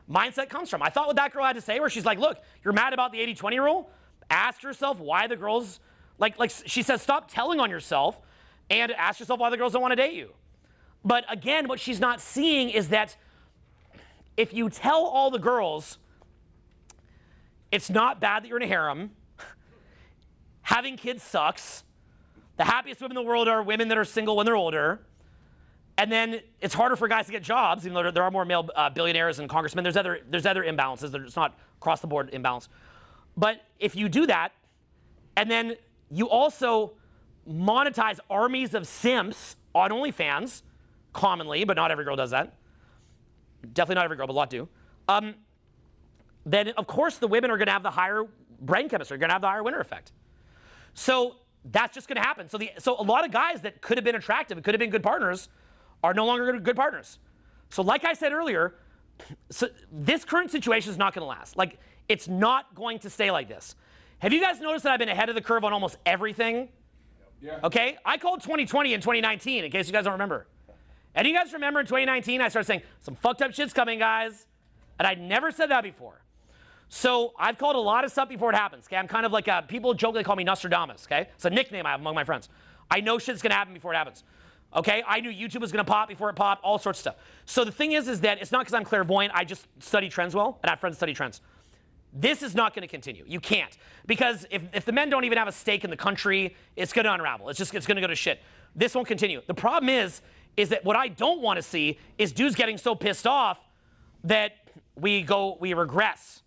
mindset comes from. I thought what that girl had to say, where she's like, look, you're mad about the 80-20 rule? Ask yourself why the girls, like she says, stop telling on yourself and ask yourself why the girls don't want to date you. But again, what she's not seeing is that if you tell all the girls it's not bad that you're in a harem, having kids sucks, the happiest women in the world are women that are single when they're older, and then it's harder for guys to get jobs, even though there are more male billionaires and congressmen. There's other imbalances. There's not across-the-board imbalance. But if you do that, and then you also monetize armies of simps on OnlyFans, commonly, but not every girl does that. Definitely not every girl, but a lot do. Then, of course, the women are going to have the higher brain chemistry. They're going to have the higher winner effect. So that's just going to happen. So a lot of guys that could have been attractive and could have been good partners are no longer good partners. So like I said earlier, this current situation is not going to last. Like, it's not going to stay like this. Have you guys noticed that I've been ahead of the curve on almost everything? Yeah. Okay? I called 2020 and 2019, in case you guys don't remember. And you guys remember in 2019, I started saying, some fucked up shit's coming, guys. And I'd never said that before. So I've called a lot of stuff before it happens, okay? I'm kind of like people jokingly call me Nostradamus, okay? It's a nickname I have among my friends. I know shit's gonna happen before it happens. Okay, I knew YouTube was going to pop before it popped, all sorts of stuff. So the thing is that it's not because I'm clairvoyant. I just study trends well, and I have friends that study trends. This is not going to continue. You can't. Because if the men don't even have a stake in the country, it's going to unravel. It's going to go to shit. This won't continue. The problem is that what I don't want to see is dudes getting so pissed off that we regress.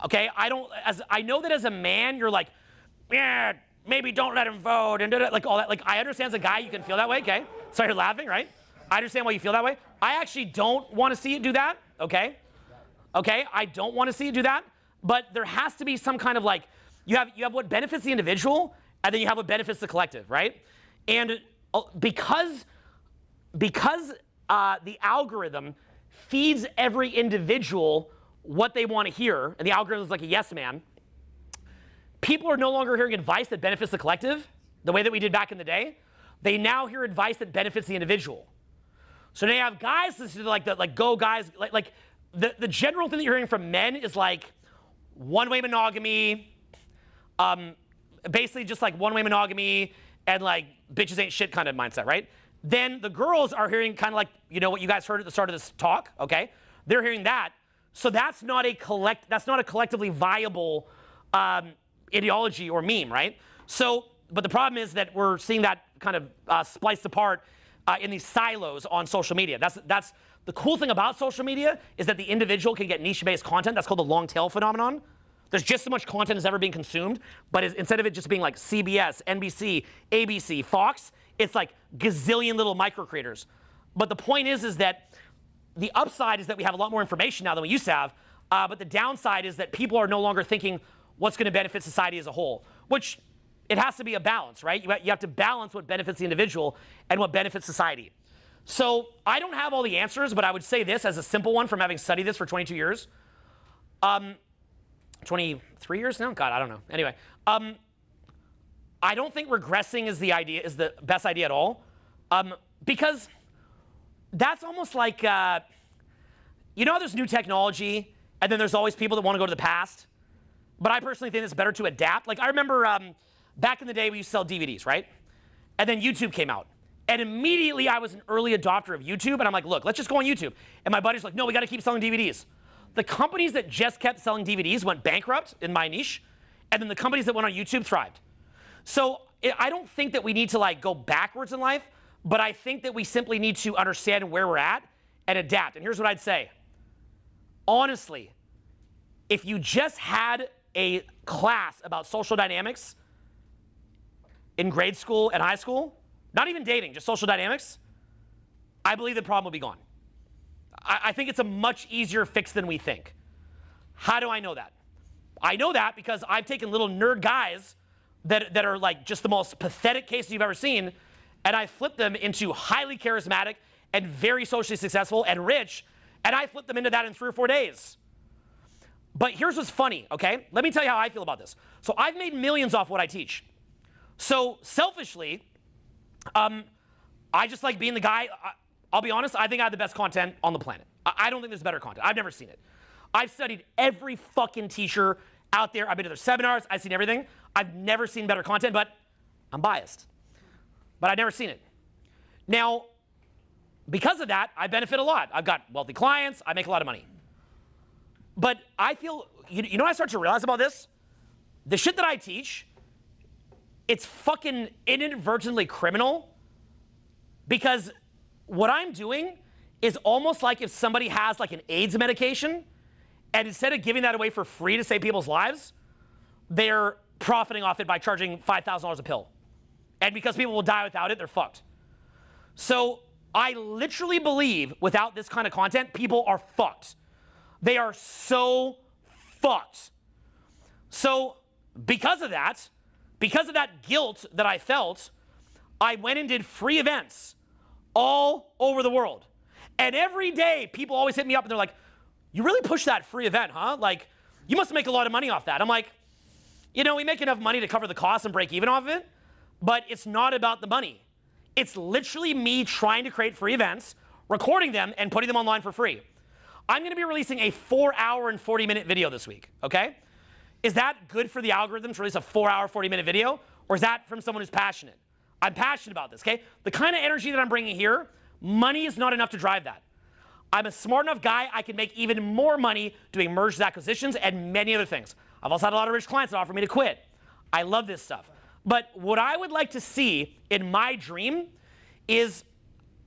Okay? I know that as a man, you're like, yeah, maybe don't let him vote, and like all that. Like, I understand as a guy you can feel that way, okay? Sorry, you're laughing, right? I understand why you feel that way. I actually don't want to see you do that, okay? Okay, I don't want to see you do that, but there has to be some kind of like, you have what benefits the individual, and then you have what benefits the collective, right? And because the algorithm feeds every individual what they want to hear, and the algorithm is like a yes man, people are no longer hearing advice that benefits the collective, the way that we did back in the day. They now hear advice that benefits the individual. So now you have guys listen to like go guys, like the general thing that you're hearing from men is like one-way monogamy, basically just like one-way monogamy and like bitches ain't shit kind of mindset, right? Then the girls are hearing kind of like, you know what you guys heard at the start of this talk, okay? They're hearing that. So that's not a collectively viable ideology or meme, right? So, but the problem is that we're seeing that kind of spliced apart in these silos on social media. That's the cool thing about social media is that the individual can get niche-based content. That's called the long tail phenomenon. There's just so much content as ever being consumed, but instead of it just being like CBS, NBC, ABC, Fox, it's like gazillion little micro creators. But the point is that the upside is that we have a lot more information now than we used to have, but the downside is that people are no longer thinking what's going to benefit society as a whole, which it has to be a balance, right? You have to balance what benefits the individual and what benefits society. So I don't have all the answers, but I would say this as a simple one from having studied this for 22 years. 23 years now? God, I don't know. Anyway, I don't think regressing is the best idea at all, because that's almost like, you know how there's new technology, and then there's always people that want to go to the past? But I personally think it's better to adapt. Like, I remember back in the day, we used to sell DVDs, right? And then YouTube came out. And immediately, I was an early adopter of YouTube. And I'm like, look, let's just go on YouTube. And my buddy's like, no, we got to keep selling DVDs. The companies that just kept selling DVDs went bankrupt in my niche. And then the companies that went on YouTube thrived. So I don't think that we need to, like, go backwards in life. But I think that we simply need to understand where we're at and adapt. And here's what I'd say. Honestly, if you just had a class about social dynamics in grade school and high school, not even dating, just social dynamics, I believe the problem will be gone. I think it's a much easier fix than we think. How do I know that? I know that because I've taken little nerd guys that are like just the most pathetic cases you've ever seen, and I flipped them into highly charismatic and very socially successful and rich, and I flipped them into that in 3 or 4 days. But here's what's funny, okay? Let me tell you how I feel about this. So I've made millions off what I teach. So selfishly, I just like being the guy. I'll be honest, I think I have the best content on the planet. I don't think there's better content. I've never seen it. I've studied every fucking teacher out there. I've been to their seminars. I've seen everything. I've never seen better content, but I'm biased. But I've never seen it. Now, because of that, I benefit a lot. I've got wealthy clients. I make a lot of money. But I feel, you know what I start to realize about this? The shit that I teach, it's fucking inadvertently criminal, because what I'm doing is almost like if somebody has like an AIDS medication, and instead of giving that away for free to save people's lives, they're profiting off it by charging $5,000 a pill. And because people will die without it, they're fucked. So I literally believe without this kind of content, people are fucked. They are so fucked. So because of that guilt that I felt, I went and did free events all over the world. And every day, people always hit me up and they're like, you really push that free event, huh? Like, you must make a lot of money off that. I'm like, you know, we make enough money to cover the costs and break even off of it, but it's not about the money. It's literally me trying to create free events, recording them, and putting them online for free. I'm going to be releasing a 4-hour and 40-minute video this week, okay? Is that good for the algorithm to release a 4-hour, 40-minute video? Or is that from someone who's passionate? I'm passionate about this, okay? The kind of energy that I'm bringing here, money is not enough to drive that. I'm a smart enough guy, I can make even more money doing mergers, acquisitions, and many other things. I've also had a lot of rich clients that offer me to quit. I love this stuff. But what I would like to see in my dream is,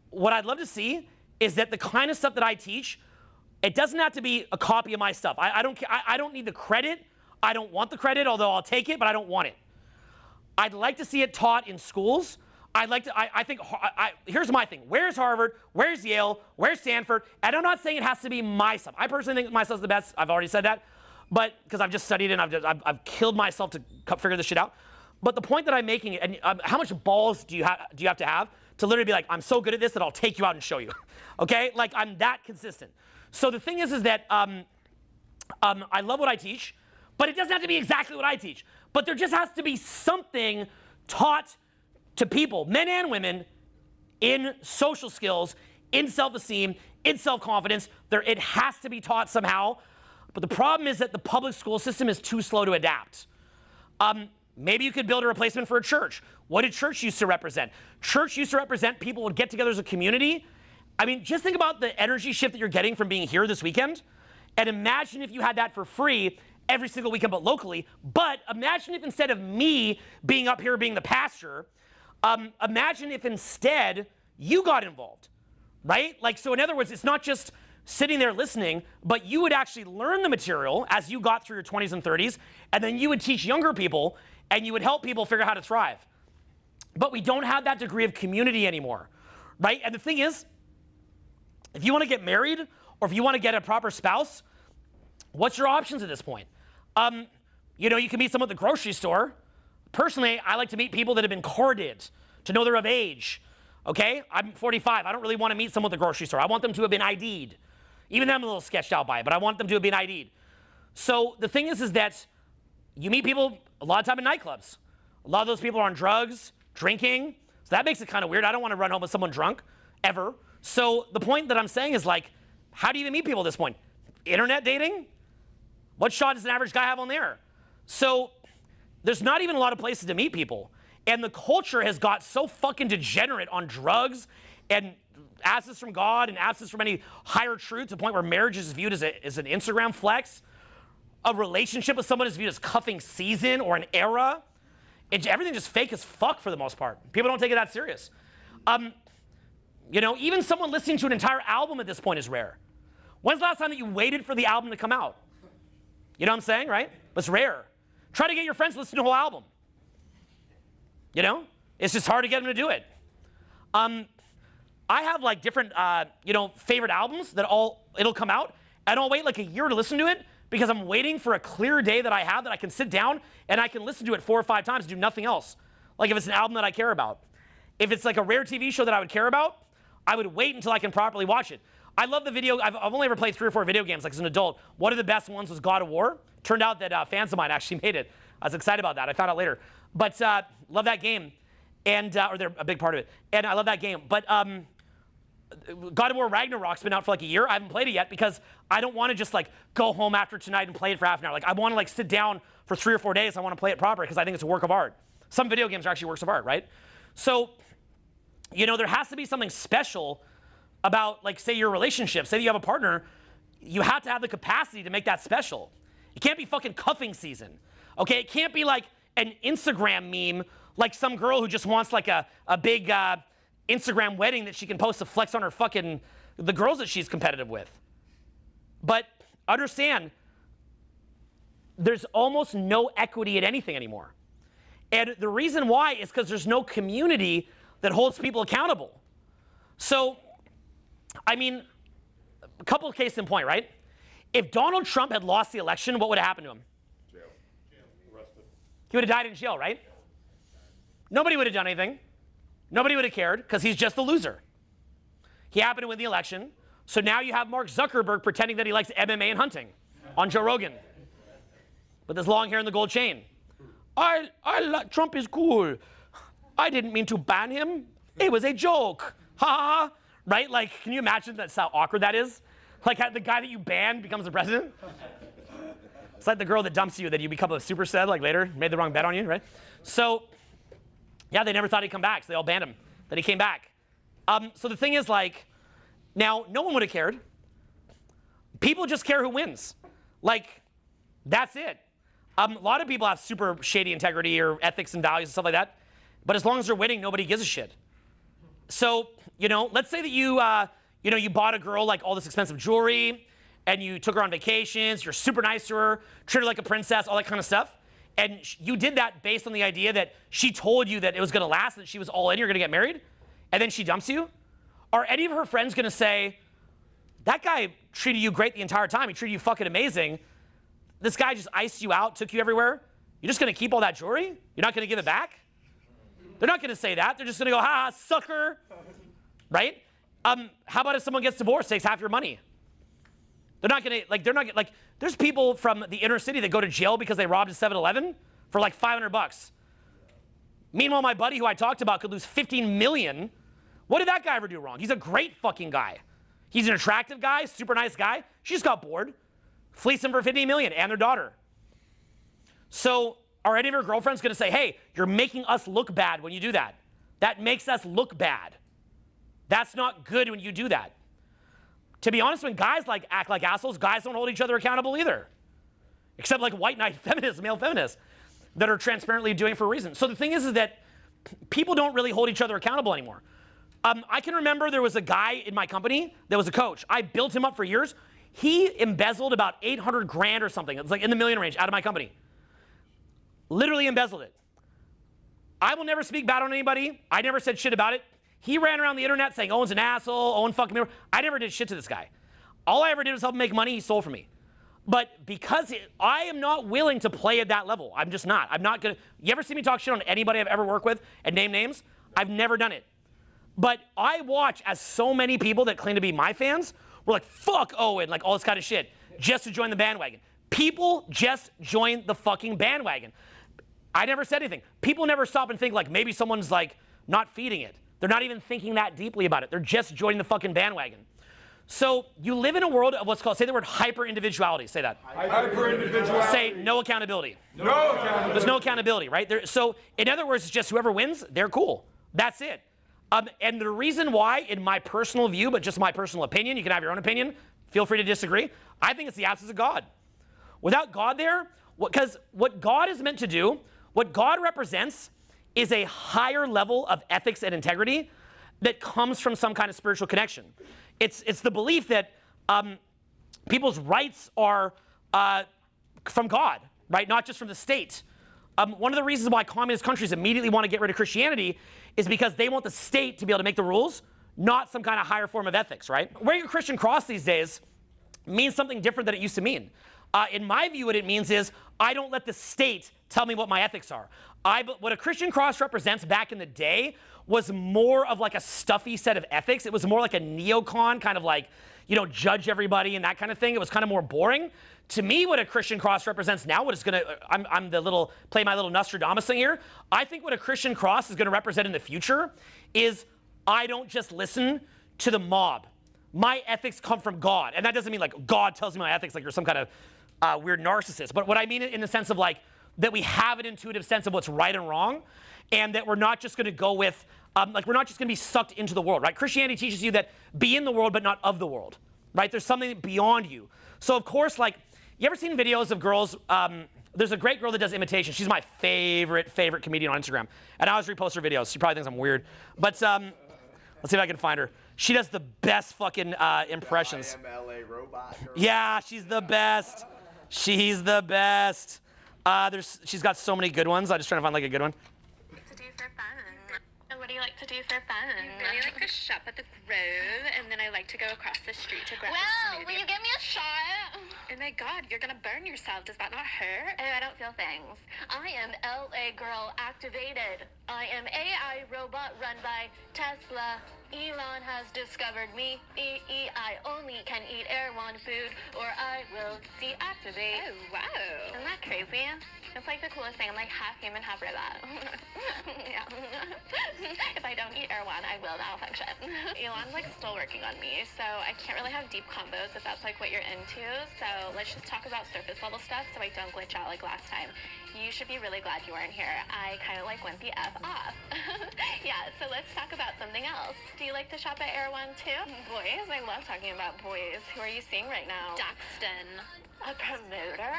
what I'd love to see is that the kind of stuff that I teach, it doesn't have to be a copy of my stuff. I don't need the credit. I don't want the credit, although I'll take it, but I don't want it. I'd like to see it taught in schools. Here's my thing. Where's Harvard? Where's Yale? Where's Stanford? And I'm not saying it has to be my stuff. I personally think my stuff's the best. I've already said that. But because I've just studied it and I've killed myself to figure this shit out. But the point that I'm making, and how much balls do you have to literally be like, I'm so good at this that I'll take you out and show you. Okay? Like, I'm that consistent. So the thing is that I love what I teach, but it doesn't have to be exactly what I teach. But there just has to be something taught to people, men and women, in social skills, in self-esteem, in self-confidence. It has to be taught somehow. But the problem is that the public school system is too slow to adapt. Maybe you could build a replacement for a church. What did church used to represent? Church used to represent people would get together as a community. I mean, just think about the energy shift that you're getting from being here this weekend. And imagine if you had that for free every single weekend, but locally. But imagine if instead of me being up here being the pastor, imagine if instead you got involved, right? Like, so in other words, it's not just sitting there listening, but you would actually learn the material as you got through your 20s and 30s, and then you would teach younger people, and you would help people figure out how to thrive. But we don't have that degree of community anymore, right? And the thing is, if you want to get married, or if you want to get a proper spouse, what's your options at this point? You know, you can meet someone at the grocery store. Personally, I like to meet people that have been courted, to know they're of age, okay? I'm 45. I don't really want to meet someone at the grocery store. I want them to have been ID'd. Even them a little sketched out by it, but I want them to have been ID'd. So the thing is that you meet people a lot of time in nightclubs. A lot of those people are on drugs, drinking. So that makes it kind of weird. I don't want to run home with someone drunk, ever. So the point that I'm saying is, like, how do you even meet people at this point? Internet dating? What shot does an average guy have on there? So there's not even a lot of places to meet people. And the culture has got so fucking degenerate on drugs and absence from God and absence from any higher truth, to the point where marriage is viewed as an Instagram flex. A relationship with someone is viewed as cuffing season or an era. Everything's just fake as fuck for the most part. People don't take it that serious. You know, even someone listening to an entire album at this point is rare. When's the last time that you waited for the album to come out? You know what I'm saying, right? It's rare. Try to get your friends to listen to the whole album. You know? It's just hard to get them to do it. I have like different, you know, favorite albums that it'll come out, and I'll wait like a year to listen to it because I'm waiting for a clear day that I have that I can sit down and I can listen to it 4 or 5 times and do nothing else. Like if it's an album that I care about. If it's like a rare TV show that I would care about, I would wait until I can properly watch it. I love the video. I've only ever played 3 or 4 video games like as an adult. One of the best ones was God of War. Turned out that fans of mine actually made it. I was excited about that. I found out later. But love that game. And, or they're a big part of it. And I love that game. But God of War Ragnarok's been out for like a year. I haven't played it yet because I don't want to just like go home after tonight and play it for half an hour. Like I want to like sit down for 3 or 4 days. I want to play it proper because I think it's a work of art. Some video games are actually works of art, right? So, you know, there has to be something special about, like, say your relationship. Say that you have a partner. You have to have the capacity to make that special. It can't be fucking cuffing season, okay? It can't be like an Instagram meme, like some girl who just wants like a big Instagram wedding that she can post to flex on her fucking, the girls that she's competitive with. But understand, there's almost no equity in anything anymore. And the reason why is because there's no community that holds people accountable. So, I mean, a couple of cases in point, right? If Donald Trump had lost the election, what would have happened to him? Jail. Arrested. He would have died in jail, right? Nobody would have done anything. Nobody would have cared because he's just the loser. He happened to win the election. So now you have Mark Zuckerberg pretending that he likes MMA and hunting on Joe Rogan with his long hair and the gold chain. Trump is cool. I didn't mean to ban him. It was a joke. Ha ha ha. Right? Like, can you imagine that's how awkward that is? Like the guy that you ban becomes the president? It's like the girl that dumps you that you become a super stud like later, made the wrong bet on you, right? So Yeah, they never thought he'd come back, so they all banned him. Then he came back. So the thing is, like, now, no one would have cared. People just care who wins. Like, that's it. A lot of people have super shady integrity or ethics and values and stuff like that. But as long as they're winning, nobody gives a shit. So, you know, let's say that you, you bought a girl, like, all this expensive jewelry, and you took her on vacations, you're super nice to her, treat her like a princess, all that kind of stuff. And you did that based on the idea that she told you that it was going to last, that she was all in, you're going to get married, and then she dumps you? Are any of her friends going to say, that guy treated you great the entire time, he treated you fucking amazing, this guy just iced you out, took you everywhere, you're just going to keep all that jewelry? You're not going to give it back? They're not going to say that. They're just going to go, ha, sucker, right? How about if someone gets divorced, takes half your money? They're not going to, there's people from the inner city that go to jail because they robbed a 7-Eleven for like $500. Meanwhile, my buddy who I talked about could lose 15 million. What did that guy ever do wrong? He's a great fucking guy. He's an attractive guy, super nice guy. She just got bored. Fleeced him for 15 million and their daughter. So are any of your girlfriends going to say, hey, you're making us look bad when you do that? That makes us look bad. That's not good when you do that. To be honest, when guys act like assholes, guys don't hold each other accountable either. Except like white knight feminists, male feminists, that are transparently doing it for a reason. So the thing is that people don't really hold each other accountable anymore. I can remember there was a guy in my company that was a coach. I built him up for years. He embezzled about 800 grand or something. It's like in the million range out of my company. Literally embezzled it. I will never speak bad on anybody. I never said shit about it. He ran around the internet saying Owen's an asshole, Owen fucking me. I never did shit to this guy. All I ever did was help him make money. He stole from me. But because I am not willing to play at that level. I'm just not. I'm not going to. You ever see me talk shit on anybody I've ever worked with and name names? I've never done it. But I watch as so many people that claim to be my fans were like, fuck Owen, like all this kind of shit, just to join the bandwagon. People just join the fucking bandwagon. I never said anything. People never stop and think like maybe someone's like not feeding it. They're not even thinking that deeply about it. They're just joining the fucking bandwagon. So you live in a world of what's called, say the word hyper-individuality. Say that. Hyper-individuality. Say no accountability. No accountability. There's no accountability, right? So in other words, it's just whoever wins, they're cool. That's it. And the reason why, in my personal view, but just my personal opinion, you can have your own opinion, feel free to disagree, I think it's the absence of God. Without God there, because what God is meant to do, what God represents is a higher level of ethics and integrity that comes from some kind of spiritual connection. It's the belief that people's rights are from God, right? Not just from the state. One of the reasons why communist countries immediately want to get rid of Christianity is because they want the state to be able to make the rules, not some kind of higher form of ethics, right? Wearing a Christian cross these days means something different than it used to mean. In my view, what it means is I don't let the state tell me what my ethics are. What a Christian cross represents back in the day was more of like a stuffy set of ethics. It was more like a neocon, kind of like, judge everybody and that kind of thing. It was kind of more boring. To me, what a Christian cross represents now, I'm play my little Nostradamus thing here. I think what a Christian cross is going to represent in the future is I don't just listen to the mob. My ethics come from God. And that doesn't mean like God tells me my ethics like you're some kind of weird narcissist. But what I mean in the sense of like that we have an intuitive sense of what's right and wrong, and that we're not just going to go with, we're not just going to be sucked into the world, right? Christianity teaches you that be in the world but not of the world, right? There's something beyond you. So of course, like, you ever seen videos of girls? There's a great girl that does imitation. She's my favorite comedian on Instagram. And I always repost her videos. She probably thinks I'm weird. But let's see if I can find her. She does the best fucking impressions. I am LA robot girl. Yeah, she's the best. She's the best. She's got so many good ones. I'm just trying to find like a good one. To do for fun. What do you like to do for fun? I really like to shop at the Grove, and then I like to go across the street to grab a smoothie. Will you give me a shot? Oh my God, you're gonna burn yourself. Does that not hurt? Oh, I don't feel things. I am LA girl activated. I am AI robot run by Tesla. Elon has discovered me. I only can eat Erewhon food, or I will deactivate. Oh, wow. Isn't that crazy? It's like the coolest thing. I'm like half human, half robot. Yeah. If I don't eat Erewhon, I will malfunction. Elon's like still working on me, so I can't really have deep combos if that's like what you're into. So let's just talk about surface level stuff so I don't glitch out like last time. You should be really glad you weren't here. I kind of like went the F off. Yeah, so let's talk about something else. Do you like to shop at Erewhon too? Boys? I love talking about boys. Who are you seeing right now? Daxton. A promoter?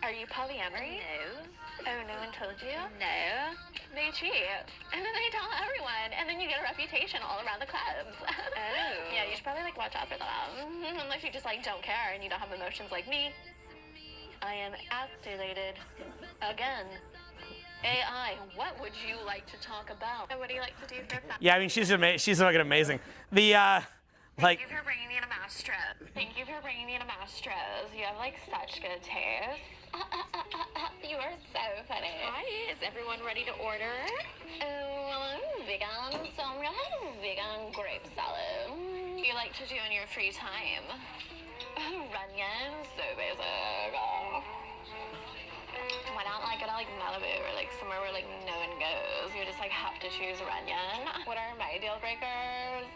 Are you polyamory? No. Oh, no one told you? No. They cheat. And then they tell everyone. And then you get a reputation all around the clubs. Oh. Yeah, you should probably like watch out for that. Unless you just like don't care and you don't have emotions like me. I am activated. Again. AI, what would you like to talk about? What do you like to do for fun? Yeah, I mean, she's fucking amazing. The, Thank you for bringing me to Mastros. Thank you for bringing me to Mastros. You have like such good taste. You are so funny. Hi, is everyone ready to order? Oh, well, I'm vegan, so I'm gonna have a vegan grape salad. What do you like to do in your free time? Runyon, so basic. Why not like go to like Malibu or like somewhere where like no one goes? You just like have to choose Runyon. What are my deal breakers?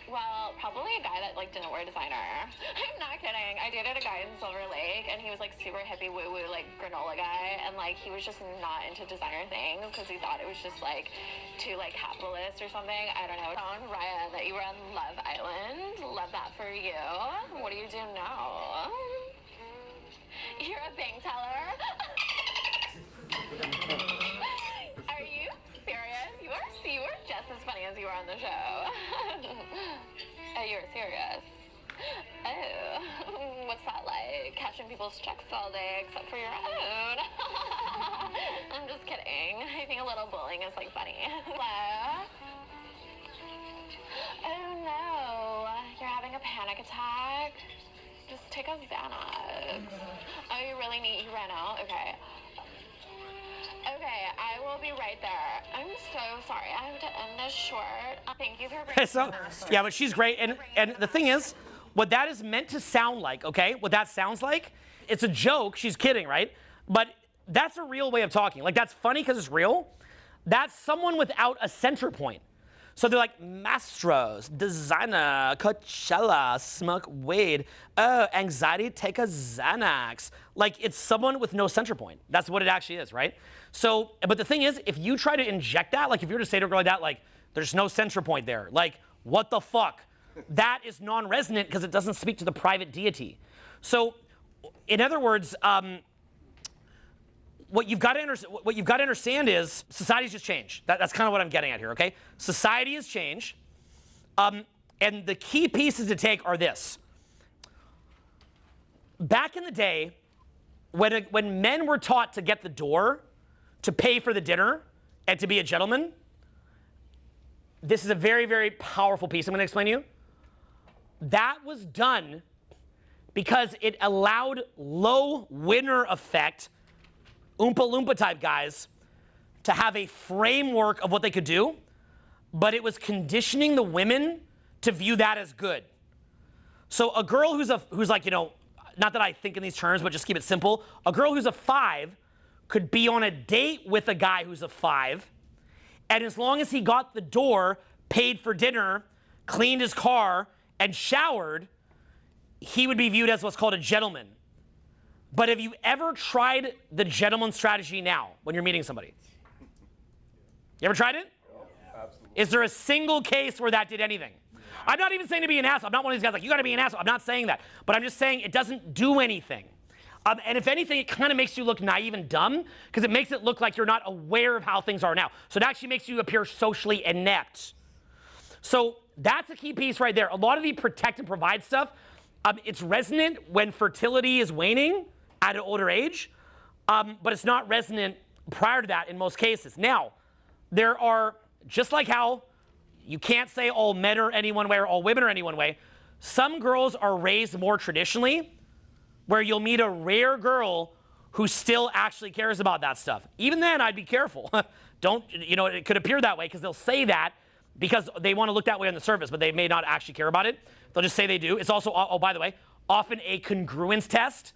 Well, probably a guy that like didn't wear designer. I'm not kidding. I dated a guy in Silver Lake and he was like super hippie woo woo like granola guy, and like he was just not into designer things because he thought it was just like too like capitalist or something. I don't know. On Ryan that you were on Love Island. Love that for you. What do you do now? You're a bank teller. Are you serious? You were just as funny as you were on the show. Oh, you were serious. Oh, what's that like? Cashing people's checks all day except for your own. I'm just kidding. I think a little bullying is like funny. Hello? Oh no, you're having a panic attack? Just take a Xanax. Oh, you really need, you ran out? Okay. Okay, I will be right there. I'm so sorry. I have to end this short. Thank you for bringing So, yeah, but she's great. And the thing is, what that is meant to sound like, okay? What that sounds like, it's a joke. She's kidding, right? But that's a real way of talking. Like, that's funny because it's real. That's someone without a center point. So they're like, Mastros, designer, Coachella, smoke weed, oh, anxiety, take a Xanax. Like, it's someone with no center point. That's what it actually is, right? So, but the thing is, if you try to inject that, like if you were to say to a girl like that, like, there's no center point there, like, what the fuck? That is non-resonant because it doesn't speak to the private deity. So, in other words, what you've got to understand is society's just changed. That's kind of what I'm getting at here, okay? Society has changed, and the key pieces to take are this. Back in the day, when men were taught to get the door, to pay for the dinner, and to be a gentleman, this is a very, very powerful piece I'm going to explain to you. That was done because it allowed low winner effect Oompa Loompa type guys to have a framework of what they could do, but it was conditioning the women to view that as good. So a girl who's like, you know, not that I think in these terms, but just keep it simple. A girl who's a 5 could be on a date with a guy who's a 5, and as long as he got the door, paid for dinner, cleaned his car, and showered, he would be viewed as what's called a gentleman. But have you ever tried the gentleman strategy now when you're meeting somebody? You ever tried it? Absolutely. Is there a single case where that did anything? I'm not even saying to be an asshole. I'm not one of these guys like, you gotta be an asshole. I'm not saying that. But I'm just saying it doesn't do anything. And if anything, it kind of makes you look naive and dumb because it makes it look like you're not aware of how things are now. So it actually makes you appear socially inept. So that's a key piece right there. A lot of the protect and provide stuff, it's resonant when fertility is waning at an older age, but it's not resonant prior to that in most cases. Now, there are, just like how you can't say all men are any one way or all women are any one way, some girls are raised more traditionally where you'll meet a rare girl who still actually cares about that stuff. Even then, I'd be careful. Don't, you know, it could appear that way because they'll say that because they want to look that way on the surface, but they may not actually care about it. They'll just say they do. It's also, oh, by the way, often a congruence test.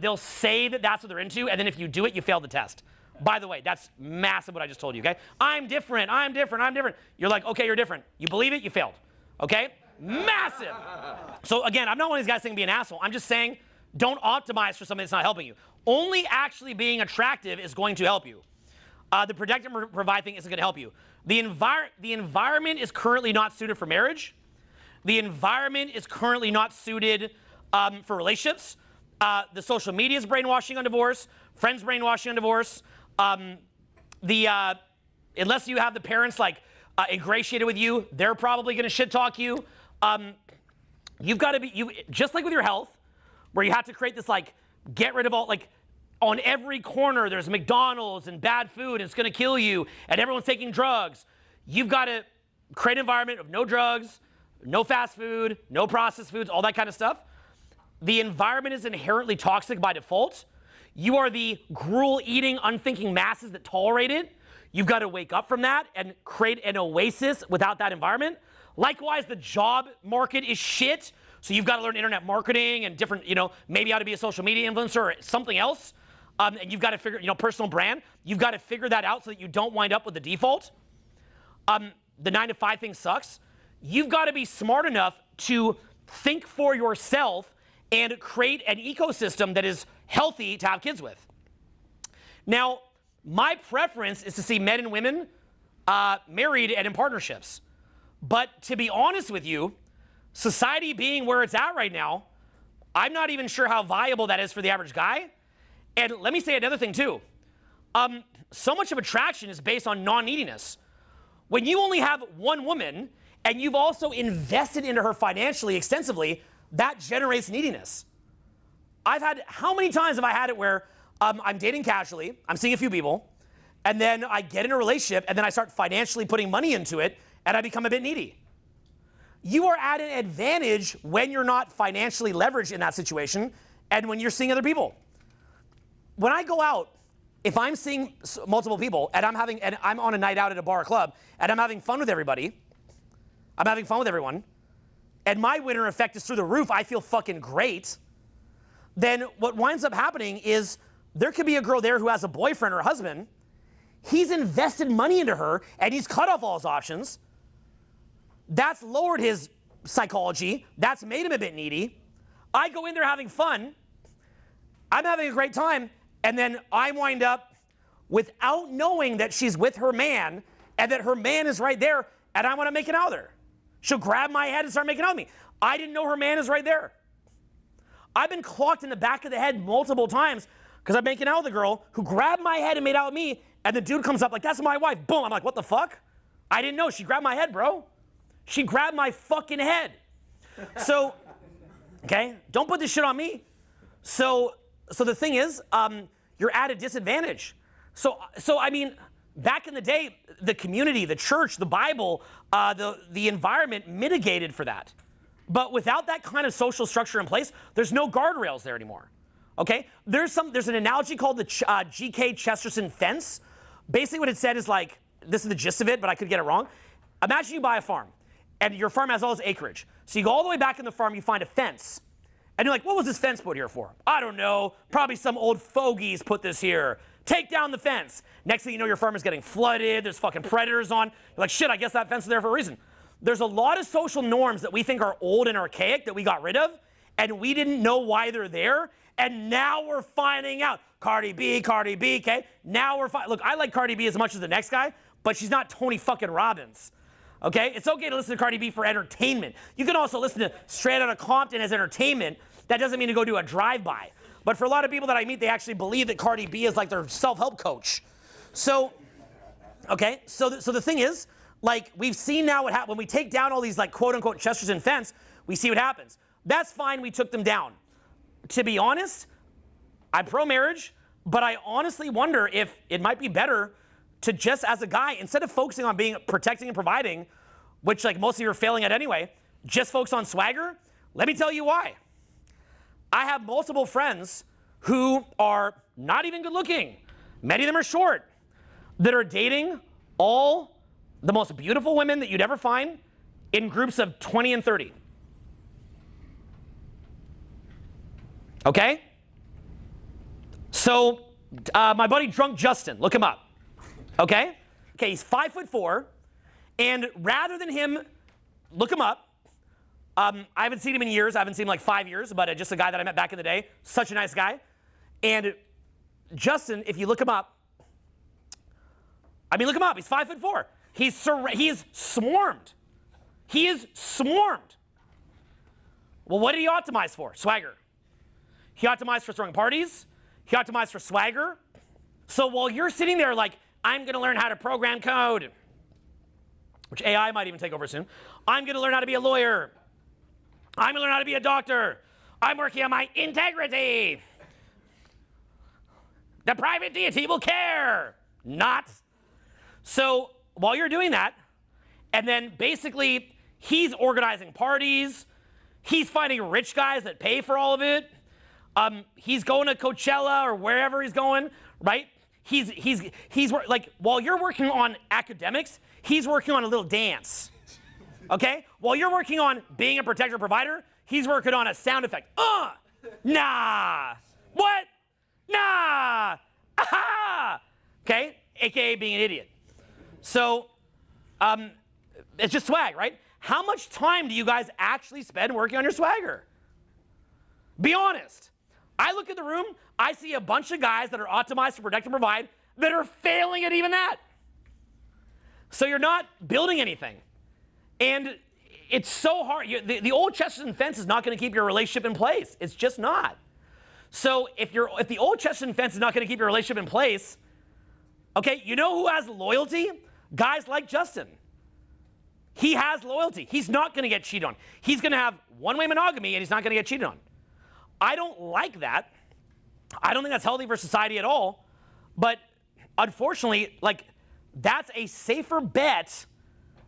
They'll say that that's what they're into, and then if you do it, you fail the test. By the way, that's massive what I just told you, okay? I'm different, I'm different, I'm different. You're like, okay, you're different. You believe it, you failed, okay? Massive. So again, I'm not one of these guys saying be an asshole. I'm just saying don't optimize for something that's not helping you. Only actually being attractive is going to help you. The protect and provide thing isn't going to help you. The environment is currently not suited for marriage. The environment is currently not suited for relationships. The social media is brainwashing on divorce. Friends brainwashing on divorce. Unless you have the parents like ingratiated with you, they're probably going to shit talk you. You've got to be just like with your health, where you have to create this like get rid of all like on every corner there's McDonald's and bad food and it's going to kill you and everyone's taking drugs. You've got to create an environment of no drugs, no fast food, no processed foods, all that kind of stuff. The environment is inherently toxic by default. You are the gruel-eating, unthinking masses that tolerate it. You've got to wake up from that and create an oasis without that environment. Likewise, the job market is shit. So you've got to learn internet marketing and different, maybe how to be a social media influencer or something else. And you've got to figure, personal brand. You've got to figure that out so that you don't wind up with the default. The 9-to-5 thing sucks. You've got to be smart enough to think for yourself and create an ecosystem that is healthy to have kids with. Now, my preference is to see men and women married and in partnerships. But to be honest with you, society being where it's at right now, I'm not even sure how viable that is for the average guy. And let me say another thing too. So much of attraction is based on non-neediness. When you only have one woman and you've also invested into her financially extensively, that generates neediness. How many times have I had it where I'm dating casually, I'm seeing a few people, and then I get in a relationship and then I start financially putting money into it and I become a bit needy. You are at an advantage when you're not financially leveraged in that situation and when you're seeing other people. When I go out, if I'm seeing multiple people and I'm on a night out at a bar or club and I'm having fun with everybody, I'm having fun with everyone, and my winner effect is through the roof, I feel fucking great, then what winds up happening is there could be a girl there who has a boyfriend or a husband. He's invested money into her and he's cut off all his options. That's lowered his psychology. That's made him a bit needy. I go in there having fun. I'm having a great time. And then I wind up without knowing that she's with her man and that her man is right there and I want to make it out with her. She'll grab my head and start making out with me. I didn't know her man is right there. I've been clocked in the back of the head multiple times because I'm making out with a girl who grabbed my head and made out with me, and the dude comes up like, that's my wife. Boom. I'm like, what the fuck? I didn't know. She grabbed my head, bro. She grabbed my fucking head. So, okay, don't put this shit on me. So the thing is, you're at a disadvantage. So I mean, back in the day, the community, the church, the Bible, the environment mitigated for that. But without that kind of social structure in place, there's no guardrails there anymore. Okay? There's an analogy called the G.K. Chesterton fence. Basically what it said is like, this is the gist of it, but I could get it wrong. Imagine you buy a farm, and your farm has all this acreage. So you go all the way back in the farm, you find a fence. And you're like, what was this fence put here for? I don't know. Probably some old fogies put this here. Take down the fence. Next thing you know, your farm is getting flooded. There's fucking predators on. You're like, shit, I guess that fence is there for a reason. There's a lot of social norms that we think are old and archaic that we got rid of, and we didn't know why they're there, and now we're finding out. Cardi B, okay? Now we're Look, I like Cardi B as much as the next guy, but she's not Tony fucking Robbins. Okay? It's okay to listen to Cardi B for entertainment. You can also listen to Straight Outta Compton as entertainment. That doesn't mean to go do a drive-by. But for a lot of people that I meet, they actually believe that Cardi B is like their self-help coach. So, okay, so the thing is, like, we've seen now what happens when we take down all these, like, quote-unquote Chesterton fence, we see what happens. That's fine, we took them down. To be honest, I'm pro-marriage, but I honestly wonder if it might be better to just, as a guy, instead of focusing on being protecting and providing, which, like, most of you are failing at anyway, just focus on swagger. Let me tell you why. I have multiple friends who are not even good looking. Many of them are short, that are dating all the most beautiful women that you'd ever find in groups of 20 and 30. Okay? So, my buddy Drunk Justin, look him up. Okay? Okay, he's 5'4", and rather than him, look him up. I haven't seen him in years. I haven't seen him like 5 years, but just a guy that I met back in the day. Such a nice guy. And Justin, if you look him up, I mean, look him up. He's 5'4". He is swarmed. He is swarmed. Well, what did he optimize for? Swagger. He optimized for throwing parties. He optimized for swagger. So while you're sitting there like, I'm going to learn how to program code, which AI might even take over soon. I'm going to learn how to be a lawyer. I'm going to learn how to be a doctor. I'm working on my integrity. The private deity will care. Not. So while you're doing that, and then basically he's organizing parties, he's finding rich guys that pay for all of it. He's going to Coachella or wherever he's going, right? He's like, while you're working on academics, he's working on a little dance, okay? While you're working on being a protector provider, he's working on a sound effect. Nah. What? Nah. Aha. Okay? AKA being an idiot. So, it's just swag, right? How much time do you guys actually spend working on your swagger? Be honest. I look at the room, I see a bunch of guys that are optimized to protect and provide that are failing at even that. So you're not building anything. And it's so hard. The old Chesterton fence is not going to keep your relationship in place. It's just not. So if the old Chesterton fence is not going to keep your relationship in place, okay, you know who has loyalty? Guys like Justin. He has loyalty. He's not going to get cheated on. He's going to have one-way monogamy, and he's not going to get cheated on. I don't like that. I don't think that's healthy for society at all. But unfortunately, like, that's a safer bet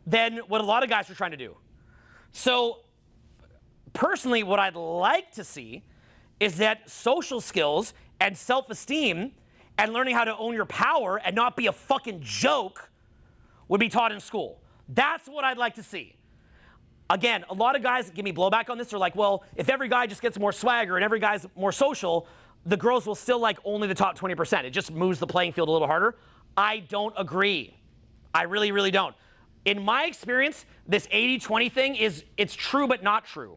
than what a lot of guys are trying to do. So personally, what I'd like to see is that social skills and self-esteem and learning how to own your power and not be a fucking joke would be taught in school. That's what I'd like to see. Again, a lot of guys give me blowback on this. They're like, well, if every guy just gets more swagger and every guy's more social, the girls will still like only the top 20%. It just moves the playing field a little harder. I don't agree. I really, really don't. In my experience, this 80-20 thing it's true but not true.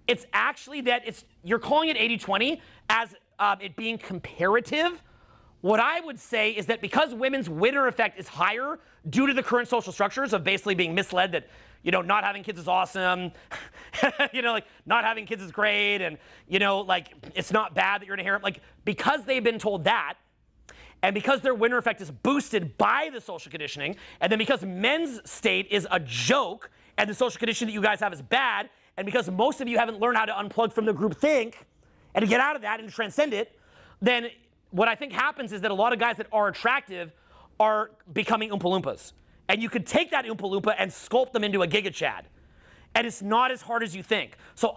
It's actually that you're calling it 80-20 as it being comparative. What I would say is that because women's winner effect is higher due to the current social structures of basically being misled that, you know, not having kids is awesome, you know, like not having kids is great, and, you know, like it's not bad that you're an inherent, like because they've been told that, and because their winner effect is boosted by the social conditioning, and then because men's state is a joke, and the social conditioning that you guys have is bad, and because most of you haven't learned how to unplug from the group think, and to get out of that and to transcend it, then what I think happens is that a lot of guys that are attractive are becoming Oompa Loompas. And you could take that Oompa Loompa and sculpt them into a Giga Chad. And it's not as hard as you think. So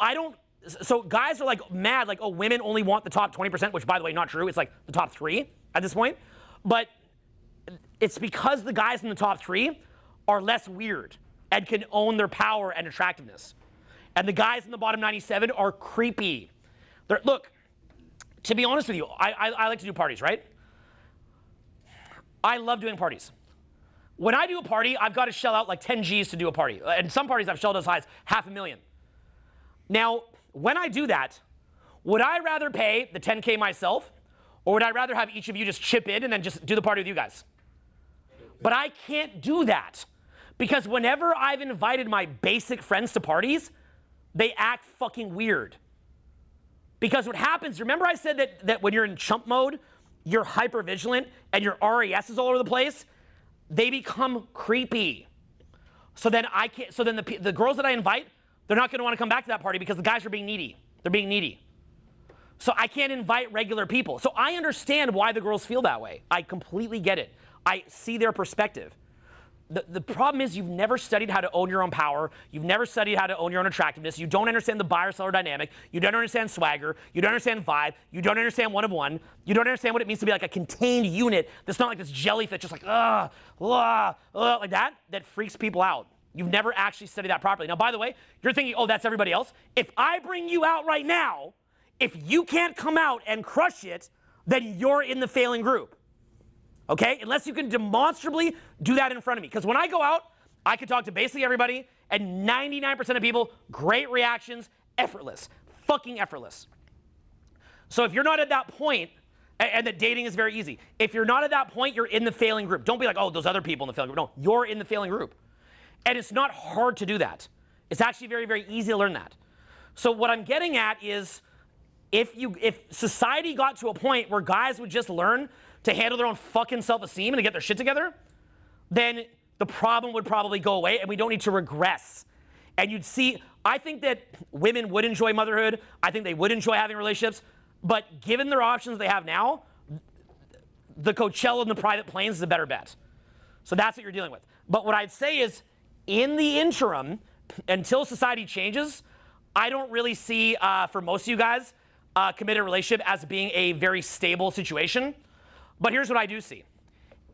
guys are like mad, like, oh, women only want the top 20%, which by the way, not true. It's like the top 3 at this point. But it's because the guys in the top 3 are less weird and can own their power and attractiveness. And the guys in the bottom 97 are creepy. Look, to be honest with you, I like to do parties, right? I love doing parties. When I do a party, I've got to shell out like 10 G's to do a party. And some parties I've shelled as high as $500,000. Now, when I do that, would I rather pay the 10K myself, or would I rather have each of you just chip in and then just do the party with you guys? But I can't do that, because whenever I've invited my basic friends to parties, they act fucking weird. Because what happens, remember I said that when you're in chump mode, you're hyper vigilant and your RAS is all over the place? They become creepy. So then the girls that I invite, they're not going to want to come back to that party because the guys are being needy. They're being needy. So I can't invite regular people. So I understand why the girls feel that way. I completely get it. I see their perspective. The problem is you've never studied how to own your own power. You've never studied how to own your own attractiveness. You don't understand the buyer-seller dynamic. You don't understand swagger. You don't understand vibe. You don't understand one-of-one. You don't understand what it means to be like a contained unit that's not like this jellyfish just like, like that freaks people out. You've never actually studied that properly. Now, by the way, you're thinking, oh, that's everybody else. If I bring you out right now, if you can't come out and crush it, then you're in the failing group. Okay? Unless you can demonstrably do that in front of me. Because when I go out, I can talk to basically everybody, and 99% of people, great reactions, effortless. Fucking effortless. So if you're not at that point, And that dating is very easy. If you're not at that point, you're in the failing group. Don't be like, oh, those other people in the failing group. No, you're in the failing group. And it's not hard to do that. It's actually very, very easy to learn that. So what I'm getting at is if society got to a point where guys would just learn to handle their own fucking self-esteem and to get their shit together, then the problem would probably go away and we don't need to regress. And you'd see, I think that women would enjoy motherhood. I think they would enjoy having relationships. But given their options they have now, the Coachella and the private planes is a better bet. So that's what you're dealing with. But what I'd say is, in the interim, until society changes, I don't really see, for most of you guys, a committed relationship as being a very stable situation. But here's what I do see.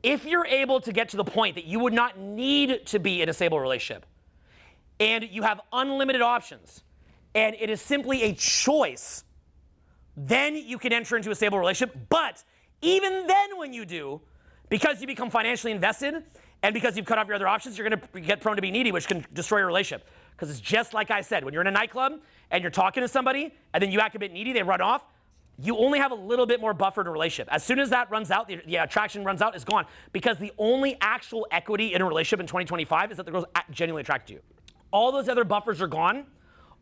If you're able to get to the point that you would not need to be in a stable relationship, and you have unlimited options, and it is simply a choice, then you can enter into a stable relationship. But even then when you do, because you become financially invested and because you've cut off your other options, you're going to get prone to be needy, which can destroy your relationship. Because it's just like I said, when you're in a nightclub and you're talking to somebody and then you act a bit needy, they run off, you only have a little bit more buffer in a relationship. As soon as that runs out, the attraction runs out, it's gone. Because the only actual equity in a relationship in 2025 is that the girl's genuinely attracted to you. All those other buffers are gone.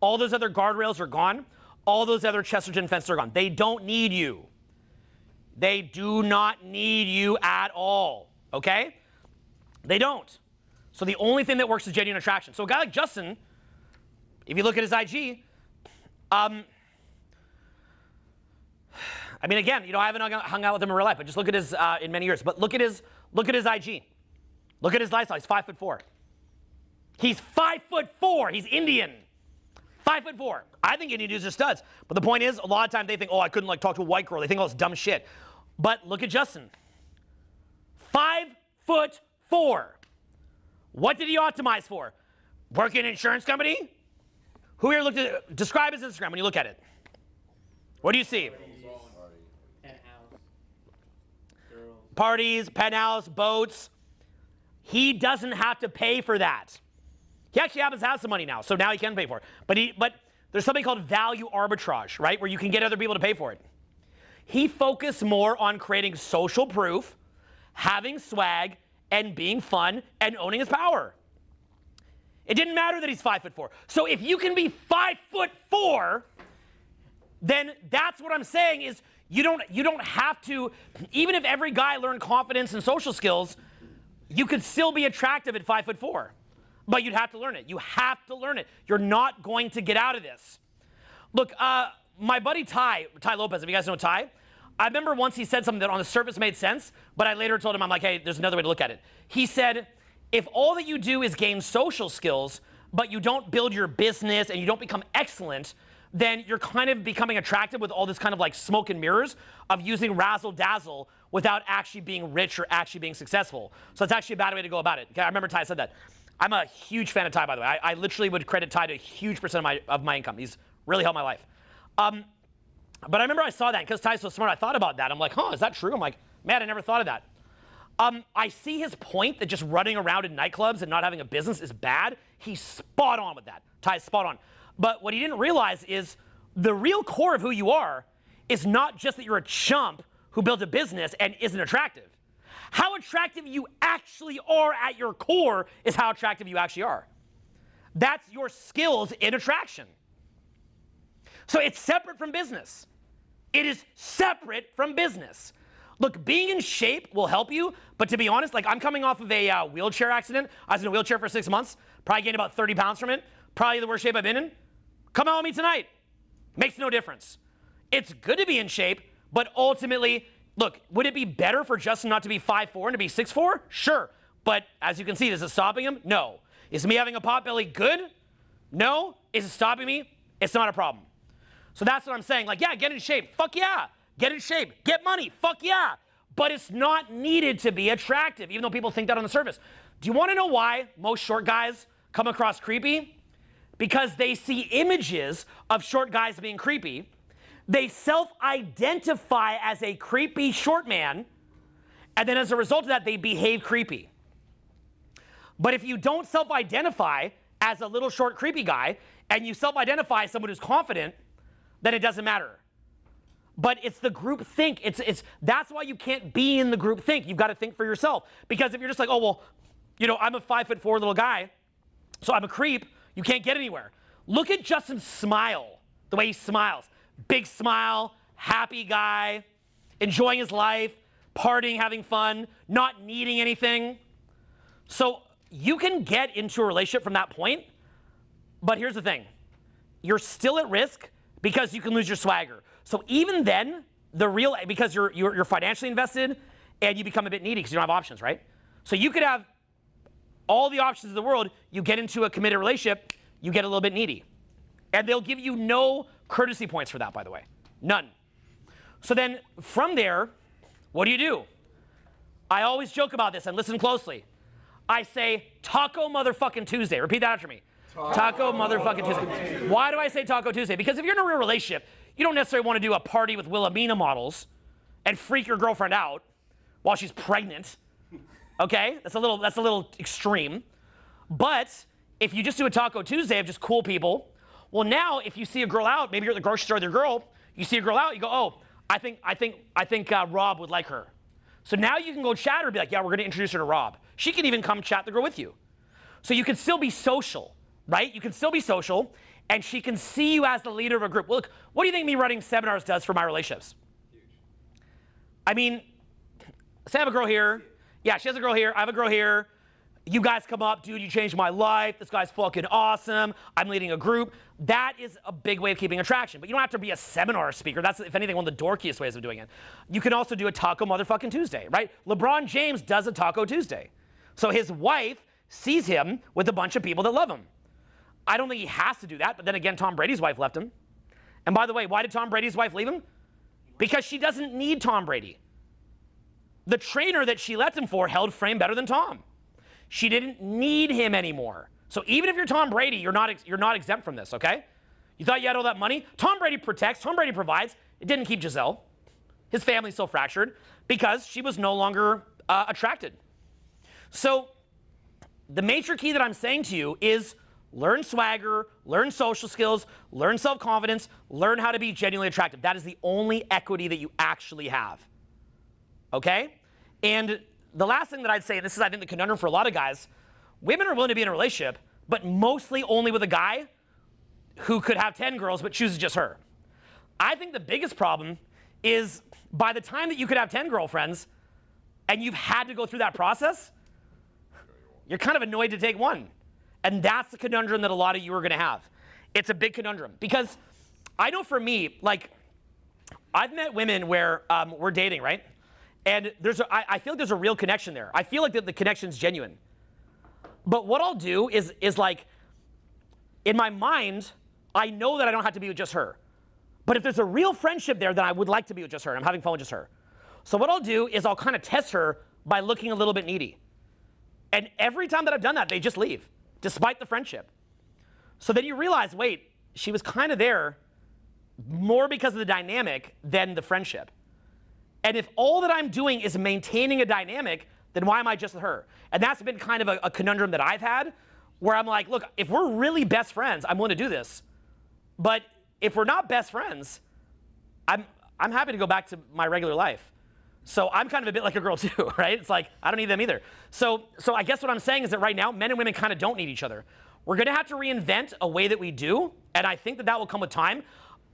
All those other guardrails are gone. All those other Chesterton fences are gone. They don't need you. They do not need you at all, okay? They don't. So the only thing that works is genuine attraction. So a guy like Justin, if you look at his IG, I mean, again, I haven't hung out with him in real life, but just look at his, in many years, but look at his IG. Look at his lifestyle. He's 5'4". He's 5'4". He's Indian. 5'4". I think Indian dudes are studs. But the point is, a lot of times they think, oh, I couldn't talk to a white girl. They think all this dumb shit. But look at Justin. 5'4". What did he optimize for? Work in an insurance company? Who here looked at, describe his Instagram when you look at it. What do you see? Parties, penthouse, boats. He doesn't have to pay for that. He actually happens to have some money now, so now he can pay for it. But there's something called value arbitrage, right, where you can get other people to pay for it. He focused more on creating social proof, having swag, and being fun, and owning his power. It didn't matter that he's 5'4". So if you can be 5'4", then that's what I'm saying is you don't have to, even if every guy learned confidence and social skills, you could still be attractive at 5'4". But you'd have to learn it. You have to learn it. You're not going to get out of this. Look, my buddy Ty Lopez, if you guys know Ty, I remember once he said something that on the surface made sense, but I later told him, I'm like, hey, there's another way to look at it. He said, if all that you do is gain social skills, but you don't build your business and you don't become excellent, then you're kind of becoming attractive with all this kind of like smoke and mirrors of using razzle dazzle without actually being rich or actually being successful. So it's actually a bad way to go about it. Okay, I remember Ty said that. I'm a huge fan of Ty, by the way. I literally would credit Ty to a huge percent of my income. He's really helped my life. But I remember I saw that, because Ty's so smart, I thought about that. I'm like, huh, is that true? I'm like, man, I never thought of that. I see his point that just running around in nightclubs and not having a business is bad. He's spot on with that. Ty's spot on. But what he didn't realize is the real core of who you are is not just that you're a chump who built a business and isn't attractive. How attractive you actually are at your core is how attractive you actually are. That's your skills in attraction. So it's separate from business. It is separate from business. Look, being in shape will help you, but to be honest, like I'm coming off of a wheelchair accident. I was in a wheelchair for 6 months, probably gained about 30 pounds from it. Probably the worst shape I've been in. Come out with me tonight. Makes no difference. It's good to be in shape, but ultimately, look, would it be better for Justin not to be 5'4" and to be 6'4"? Sure. But as you can see, is it stopping him? No. Is me having a pot belly good? No. Is it stopping me? It's not a problem. So that's what I'm saying. Like, yeah, get in shape. Fuck yeah. Get in shape. Get money. Fuck yeah. But it's not needed to be attractive, even though people think that on the surface. Do you want to know why most short guys come across creepy? Because they see images of short guys being creepy. They self-identify as a creepy short man, and then as a result of that, they behave creepy. But if you don't self-identify as a little short creepy guy, and you self-identify as someone who's confident, then it doesn't matter. But it's the group think. That's why you can't be in the group think. You've got to think for yourself. Because if you're just like, oh, well, you know, I'm a 5'4" little guy, so I'm a creep, you can't get anywhere. Look at Justin's smile, the way he smiles. Big smile, happy guy, enjoying his life, partying, having fun, not needing anything. So you can get into a relationship from that point, but here's the thing. You're still at risk because you can lose your swagger. So even then, because you're financially invested and you become a bit needy because you don't have options, right? So you could have all the options in the world, you get into a committed relationship, you get a little bit needy. And they'll give you no courtesy points for that, by the way. None. So then from there, what do? I always joke about this and listen closely. I say Taco motherfucking Tuesday. Repeat that after me. Taco motherfucking Tuesday. Why do I say Taco Tuesday? Because if you're in a real relationship, you don't necessarily want to do a party with Wilhelmina models and freak your girlfriend out while she's pregnant. Okay? That's a little extreme. But if you just do a Taco Tuesday of just cool people, well, now if you see a girl out, maybe you're at the grocery store with your girl, you see a girl out, you go, oh, I think Rob would like her. So now you can go chat her and be like, yeah, we're going to introduce her to Rob. She can even come chat the girl with you. So you can still be social, right? You can still be social, and she can see you as the leader of a group. Well, look, what do you think me running seminars does for my relationships? Huge. I mean, say I have a girl here. Yeah, she has a girl here. I have a girl here. You guys come up, dude, you changed my life. This guy's fucking awesome. I'm leading a group. That is a big way of keeping attraction. But you don't have to be a seminar speaker. That's, if anything, one of the dorkiest ways of doing it. You can also do a Taco motherfucking Tuesday, right? LeBron James does a Taco Tuesday. So his wife sees him with a bunch of people that love him. I don't think he has to do that. But then again, Tom Brady's wife left him. And by the way, why did Tom Brady's wife leave him? Because she doesn't need Tom Brady. The trainer that she left him for held frame better than Tom. She didn't need him anymore. So even if you're Tom Brady, you're not exempt from this, okay? You thought you had all that money? Tom Brady protects, Tom Brady provides. It didn't keep Giselle. His family's so fractured because she was no longer attracted. So the major key that I'm saying to you is learn swagger, learn social skills, learn self-confidence, learn how to be genuinely attractive. That is the only equity that you actually have, okay? And the last thing that I'd say, and this is, I think, the conundrum for a lot of guys, women are willing to be in a relationship, but mostly only with a guy who could have 10 girls but chooses just her. I think the biggest problem is by the time that you could have 10 girlfriends and you've had to go through that process, you're kind of annoyed to take one. And that's the conundrum that a lot of you are going to have. It's a big conundrum. Because I know for me, like, I've met women where we're dating, right? And I feel like there's a real connection there. I feel like the connection's genuine. But what I'll do is like, in my mind, I know that I don't have to be with just her. But if there's a real friendship there, then I would like to be with just her, and I'm having fun with just her. So what I'll do is I'll kind of test her by looking a little bit needy. And every time that I've done that, they just leave, despite the friendship. So then you realize, wait, she was kind of there more because of the dynamic than the friendship. And if all that I'm doing is maintaining a dynamic, then why am I just with her? And that's been kind of a conundrum that I've had, where I'm like, look, if we're really best friends, I'm willing to do this. But if we're not best friends, I'm happy to go back to my regular life. So I'm kind of a bit like a girl too, right? It's like, I don't need them either. So I guess what I'm saying is that right now, men and women kind of don't need each other. We're gonna have to reinvent a way that we do, and I think that that will come with time.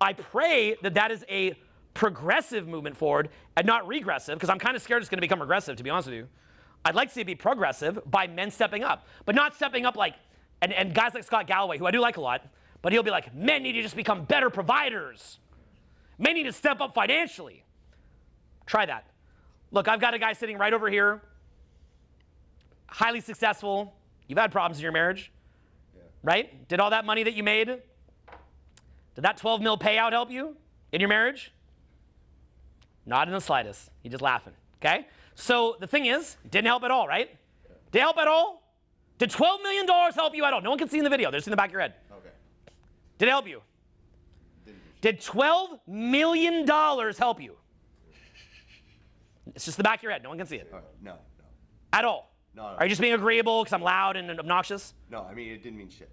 I pray that that is a progressive movement forward and not regressive, because I'm kind of scared it's going to become regressive, to be honest with you. I'd like to see it be progressive by men stepping up, but not stepping up like, and guys like Scott Galloway, who I do like a lot, but he'll be like, men need to just become better providers. Men need to step up financially. Try that. Look, I've got a guy sitting right over here, highly successful. You've had problems in your marriage, right? Did all that money that you made, did that 12 mil payout help you in your marriage? Not in the slightest. You're just laughing, okay? So the thing is, it didn't help at all, right? Did it help at all? Did $12 million help you at all? No one can see in the video. They're just in the back of your head. Okay. Did it help you? Did $12 million help you? It's just the back of your head. No one can see it. No. At all? No. Are you just being agreeable because I'm loud and obnoxious? No, I mean, it didn't mean shit.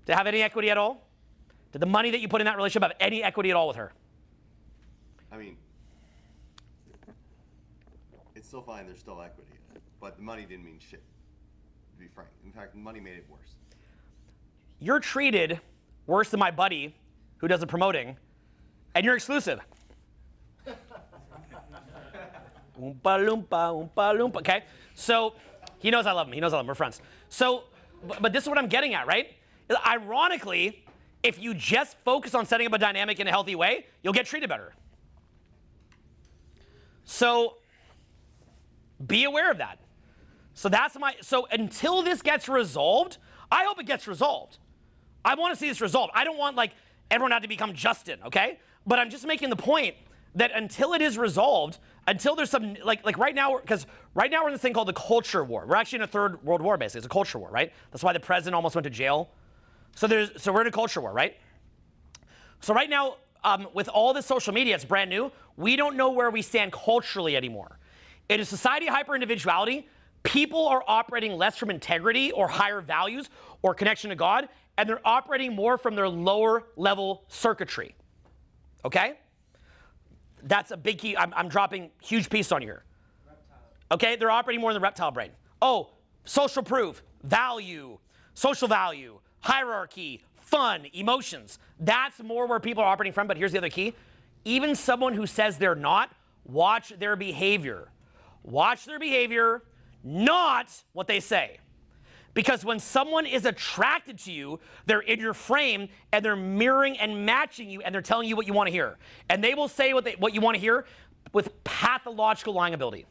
Did it have any equity at all? Did the money that you put in that relationship have any equity at all with her? I mean, it's still fine. There's still equity in it, but the money didn't mean shit, to be frank. In fact, the money made it worse. You're treated worse than my buddy who does the promoting, and you're exclusive. Oompa loompa, oompa loompa. Okay, so he knows I love him. He knows I love him. We're friends. So, but this is what I'm getting at, right? Ironically, if you just focus on setting up a dynamic in a healthy way, you'll get treated better. So, be aware of that. So until this gets resolved, I hope it gets resolved. I want to see this resolved. I don't want like everyone had to become Justin, okay? But I'm just making the point that until it is resolved, until there's some, like right now, because right now we're in this thing called the culture war. We're actually in a third world war, basically. It's a culture war, right? That's why the president almost went to jail. So we're in a culture war, right? So right now, with all this social media, it's brand new. We don't know where we stand culturally anymore. In a society of hyper-individuality, people are operating less from integrity or higher values or connection to God, and they're operating more from their lower level circuitry, okay? That's a big key. I'm dropping huge piece on you here. Okay, they're operating more in the reptile brain. Oh, social proof, value, social value, hierarchy, fun, emotions. That's more where people are operating from, but here's the other key. Even someone who says they're not, watch their behavior. Watch their behavior, not what they say. Because when someone is attracted to you, they're in your frame and they're mirroring and matching you and they're telling you what you want to hear. And they will say what you want to hear with pathological lying ability.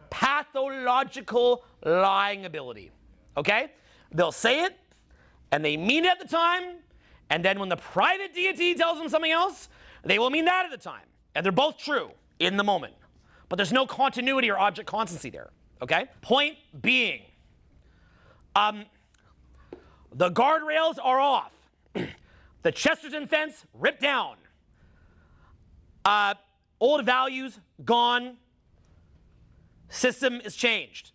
Pathological lying ability. Okay? They'll say it and they mean it at the time. And then when the private deity tells them something else, they will mean that at the time. And they're both true in the moment. But there's no continuity or object constancy there. Okay? Point being, the guardrails are off. The Chesterton fence ripped down. Old values gone. System is changed.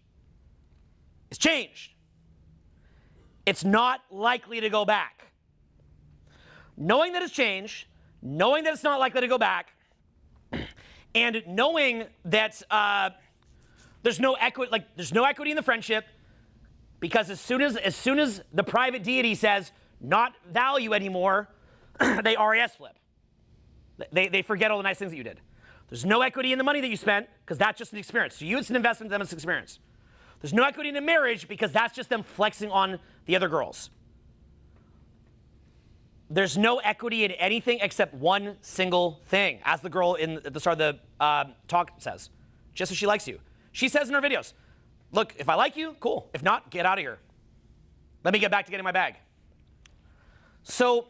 It's changed. It's not likely to go back. Knowing that it's changed, knowing that it's not likely to go back, and knowing that there's no equity in the friendship, because as soon as the private deity says not value anymore, they RAS flip. They forget all the nice things that you did. There's no equity in the money that you spent because that's just an experience. To you, it's an investment, to them, it's an experience. There's no equity in the marriage because that's just them flexing on the other girls. There's no equity in anything except one single thing, as the girl at the start of the talk says, just as she likes you. She says in her videos, look, if I like you, cool. If not, get out of here. Let me get back to getting my bag. So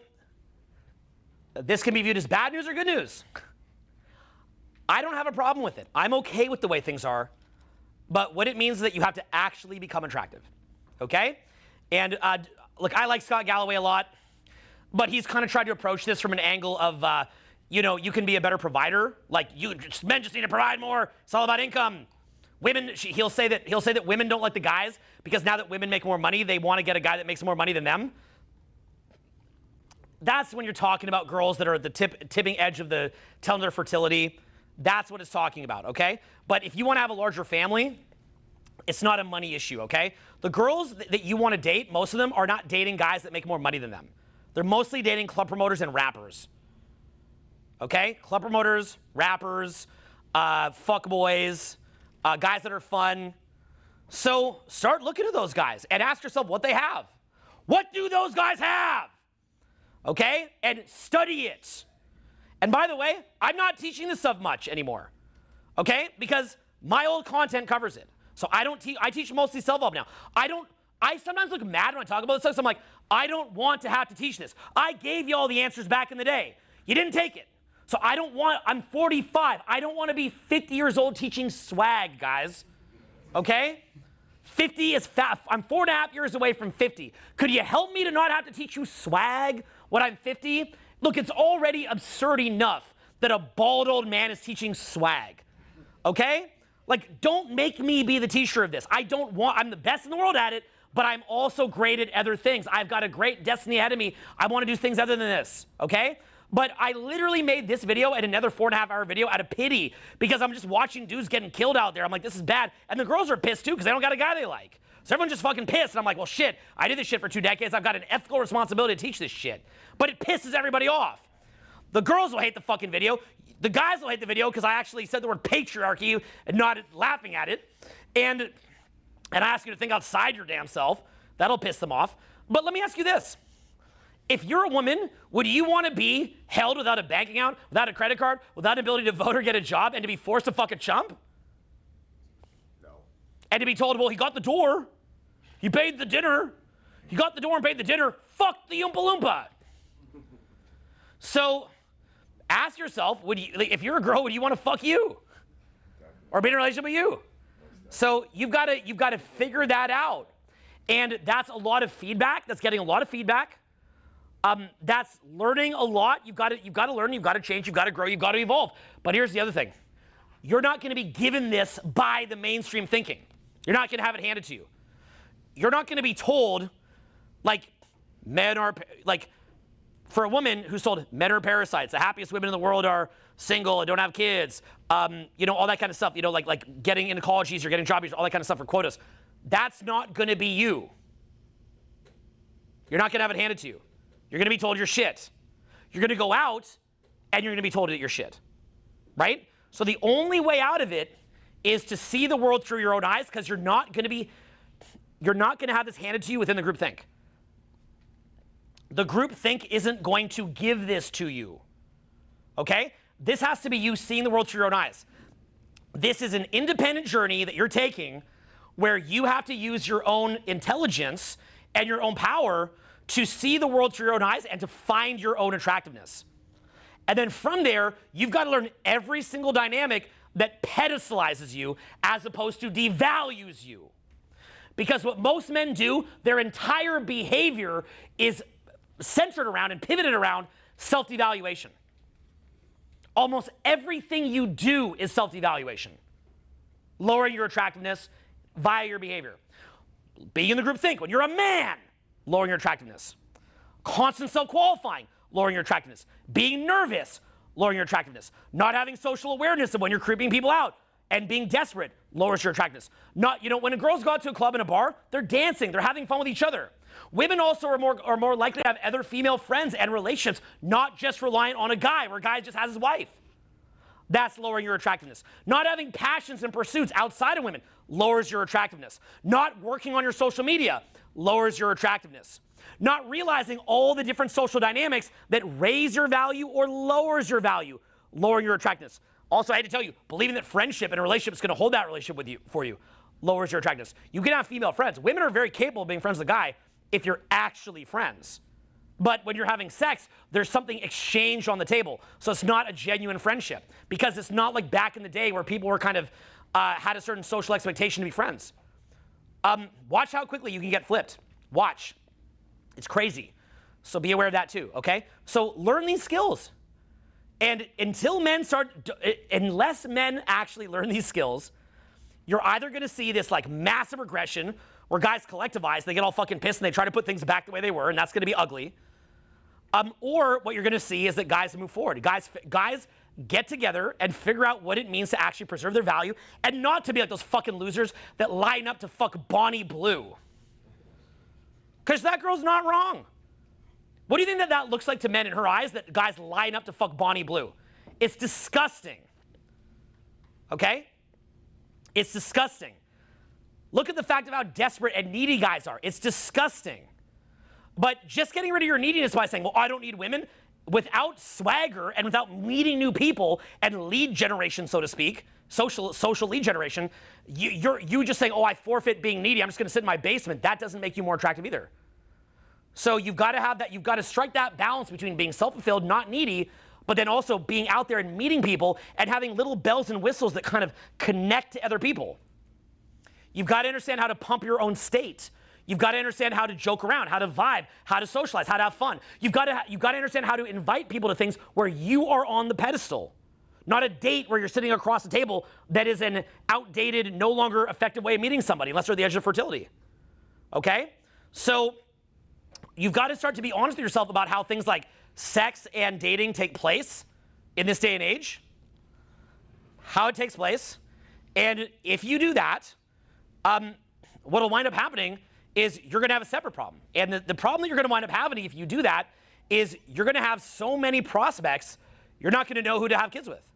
this can be viewed as bad news or good news. I don't have a problem with it. I'm okay with the way things are. But what it means is that you have to actually become attractive. Okay? And look, I like Scott Galloway a lot. But he's kind of tried to approach this from an angle of, you can be a better provider. Like, men just need to provide more. It's all about income. Women, he'll say that women don't like the guys because now that women make more money, they want to get a guy that makes more money than them. That's when you're talking about girls that are at the tipping edge of the telling their fertility. That's what it's talking about, okay? But if you want to have a larger family, it's not a money issue, okay? The girls that you want to date, most of them are not dating guys that make more money than them. They're mostly dating club promoters and rappers. Okay? Club promoters, rappers, fuckboys, guys that are fun. So start looking at those guys and ask yourself what they have. What do those guys have? Okay? And study it. And by the way, I'm not teaching this stuff much anymore. Okay? Because my old content covers it. So I teach mostly self-help now. I sometimes look mad when I talk about this stuff. So I'm like, I don't want to have to teach this. I gave you all the answers back in the day. You didn't take it. So I'm 45. I don't want to be 50 years old teaching swag, guys. Okay? 50 is fat. I'm 4.5 years away from 50. Could you help me to not have to teach you swag when I'm 50? Look, it's already absurd enough that a bald old man is teaching swag. Okay? Like, don't make me be the teacher of this. I'm the best in the world at it, but I'm also great at other things. I've got a great destiny ahead of me. I want to do things other than this, okay? But I literally made this video and another 4.5-hour video out of pity because I'm just watching dudes getting killed out there. I'm like, this is bad. And the girls are pissed too because they don't got a guy they like. So everyone's just fucking pissed. And I'm like, well, shit, I did this shit for 2 decades. I've got an ethical responsibility to teach this shit. But it pisses everybody off. The girls will hate the fucking video. The guys will hate the video because I actually said the word patriarchy and not laughing at it. And I ask you to think outside your damn self. That'll piss them off. But let me ask you this. If you're a woman, would you want to be held without a bank account, without a credit card, without an ability to vote or get a job, and to be forced to fuck a chump? No. And to be told, well, he got the door. He paid the dinner. He got the door and paid the dinner. Fuck the Oompa Loompa. So ask yourself, would you, if you're a girl, would you want to fuck you? Or be in a relationship with you? So you've got to figure that out. And that's a lot of feedback. That's getting a lot of feedback. That's learning a lot. You've got to learn, you've got to change, you've got to grow, you've got to evolve. But here's the other thing. You're not going to be given this by the mainstream thinking. You're not going to have it handed to you. You're not going to be told, like, men are, like, for a woman who's told men are parasites, the happiest women in the world are single and don't have kids, you know, all that kind of stuff, you know, like getting into college easier, getting job easier, all that kind of stuff for quotas. That's not going to be you. You're not going to have it handed to you. You're going to be told you're shit. You're going to go out and you're going to be told that you're shit, right? So the only way out of it is to see the world through your own eyes, because you're not going to have this handed to you within the groupthink. The groupthink isn't going to give this to you, okay? This has to be you seeing the world through your own eyes. This is an independent journey that you're taking where you have to use your own intelligence and your own power to see the world through your own eyes and to find your own attractiveness. And then from there, you've got to learn every single dynamic that pedestalizes you as opposed to devalues you. Because what most men do, their entire behavior is centered around and pivoted around self-devaluation. Almost everything you do is self-devaluation. Lowering your attractiveness via your behavior. Being in the group think, when you're a man, lowering your attractiveness. Constant self-qualifying, lowering your attractiveness. Being nervous, lowering your attractiveness. Not having social awareness of when you're creeping people out and being desperate lowers your attractiveness. Not, you know, when girls go out to a club and a bar, they're dancing, they're having fun with each other. Women also are more likely to have other female friends and relationships, not just reliant on a guy, where a guy just has his wife. That's lowering your attractiveness. Not having passions and pursuits outside of women lowers your attractiveness. Not working on your social media lowers your attractiveness. Not realizing all the different social dynamics that raise your value or lowers your value, lowering your attractiveness. Also, I had to tell you, believing that friendship and a relationship is going to hold that relationship with you, for you, lowers your attractiveness. You can have female friends. Women are very capable of being friends with a guy if you're actually friends. But when you're having sex, there's something exchanged on the table. So it's not a genuine friendship, because it's not like back in the day where people were kind of had a certain social expectation to be friends. Watch how quickly you can get flipped. Watch. It's crazy. So be aware of that too, okay? So learn these skills. And unless men actually learn these skills, you're either going to see this like massive regression where guys collectivize, they get all fucking pissed and they try to put things back the way they were, and that's going to be ugly. Or what you're going to see is that guys move forward. Guys get together and figure out what it means to actually preserve their value and not to be like those fucking losers that line up to fuck Bonnie Blue. Because that girl's not wrong. What do you think that looks like to men in her eyes, that guys line up to fuck Bonnie Blue? It's disgusting. Okay? It's disgusting. Look at the fact of how desperate and needy guys are. It's disgusting. But just getting rid of your neediness by saying, well, I don't need women, without swagger and without meeting new people and lead generation, so to speak, social lead generation, you just saying, oh, I forfeit being needy, I'm just going to sit in my basement, that doesn't make you more attractive either. So you've got to have that, you've got to strike that balance between being self-fulfilled, not needy, but then also being out there and meeting people and having little bells and whistles that kind of connect to other people. You've got to understand how to pump your own state. You've got to understand how to joke around, how to vibe, how to socialize, how to have fun. You've got to understand how to invite people to things where you are on the pedestal. Not a date where you're sitting across the table that is an outdated, no longer effective way of meeting somebody, unless they're at the edge of fertility. okay? So you've got to start to be honest with yourself about how things like sex and dating take place in this day and age, how it takes place. And if you do that, what will wind up happening is you're going to have a separate problem. And the problem that you're going to wind up having if you do that is you're going to have so many prospects, you're not going to know who to have kids with.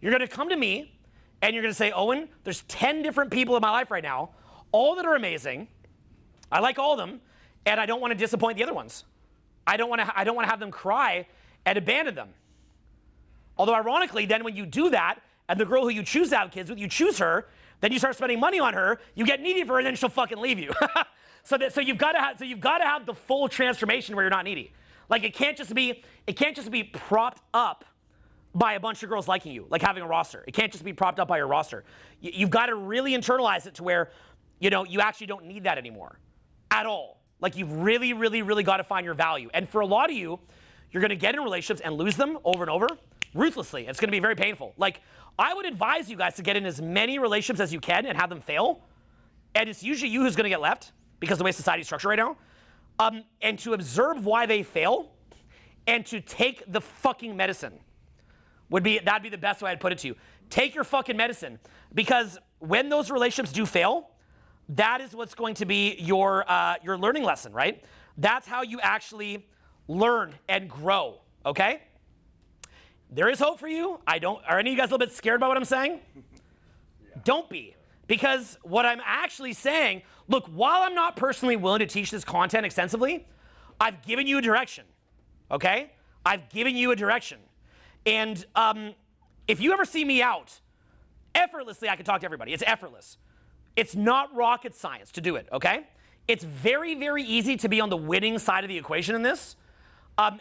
You're going to come to me and you're going to say, Owen, there's 10 different people in my life right now, all that are amazing. I like all of them, and I don't want to disappoint the other ones. I don't want to have them cry and abandon them. Although ironically, then when you do that, and the girl who you choose to have kids with, you choose her, then you start spending money on her, you get needy for her, and then she'll fucking leave you. So you've got to have the full transformation where you're not needy. Like it can't just be propped up by a bunch of girls liking you, like having a roster. It can't just be propped up by your roster. You've got to really internalize it to where, you actually don't need that anymore at all. Like you've really, really, really got to find your value. And for a lot of you, you're going to get in relationships and lose them over and over ruthlessly. It's going to be very painful. Like I would advise you guys to get in as many relationships as you can and have them fail. And it's usually you who's going to get left because of the way society's structured right now. And to observe why they fail and to take the fucking medicine that'd be the best way I'd put it to you. Take your fucking medicine, because when those relationships do fail, that is what's going to be your learning lesson, right? That's how you actually learn and grow, okay? There is hope for you. Are any of you guys a little bit scared about what I'm saying? Yeah. Don't be. Because what I'm actually saying, look, while I'm not personally willing to teach this content extensively, I've given you a direction, okay? I've given you a direction. And if you ever see me out, effortlessly, I can talk to everybody. It's effortless. It's not rocket science to do it, okay? It's very, very easy to be on the winning side of the equation in this.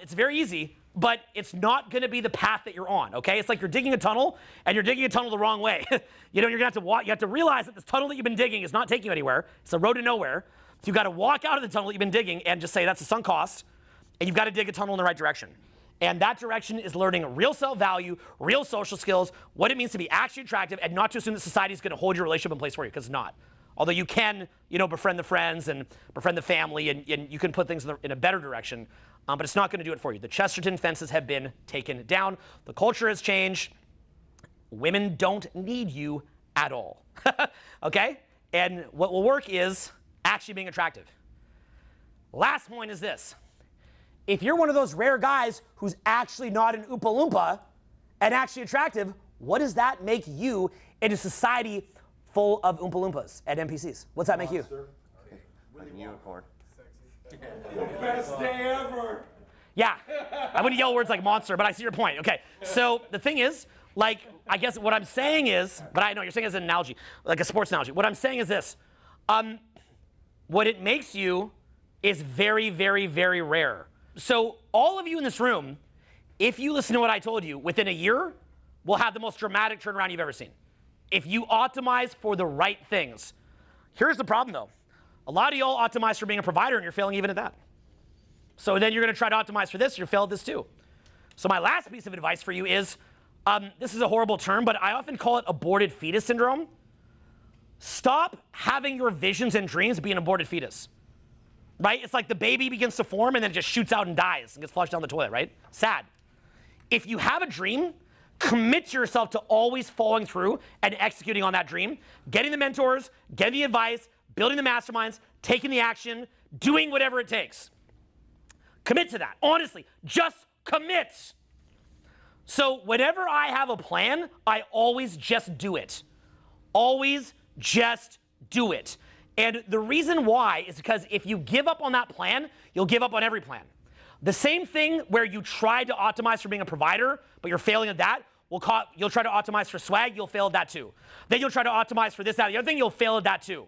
It's very easy, but it's not going to be the path that you're on, okay? It's like you're digging a tunnel, and you're digging a tunnel the wrong way. You're going to have to walk. You have to realize that this tunnel that you've been digging is not taking you anywhere. It's a road to nowhere. So you've got to walk out of the tunnel that you've been digging and just say that's a sunk cost, and you've got to dig a tunnel in the right direction. And that direction is learning real self-value, real social skills, what it means to be actually attractive, and not to assume that society is going to hold your relationship in place for you, because it's not. Although you can, befriend the friends and befriend the family, and you can put things in a better direction, but it's not going to do it for you. The Chesterton fences have been taken down. The culture has changed. Women don't need you at all, okay? And what will work is actually being attractive. Last point is this. If you're one of those rare guys who's actually not an Oompa Loompa and actually attractive, what does that make you in a society full of Oompa Loompas and NPCs? What's that make you? Like a unicorn. Best day ever. Yeah, I wouldn't yell words like monster, but I see your point. Okay, so the thing is, like, I guess what I'm saying is, but I know you're saying it as an analogy, like a sports analogy. What I'm saying is this. What it makes you is very, very, very rare. So all of you in this room, if you listen to what I told you, within a year, will have the most dramatic turnaround you've ever seen. If you optimize for the right things. Here's the problem, though. A lot of y'all optimize for being a provider, and you're failing even at that. So then you're going to try to optimize for this, you'll fail at this too. So my last piece of advice for you is, this is a horrible term, but I often call it aborted fetus syndrome. Stop having your visions and dreams be an aborted fetus. Right? It's like the baby begins to form and then it just shoots out and dies and gets flushed down the toilet, right? Sad. If you have a dream, commit yourself to always following through and executing on that dream, getting the mentors, getting the advice, building the masterminds, taking the action, doing whatever it takes. Commit to that. Honestly, just commit. So whenever I have a plan, I always just do it. Always just do it. And the reason why is because if you give up on that plan, you'll give up on every plan. The same thing where you tried to optimize for being a provider, but you're failing at that, you'll try to optimize for swag, you'll fail at that too. Then you'll try to optimize for this, that, the other thing, you'll fail at that too.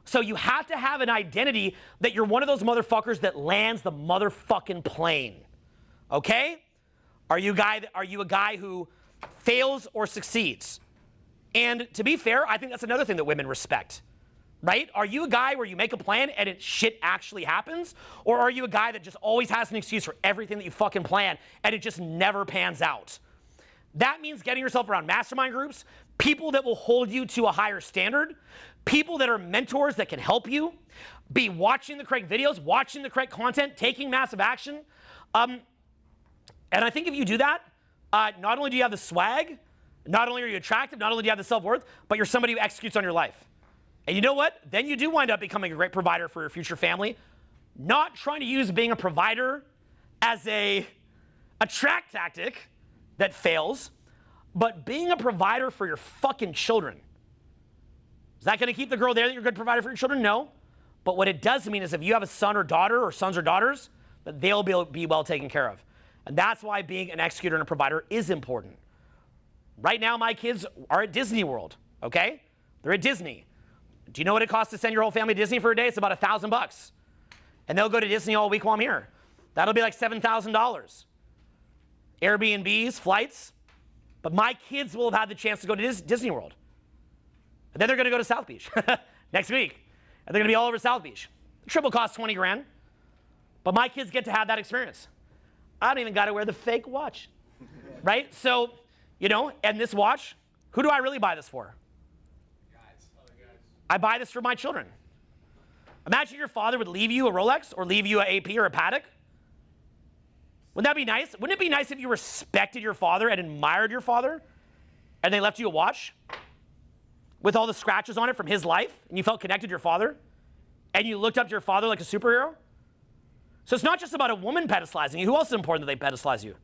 So you have to have an identity that you're one of those motherfuckers that lands the motherfucking plane. Okay? Are you a guy who fails or succeeds? And to be fair, I think that's another thing that women respect. Right? Are you a guy where you make a plan and shit actually happens? Or are you a guy that just always has an excuse for everything that you fucking plan and it just never pans out? That means getting yourself around mastermind groups, people that will hold you to a higher standard, people that are mentors that can help you, be watching the correct videos, watching the correct content, taking massive action. And I think if you do that, not only do you have the swag, not only are you attractive, not only do you have the self-worth, but you're somebody who executes on your life. And you know what? Then you do wind up becoming a great provider for your future family. Not trying to use being a provider as a track tactic that fails, but being a provider for your fucking children. Is that going to keep the girl there that you're a good provider for your children? No. But what it does mean is if you have a son or daughter or sons or daughters, that they'll be well taken care of. And that's why being an executor and a provider is important. Right now, my kids are at Disney World, okay? They're at Disney. Do you know what it costs to send your whole family to Disney for a day? It's about $1,000. And they'll go to Disney all week while I'm here. That'll be like $7,000. Airbnbs, flights. But my kids will have had the chance to go to Disney World. And then they're going to go to South Beach next week. And they're going to be all over South Beach. The trip will cost 20 grand. But my kids get to have that experience. I don't even got to wear the fake watch. Right? So, you know, and this watch, who do I really buy this for? I buy this for my children. Imagine your father would leave you a Rolex or leave you an AP or a Patek. Wouldn't that be nice? Wouldn't it be nice if you respected your father and admired your father and they left you a watch with all the scratches on it from his life and you felt connected to your father and you looked up to your father like a superhero? So it's not just about a woman pedestalizing you. Who else is important that they pedestalize you?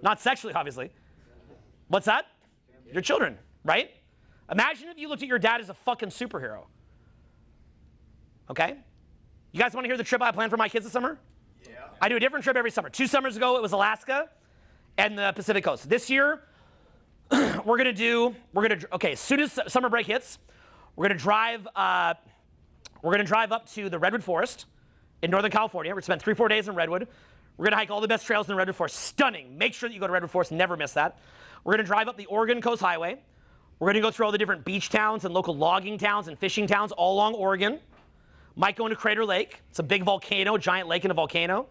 Not sexually, obviously. What's that? Your children, right? Imagine if you looked at your dad as a fucking superhero. Okay? You guys want to hear the trip I planned for my kids this summer? Yeah. I do a different trip every summer. 2 summers ago, it was Alaska and the Pacific Coast. This year, okay, as soon as summer break hits, we're gonna drive up to the Redwood Forest in Northern California. We're gonna spend 3-4 days in Redwood. We're gonna hike all the best trails in the Redwood Forest. Stunning. Make sure that you go to Redwood Forest. Never miss that. We're gonna drive up the Oregon Coast Highway. We're gonna go through all the different beach towns and local logging towns and fishing towns all along Oregon. Might go into Crater Lake. It's a big volcano, giant lake and a volcano.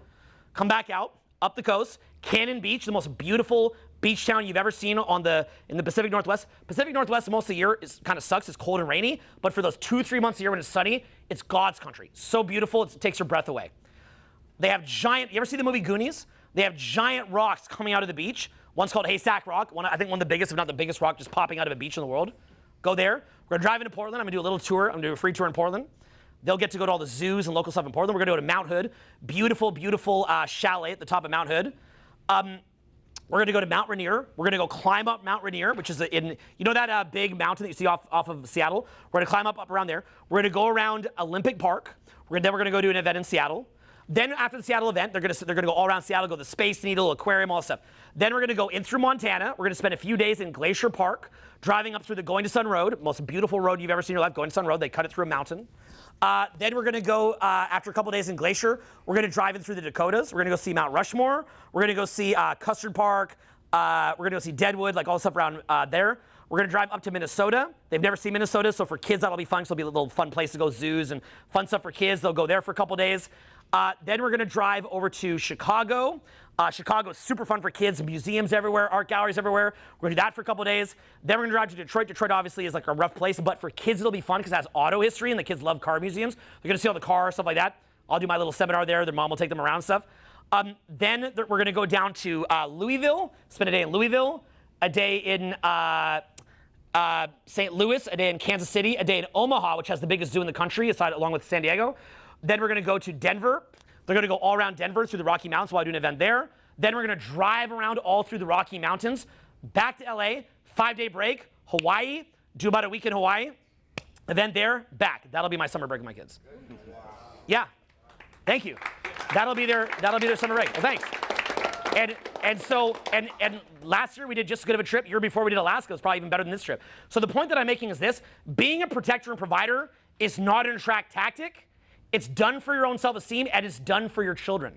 Come back out, up the coast. Cannon Beach, the most beautiful beach town you've ever seen in the Pacific Northwest. Pacific Northwest, most of the year, kind of sucks. It's cold and rainy. But for those 2-3 months a year when it's sunny, it's God's country. So beautiful, it takes your breath away. They have giant, you ever see the movie Goonies? They have giant rocks coming out of the beach. One's called Haystack Rock. I think one of the biggest, if not the biggest rock, just popping out of a beach in the world. Go there. We're going to drive into Portland. I'm going to do a little tour. I'm going to do a free tour in Portland. They'll get to go to all the zoos and local stuff in Portland. We're going to go to Mount Hood. Beautiful, beautiful chalet at the top of Mount Hood. We're going to go to Mount Rainier. We're going to go climb up Mount Rainier, which is you know that big mountain that you see off of Seattle? We're going to climb up around there. We're going to go around Olympic Park. Then we're going to go do an event in Seattle. Then after the Seattle event, they're going to go all around Seattle, go to the Space Needle, Aquarium, all that stuff. Then we're going to go in through Montana. We're going to spend a few days in Glacier Park, driving up through the Going to Sun Road, most beautiful road you've ever seen in your life, Going to Sun Road. They cut it through a mountain. Then we're going to go, after a couple days in Glacier, we're going to drive in through the Dakotas. We're going to go see Mount Rushmore. We're going to go see Custard Park. We're going to go see Deadwood, like all the stuff around there. We're going to drive up to Minnesota. They've never seen Minnesota, so for kids, that'll be fun. So it'll be a little fun place to go, zoos and fun stuff for kids. They'll go there for a couple days. Then we're going to drive over to Chicago. Chicago is super fun for kids, museums everywhere, art galleries everywhere. We're going to do that for a couple days. Then we're going to drive to Detroit. Detroit obviously is like a rough place, but for kids it'll be fun because it has auto history and the kids love car museums. They're going to see all the cars, stuff like that. I'll do my little seminar there. Their mom will take them around stuff. Then we're going to go down to Louisville, spend a day in Louisville, a day in St. Louis, a day in Kansas City, a day in Omaha, which has the biggest zoo in the country, along with San Diego. Then we're going to go to Denver. They're going to go all around Denver through the Rocky Mountains while I do an event there. Then we're going to drive around all through the Rocky Mountains, back to LA, 5-day break, Hawaii, do about a week in Hawaii, event there, back. That'll be my summer break with my kids. Yeah, thank you. That'll be their summer break. Well, thanks. And last year we did just as good of a trip. Year before we did Alaska. It was probably even better than this trip. So the point that I'm making is this: being a protector and provider is not an attract tactic. It's done for your own self-esteem, and it's done for your children.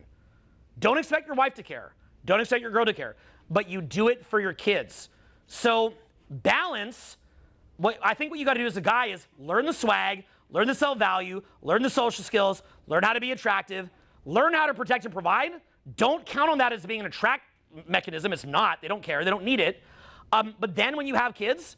Don't expect your wife to care. Don't expect your girl to care. But you do it for your kids. So balance. I think what you got to do as a guy is learn the swag, learn the self-value, learn the social skills, learn how to be attractive, learn how to protect and provide. Don't count on that as being an attract mechanism. It's not. They don't care. They don't need it. But then when you have kids,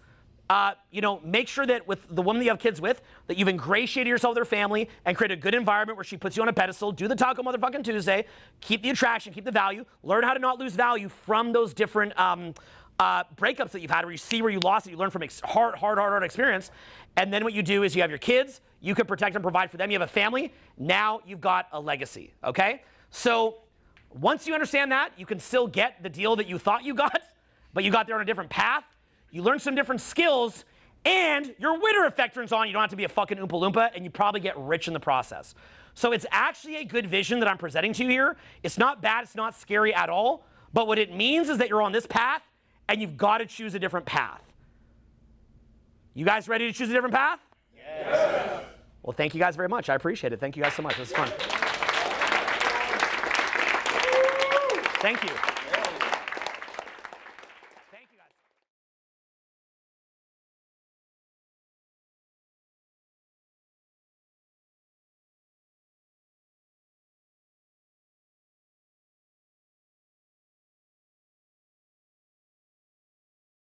make sure that with the woman that you have kids with, that you've ingratiated yourself with her family and create a good environment where she puts you on a pedestal. Do the Taco Motherfucking Tuesday. Keep the attraction, keep the value. Learn how to not lose value from those different breakups that you've had where you see where you lost it. You learn from hard experience. And then what you do is you have your kids. You can protect and provide for them. You have a family. Now you've got a legacy, okay? So once you understand that, you can still get the deal that you thought you got, but you got there on a different path. You learn some different skills, and your winner effect turns on. You don't have to be a fucking Oompa Loompa, and you probably get rich in the process. So it's actually a good vision that I'm presenting to you here. It's not bad. It's not scary at all. But what it means is that you're on this path, and you've got to choose a different path. You guys ready to choose a different path? Yes. Well, thank you guys very much. I appreciate it. Thank you guys so much. This was fun. Thank you.